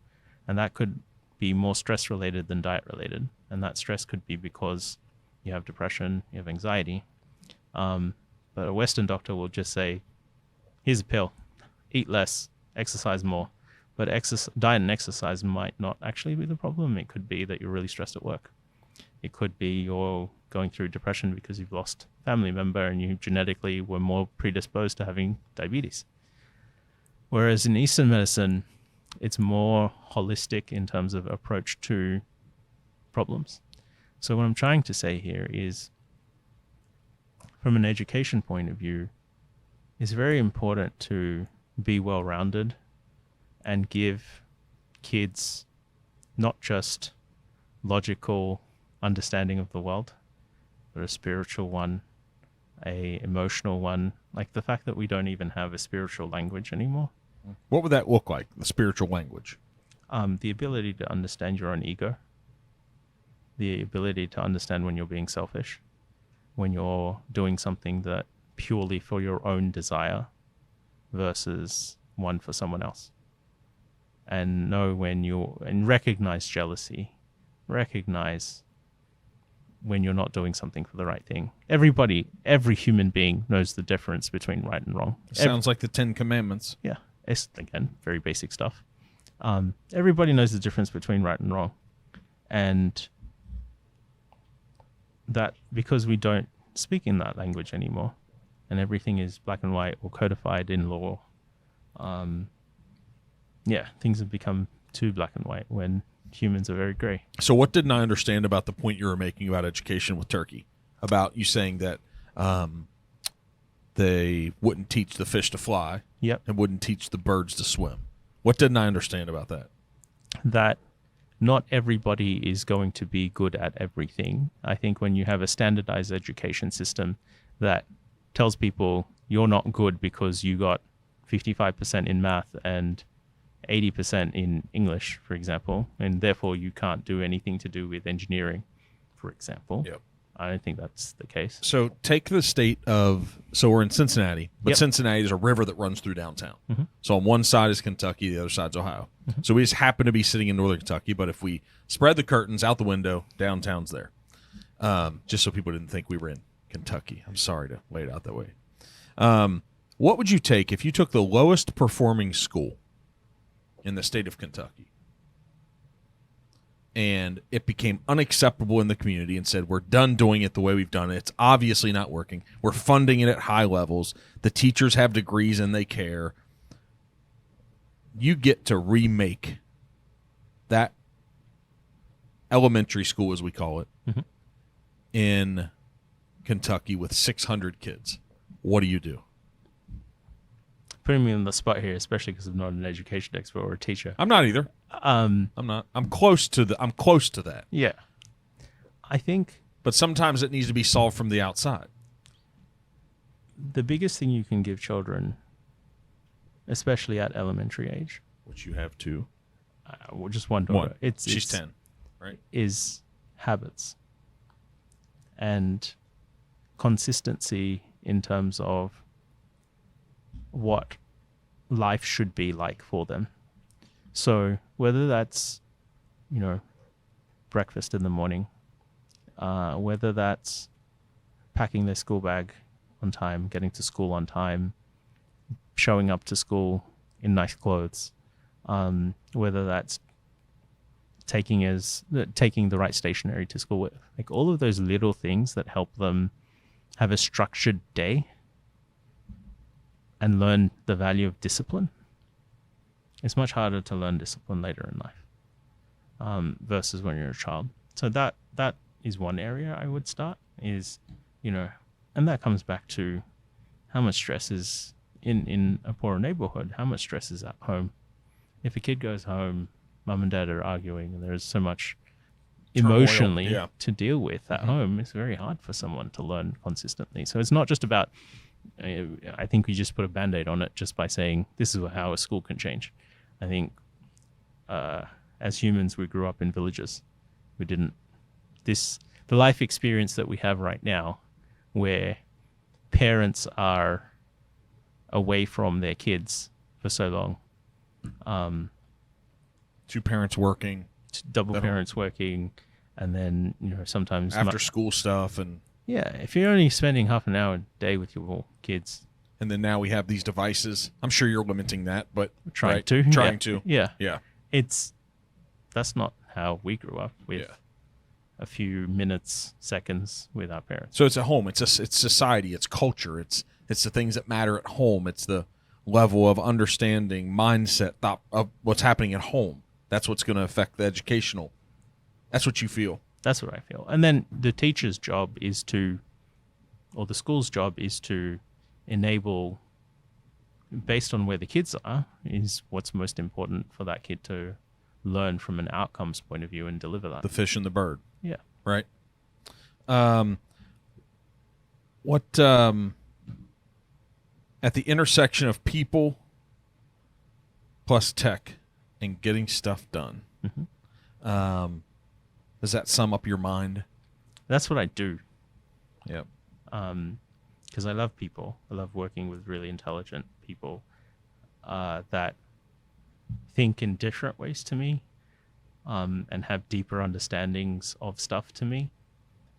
and that could be more stress related than diet related. And that stress could be because you have depression, you have anxiety. But a Western doctor will just say, here's a pill, eat less, exercise more. But diet and exercise might not actually be the problem. It could be that you're really stressed at work. It could be you're going through depression because you've lost a family member and you genetically were more predisposed to having diabetes. Whereas in Eastern medicine, it's more holistic in terms of approach to problems. So what I'm trying to say here is, from an education point of view, it's very important to be well-rounded and give kids not just logical understanding of the world, but a spiritual one, a emotional one, like the fact that we don't even have a spiritual language anymore. What would that look like, the spiritual language? The ability to understand your own ego, the ability to understand when you're being selfish, when you're doing something that purely for your own desire versus one for someone else. And know when and recognize jealousy, recognize when you're not doing something for the right thing. Every human being knows the difference between right and wrong. Sounds like the 10 Commandments. Yeah. It's, again, very basic stuff. Everybody knows the difference between right and wrong. And that because we don't speak in that language anymore, and everything is black and white or codified in law, things have become too black and white when humans are very gray. So what didn't I understand about the point you were making about education with Turkey? About you saying that they wouldn't teach the fish to fly and wouldn't teach the birds to swim. What didn't I understand about that? That not everybody is going to be good at everything. I think when you have a standardized education system that tells people you're not good because you got 55% in math and 80% in English, for example, and therefore you can't do anything to do with engineering, for example. Yep. I don't think that's the case. So take the state of, so we're in Cincinnati, but Cincinnati is a river that runs through downtown. Mm-hmm. So on one side is Kentucky, the other side's Ohio. Mm-hmm. So we just happen to be sitting in northern Kentucky, but if we spread the curtains out the window, downtown's there. Just so people didn't think we were in Kentucky. I'm sorry to lay it out that way. What would you take if you took the lowest performing school in the state of Kentucky and it became unacceptable in the community and said, we're done doing it the way we've done it. It's obviously not working. We're funding it at high levels. The teachers have degrees and they care. You get to remake that elementary school, as we call it, in Kentucky with 600 kids. What do you do? Putting me on the spot here, especially because I'm not an education expert or a teacher. I'm not either. I'm not. I'm close to that. Yeah. I think. But sometimes it needs to be solved from the outside. The biggest thing you can give children, especially at elementary age, which you have two. Just one daughter. She's 10, right? Is habits and consistency in terms of what life should be like for them. So whether that's, breakfast in the morning, whether that's packing their school bag on time, getting to school on time, showing up to school in nice clothes, whether that's taking the right stationery to school with, like all of those little things that help them have a structured day and learn the value of discipline. It's much harder to learn discipline later in life versus when you're a child. So that is one area I would start is, and that comes back to how much stress is in a poorer neighborhood, how much stress is at home. If a kid goes home, mom and dad are arguing and there's so much emotionally to deal with at home, it's very hard for someone to learn consistently. So it's not just about, I think we just put a Band-Aid on it just by saying this is how a school can change. I think as humans, we grew up in villages. The life experience that we have right now where parents are away from their kids for so long. Two parents working. Double parents working. And then, sometimes After school stuff if you're only spending half an hour a day with your kids. and then now we have these devices. I'm sure you're limiting that, but Trying to. Yeah. Yeah. That's not how we grew up with Yeah. a few minutes, seconds with our parents. So it's at home. It's society. It's culture. It's the things that matter at home. It's the level of understanding, mindset, thought of what's happening at home. That's what's going to affect the educational. That's what you feel. That's what I feel. And then the teacher's job or the school's job is to enable, based on where the kids are, is what's most important for that kid to learn from an outcomes point of view and deliver that. The fish and the bird. Yeah. Right. At the intersection of people plus tech and getting stuff done, does that sum up your mind? That's what I do. Yep. Because I love people. I love working with really intelligent people that think in different ways to me and have deeper understandings of stuff to me.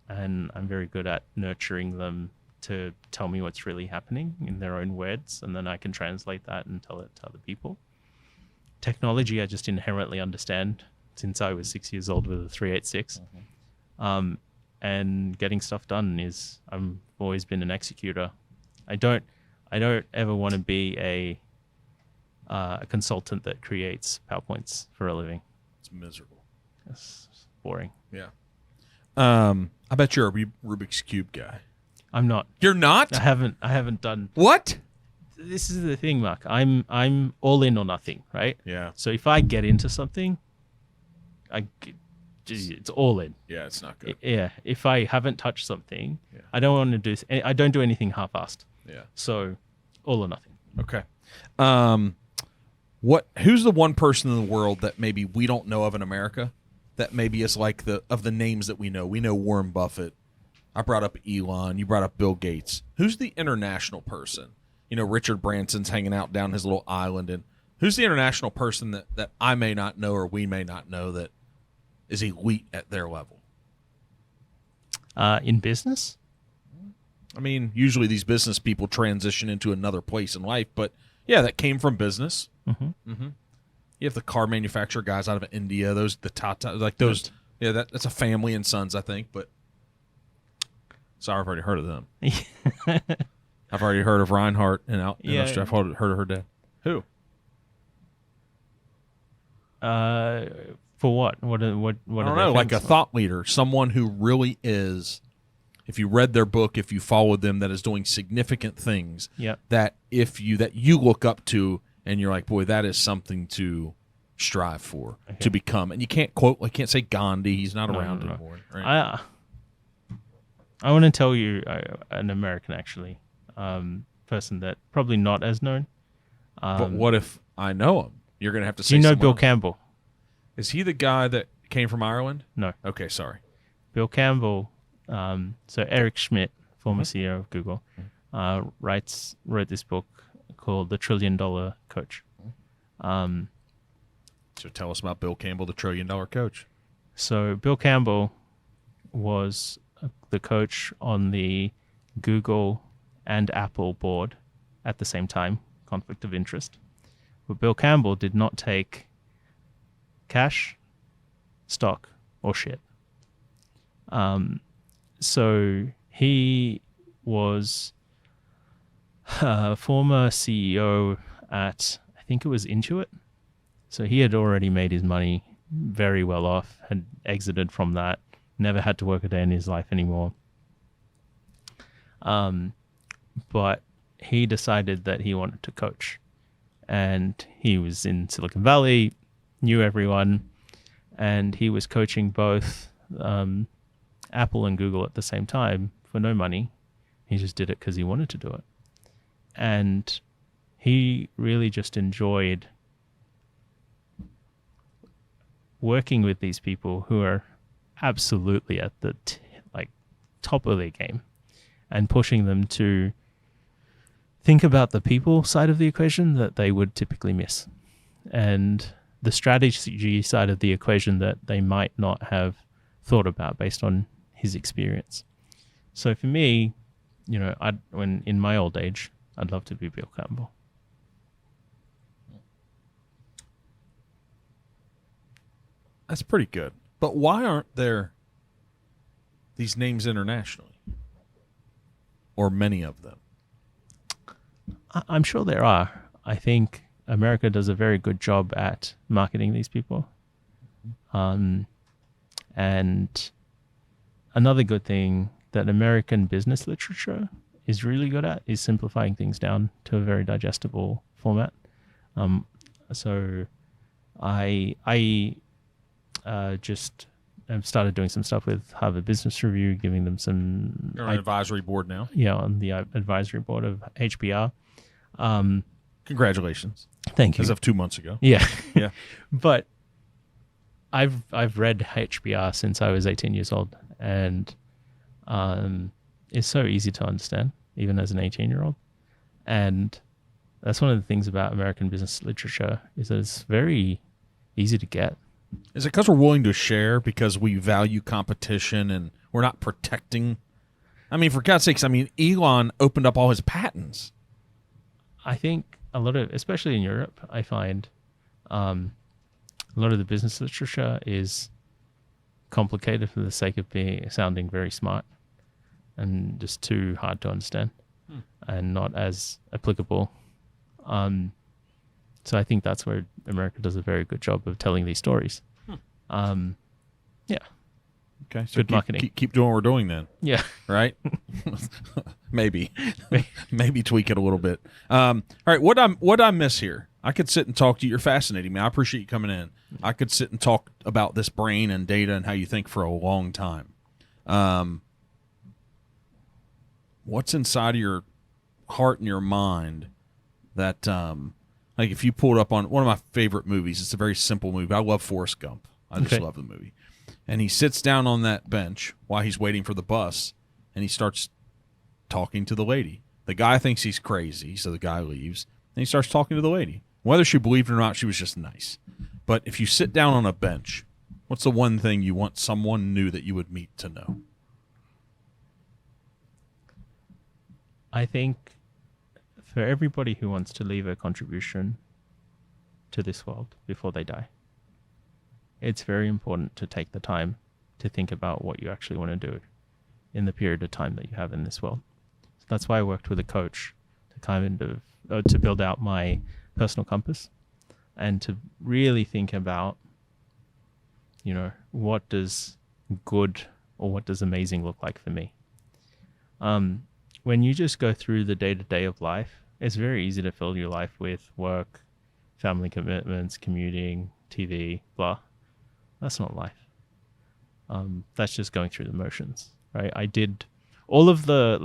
And I'm very good at nurturing them to tell me what's really happening in their own words, and then I can translate that and tell it to other people. Technology, I just inherently understand since I was 6 years old with a 386. And getting stuff done I've always been an executor. I don't ever want to be a consultant that creates PowerPoints for a living. It's miserable. It's boring. Yeah. I bet you're a Rubik's Cube guy. I'm not. You're not? I haven't done. What? This is the thing, Mark. I'm all in or nothing, right? Yeah. So if I get into something, it's all in. Yeah, it's not good. Yeah. If I haven't touched something, Yeah. I don't want to do. I don't do anything half-assed. Yeah. So, all or nothing. Okay. Who's the one person in the world that maybe we don't know of in America that maybe is like of the names that we know? We know Warren Buffett. I brought up Elon. You brought up Bill Gates. Who's the international person? Richard Branson's hanging out down his little island. And who's the international person that I may not know or we may not know that is elite at their level? In business? I mean, usually these business people transition into another place in life, but yeah, that came from business. You have the car manufacturer guys out of India, the Tata, like those. Yeah, that's a family and sons, I think. But sorry, I've already heard of them. I've already heard of Reinhardt and out. Yeah. I've heard of her dad. Who? For what? What? I don't know, like a thought leader, someone who really is. If you read their book, if you followed them, that is doing significant things. Yeah. That you look up to, and you're like, boy, that is something to strive for, to become. And you can't say Gandhi. He's not around anymore. Right? I want to tell you an American, actually, person that probably not as known. But what if I know him? You're going to have to say. Do you know someone Bill else. Campbell? Is he the guy that came from Ireland? No. Okay, sorry. Bill Campbell. So Eric Schmidt, former CEO of Google, wrote this book called The $1 Trillion Coach. So tell us about Bill Campbell, the $1 trillion coach. So Bill Campbell was the coach on the Google and Apple board at the same time, conflict of interest. But Bill Campbell did not take cash, stock, or shit. So he was a former CEO at, I think it was Intuit. So he had already made his money, very well off, had exited from that, never had to work a day in his life anymore. But he decided that he wanted to coach. And he was in Silicon Valley, knew everyone, and he was coaching both Apple and Google at the same time for no money. He just did it because he wanted to do it. And he really just enjoyed working with these people who are absolutely at the top of their game and pushing them to think about the people side of the equation that they would typically miss, and the strategy side of the equation that they might not have thought about based on his experience. So for me, when in my old age, I'd love to be Bill Campbell. That's pretty good. But why aren't there these names internationally? Or many of them? I'm sure there are. I think America does a very good job at marketing these people. And another good thing that American business literature is really good at is simplifying things down to a very digestible format. So I just started doing some stuff with Harvard Business Review, giving them some... You're on an advisory board now? Yeah, on the advisory board of HBR. Congratulations. Thank you. As of 2 months ago. Yeah. Yeah. But I've read HBR since I was 18 years old, and it's so easy to understand, even as an 18-year-old. And that's one of the things about American business literature, is that it's very easy to get. Is it because we're willing to share because we value competition and we're not protecting? I mean, for God's sakes, Elon opened up all his patents. I think a lot of, especially in Europe, I find a lot of the business literature is complicated for the sake of sounding very smart and just too hard to understand and not as applicable. So I think that's where America does a very good job of telling these stories. Yeah. Okay. So good marketing. Keep doing what we're doing then. Yeah. Right? Maybe tweak it a little bit. All right. What I miss here? I could sit and talk to you. You're fascinating me. I appreciate you coming in. I could sit and talk about this brain and data and how you think for a long time. What's inside of your heart and your mind that, like if you pulled up on one of my favorite movies, it's a very simple movie. I love Forrest Gump. I just love the movie. And he sits down on that bench while he's waiting for the bus, and he starts talking to the lady. The guy thinks he's crazy, so the guy leaves, and he starts talking to the lady. Whether she believed it or not, she was just nice. But if you sit down on a bench, what's the one thing you want someone new that you would meet to know? I think for everybody who wants to leave a contribution to this world before they die, it's very important to take the time to think about what you actually want to do in the period of time that you have in this world. So that's why I worked with a coach to build out my personal compass and to really think about, what does good or what does amazing look like for me? When you just go through the day-to-day of life, it's very easy to fill your life with work, family commitments, commuting, TV, blah. That's not life. That's just going through the motions, right? I did all of the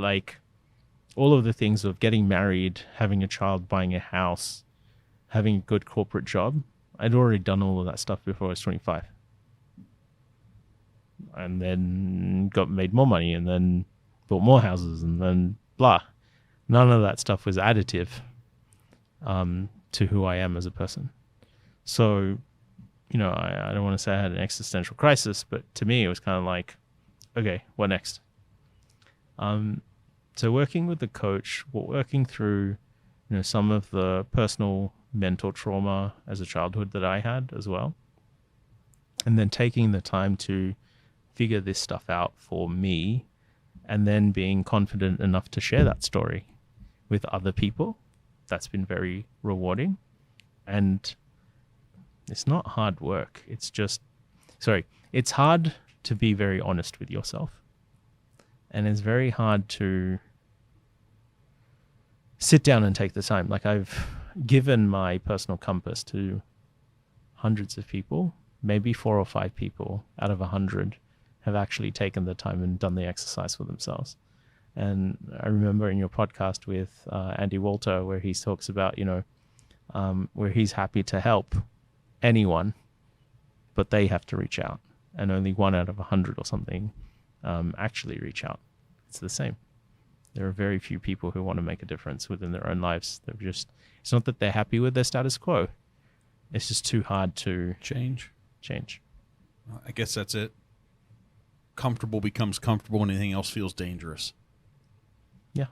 things of getting married, having a child, buying a house, having a good corporate job. I'd already done all of that stuff before I was 25. And then made more money and then built more houses and then blah. None of that stuff was additive to who I am as a person. So, I don't want to say I had an existential crisis, but to me it was kind of like, okay, what next? So working with the coach, working through, some of the personal mental trauma as a childhood that I had as well, and then taking the time to figure this stuff out for me, and then being confident enough to share that story with other people. That's been very rewarding. And it's not hard work. It's hard to be very honest with yourself. And it's very hard to sit down and take the time. Like, I've given my personal compass to hundreds of people. Maybe 4 or 5 people out of 100 have actually taken the time and done the exercise for themselves. And I remember in your podcast with Andy Walter, where he talks about, where he's happy to help anyone, but they have to reach out, and only 1 out of 100 or something actually reach out. It's the same. There are very few people who want to make a difference within their own lives. It's not that they're happy with their status quo. It's just too hard to change. change. I guess that's it. comfortable becomes comfortable and anything else feels dangerous. Yeah.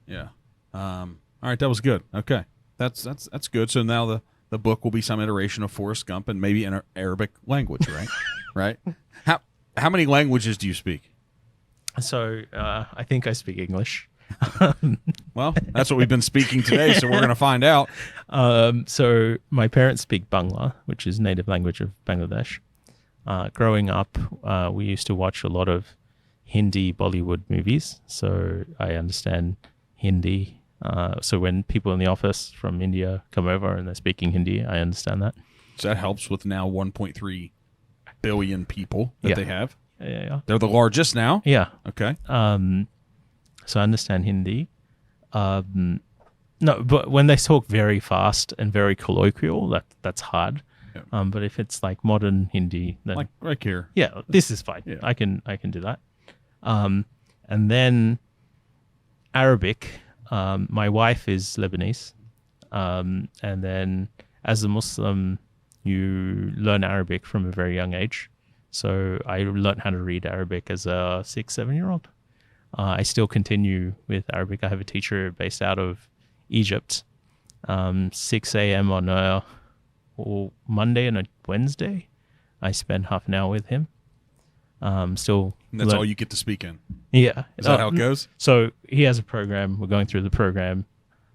Yeah. All right, that was good. Okay. That's good. So now the book will be some iteration of Forrest Gump and maybe in Arabic language, right? Right? How many languages do you speak? So I think I speak English. Well, that's what we've been speaking today, so we're going to find out. So my parents speak Bangla, which is native language of Bangladesh. Growing up, we used to watch a lot of Hindi Bollywood movies, so I understand Hindi. So when people in the office from India come over and they're speaking Hindi, I understand that. So that helps with now 1.3 billion people that they have. Yeah. They're the largest now? Yeah. Okay. So I understand Hindi. No, but when they talk very fast and very colloquial, that's hard. Yeah. But if it's like modern Hindi, then like right here. Yeah, this is fine. Yeah. I can do that. And then Arabic. My wife is Lebanese, and then as a Muslim, you learn Arabic from a very young age. So I learned how to read Arabic as a 6-7-year-old. I still continue with Arabic. I have a teacher based out of Egypt. 6 a.m. on a Monday and a Wednesday, I spend half an hour with him. Still. And that's all you get to speak in? Yeah. Is that how it goes? So he has a program. We're going through the program.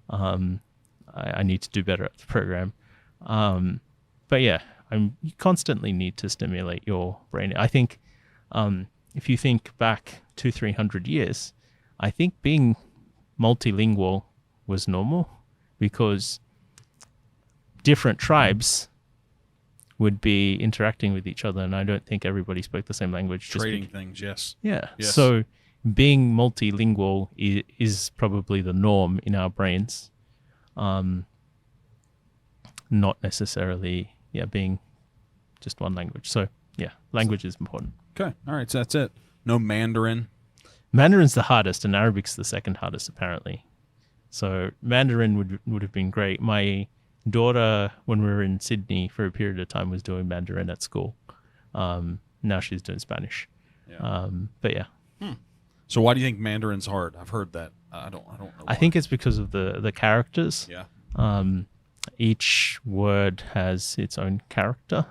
I need to do better at the program. But yeah, you constantly need to stimulate your brain. I think if you think back 200-300 years, I think being multilingual was normal because different tribes would be interacting with each other, and I don't think everybody spoke the same language. Trading things, yes. Yeah. Yes. So being multilingual is probably the norm in our brains, not necessarily being just one language. So yeah, language is important. Okay. All right. So that's it. No Mandarin. Mandarin's the hardest, and Arabic's the second hardest, apparently. So Mandarin would have been great. My daughter, when we were in Sydney for a period of time, was doing Mandarin at school. Now she's doing Spanish. Yeah. But yeah. So why do you think Mandarin's hard? I've heard that. I don't know. I think it's because of the characters. Yeah. Each word has its own character.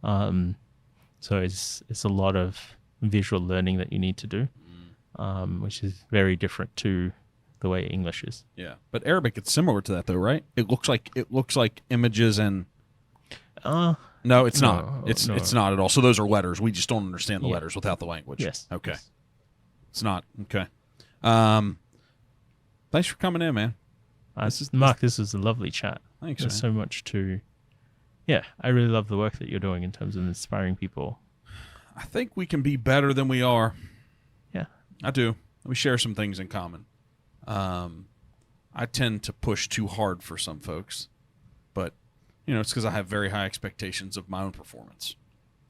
So it's a lot of visual learning that you need to do, which is very different to the way English is. Yeah, but Arabic, it's similar to that though, right? It looks like images and. No, it's not. It's not at all. So those are letters. We just don't understand the letters without the language. Yes. Okay. Yes. It's not okay. Thanks for coming in, man. Mark, this was a lovely chat. Thanks. There's so much to. Yeah, I really love the work that you're doing in terms of inspiring people. I think we can be better than we are. Yeah, I do. We share some things in common. I tend to push too hard for some folks, but it's because I have very high expectations of my own performance,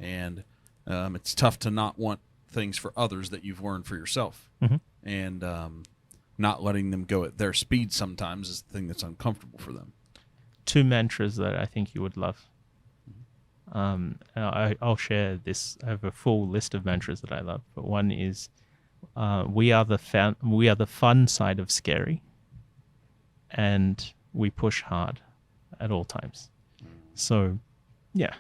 and it's tough to not want things for others that you've learned for yourself, and not letting them go at their speed sometimes is the thing that's uncomfortable for them. 2 mantras that I think you would love. I'll share this. I have a full list of mantras that I love, but one is we are the fun side of scary, and we push hard at all times. So, yeah.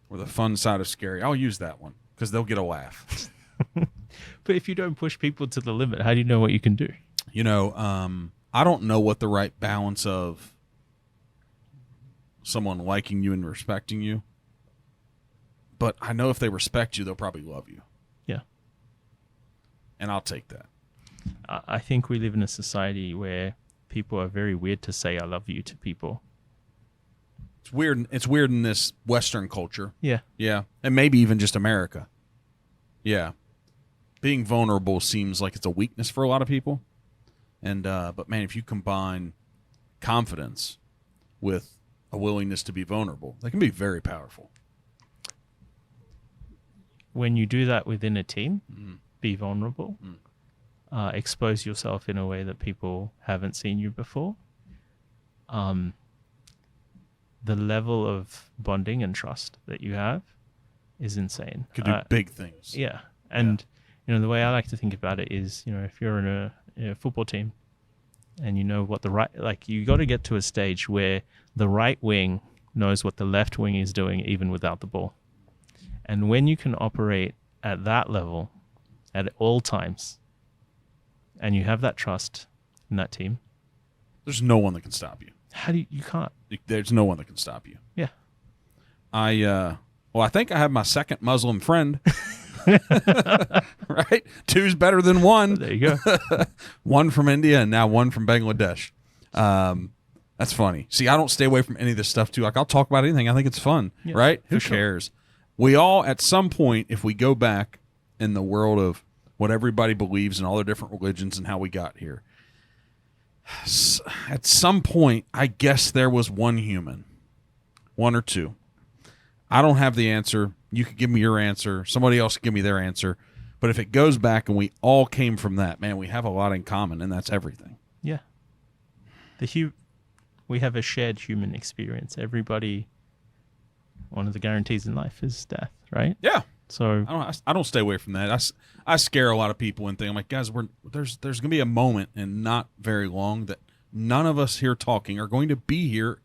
Or the fun side of scary. I'll use that one because they'll get a laugh. But if you don't push people to the limit, how do you know what you can do? I don't know what the right balance of someone liking you and respecting you, but I know if they respect you, they'll probably love you. Yeah. And I'll take that. I think we live in a society where people are very weird to say I love you to people. It's weird. It's weird in this Western culture. Yeah. Yeah. And maybe even just America. Yeah. Being vulnerable seems like it's a weakness for a lot of people. And but man, if you combine confidence with a willingness to be vulnerable, that can be very powerful. When you do that within a team, be vulnerable, expose yourself in a way that people haven't seen you before. The level of bonding and trust that you have is insane. Could do big things. Yeah. And the way I like to think about it is, if you're in a football team and you know what you got to get to a stage where the right wing knows what the left wing is doing even without the ball. And when you can operate at that level at all times and you have that trust in that team, there's no one that can stop you. You can't. There's no one that can stop you. Yeah. I think I have my second Muslim friend. Right? Two's better than one. There you go. One from India and now one from Bangladesh. That's funny. See, I don't stay away from any of this stuff too. Like, I'll talk about anything. I think it's fun, right? Who cares? We all, at some point, if we go back in the world of what everybody believes in all their different religions and how we got here, at some point, I guess there was one human, one or two. I don't have the answer. You could give me your answer. Somebody else could give me their answer. But if it goes back and we all came from that, man, we have a lot in common, and that's everything. Yeah. We have a shared human experience. Everybody, one of the guarantees in life is death, right? Yeah. So I don't stay away from that. I scare a lot of people and think, I'm like, guys, there's going to be a moment, and not very long, that none of us here talking are going to be here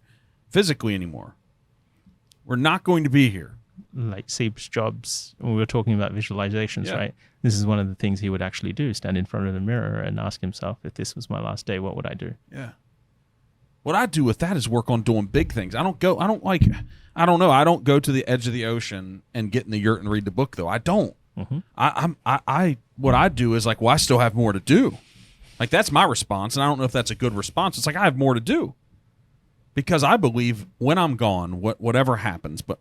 physically anymore. We're not going to be here. Like Steve Jobs, we were talking about visualizations, Yeah. right? This is one of the things he would actually do, stand in front of the mirror and ask himself, if this was my last day, what would I do? Yeah. What I do with that is work on doing big things. I don't go to the edge of the ocean and get in the yurt and read the book, though. I don't. Mm-hmm. What I do is like, well, I still have more to do. Like, that's my response, and I don't know if that's a good response. It's like, I have more to do. Because I believe when I'm gone, whatever happens, but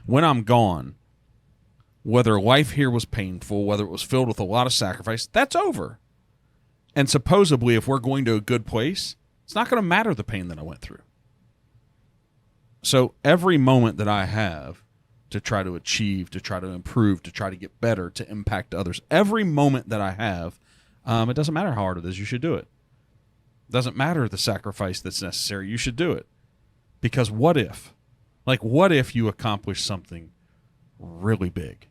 when I'm gone, whether life here was painful, whether it was filled with a lot of sacrifice, that's over. And supposedly, if we're going to a good place, it's not going to matter the pain that I went through. So every moment that I have to try to achieve, to try to improve, to try to get better, to impact others, every moment that I have, it doesn't matter how hard it is, you should do it. It doesn't matter the sacrifice that's necessary, you should do it. Because what if you accomplish something really big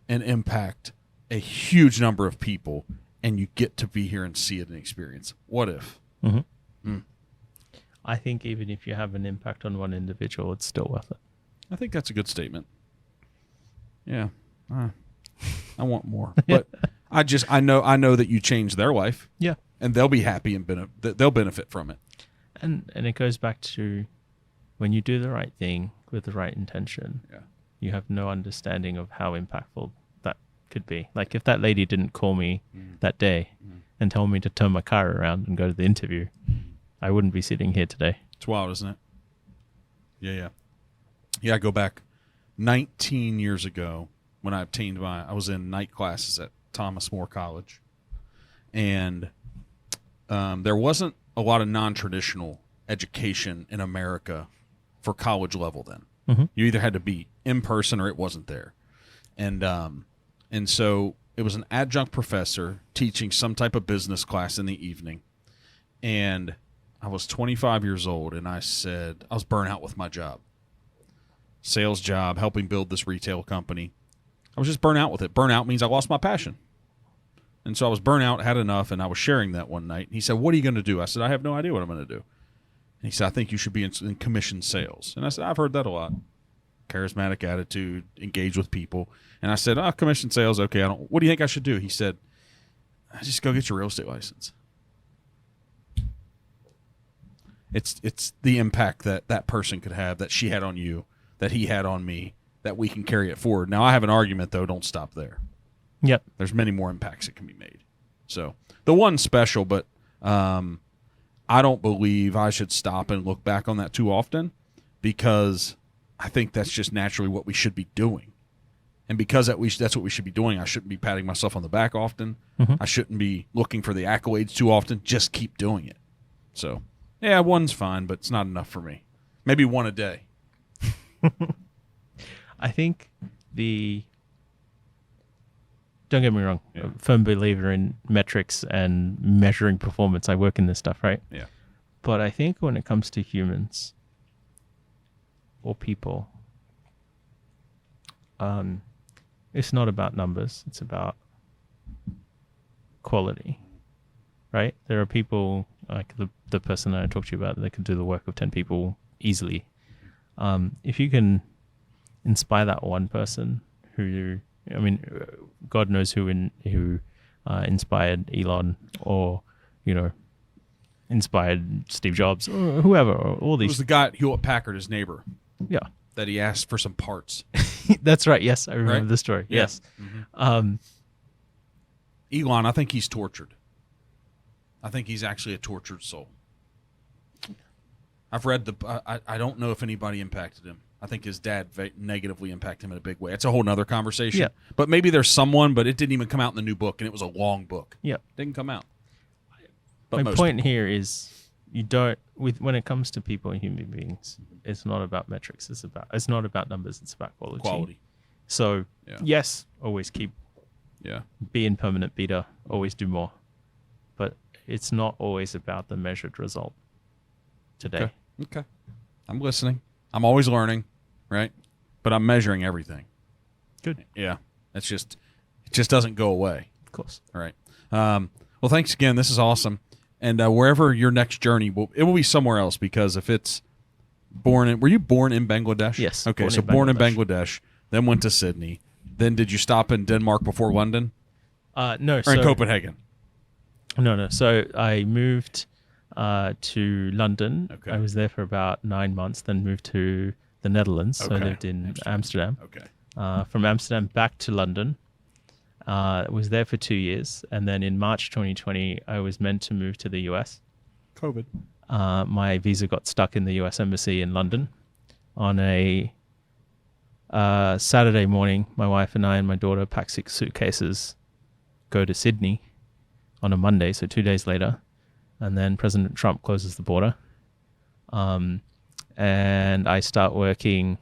and impact a huge number of people, and you get to be here and see it and experience? What if? Mm-hmm. I think even if you have an impact on one individual, it's still worth it. I think that's a good statement. Yeah. I want more. But I know that you changed their life. Yeah. And they'll be happy and they'll benefit from it. And it goes back to, when you do the right thing with the right intention, you have no understanding of how impactful that could be. Like, if that lady didn't call me that day and tell me to turn my car around and go to the interview, I wouldn't be sitting here today. It's wild, isn't it? Yeah. Yeah, I go back 19 years ago when I was in night classes at Thomas More College. And there wasn't a lot of non-traditional education in America for college level then. Mm-hmm. You either had to be in person or it wasn't there. And so it was an adjunct professor teaching some type of business class in the evening. And I was 25 years old, and I said, I was burnt out with my job. Sales job, helping build this retail company. I was just burnt out with it. Burnt out means I lost my passion. And so I was burnt out, had enough, and I was sharing that one night. He said, what are you going to do? I said, I have no idea what I'm going to do. And he said, I think you should be in commission sales. And I said, I've heard that a lot. Charismatic attitude, engage with people. And I said, commission sales, okay. What do you think I should do? He said, just go get your real estate license. It's the impact that person could have, that she had on you, that he had on me, that we can carry it forward. Now, I have an argument, though. Don't stop there. Yep. There's many more impacts that can be made. So the one's special, but I don't believe I should stop and look back on that too often, because I think that's just naturally what we should be doing. And because that's what we should be doing, I shouldn't be patting myself on the back often. Mm-hmm. I shouldn't be looking for the accolades too often. Just keep doing it. So, yeah, one's fine, but it's not enough for me. Maybe one a day. I think don't get me wrong, I'm a firm believer in metrics and measuring performance. I work in this stuff, right? Yeah. But I think when it comes to humans or people, it's not about numbers. It's about quality, right? There are people like the person that I talked to you about that can do the work of 10 people easily. If you can inspire that one person who, I mean, God knows who inspired Elon, or, inspired Steve Jobs, or whoever, or all It these. was the guy at Hewlett Packard, his neighbor, Yeah. that he asked for some parts. That's right. Yes, I remember Right? the story. Yeah. Yes. Elon, I think he's tortured. I think he's actually a tortured soul. I've read I don't know if anybody impacted him. I think his dad negatively impacted him in a big way. It's a whole nother conversation. Yeah. But maybe there's someone, but it didn't even come out in the new book, and it was a long book. Yep. Didn't come out. But My most point people. here is when it comes to people and human beings, it's not about metrics. It's not about numbers. It's about quality. Quality. So Yeah. yes, always be in permanent beta. Always do more, but it's not always about the measured result today. Okay. I'm listening. I'm always learning, right? But I'm measuring everything. Good. Yeah. It just doesn't go away. Of course. All right. Well, thanks again. This is awesome. And wherever your next journey it will be somewhere else, because if it's were you born in Bangladesh? Yes. Okay. So born in Bangladesh, then went to Sydney. Then did you stop in Denmark before London? No. Or in Copenhagen? No. So I moved to London. Okay. I was there for about 9 months, then moved to the Netherlands. So I Okay. lived in Amsterdam. Okay. From Amsterdam back to London. Was there for 2 years. And then in March 2020, I was meant to move to the US. COVID. My visa got stuck in the US Embassy in London. On a Saturday morning, my wife and I and my daughter pack 6 suitcases, go to Sydney on a Monday, so 2 days later. And then President Trump closes the border. And I start working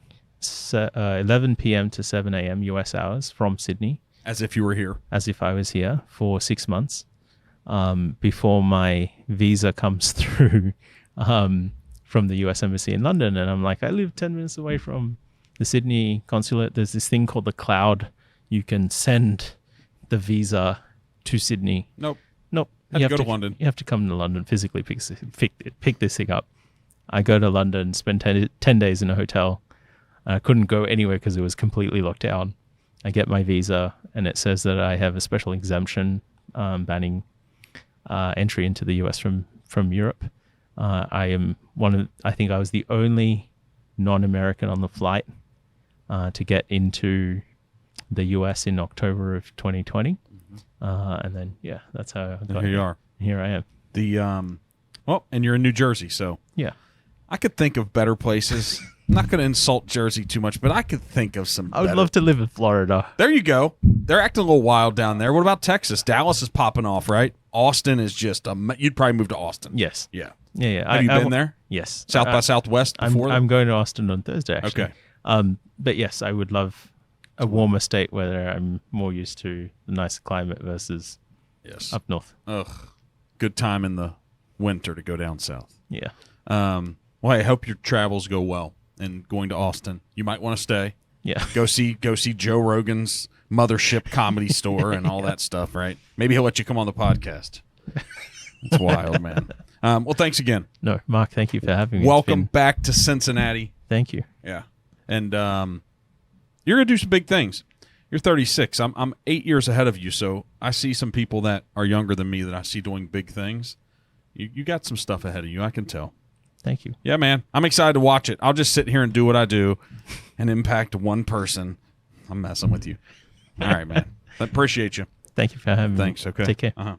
11 p.m. to 7 a.m. US hours from Sydney. As if you were here. As if I was here for 6 months before my visa comes through from the US Embassy in London. And I'm like, I live 10 minutes away from the Sydney consulate. There's this thing called the cloud. You can send the visa to Sydney. Nope. You have to go to London. You have to come to London, physically pick this thing up. I go to London, spend 10 days in a hotel. I couldn't go anywhere because it was completely locked down. I get my visa, and it says that I have a special exemption banning entry into the US from Europe. I think I was the only non-American on the flight to get into the US in October of 2020. And then, that's how I got Here you are. Here I am. And you're in New Jersey, so Yeah. I could think of better places. I'm not going to insult Jersey too much, but I could think of some I would better. love to live in Florida. There you go. They're acting a little wild down there. What about Texas? Dallas is popping off, right? Austin is just you'd probably move to Austin. Yes. Yeah. Yeah. Have you been there? Yes. South by Southwest before? I'm going to Austin on Thursday, actually. Okay. But yes, I would love a warmer state where I'm more used to the nice climate versus up north. Ugh. Good time in the winter to go down south. Yeah. Well, I hope your travels go well. And going to Austin, you might want to stay. Yeah. Go see Joe Rogan's Mothership Comedy Store and all that stuff, right? Maybe he'll let you come on the podcast. It's wild, man. Well, thanks again. No, Mark, thank you for having me. Welcome back to Cincinnati. Thank you. Yeah. And you're going to do some big things. You're 36. I'm 8 years ahead of you, so I see some people that are younger than me that I see doing big things. You got some stuff ahead of you, I can tell. Thank you. Yeah, man. I'm excited to watch it. I'll just sit here and do what I do and impact one person. I'm messing with you. All right, man. I appreciate you. Thank you for having me. Thanks. Okay. Take care. Uh-huh.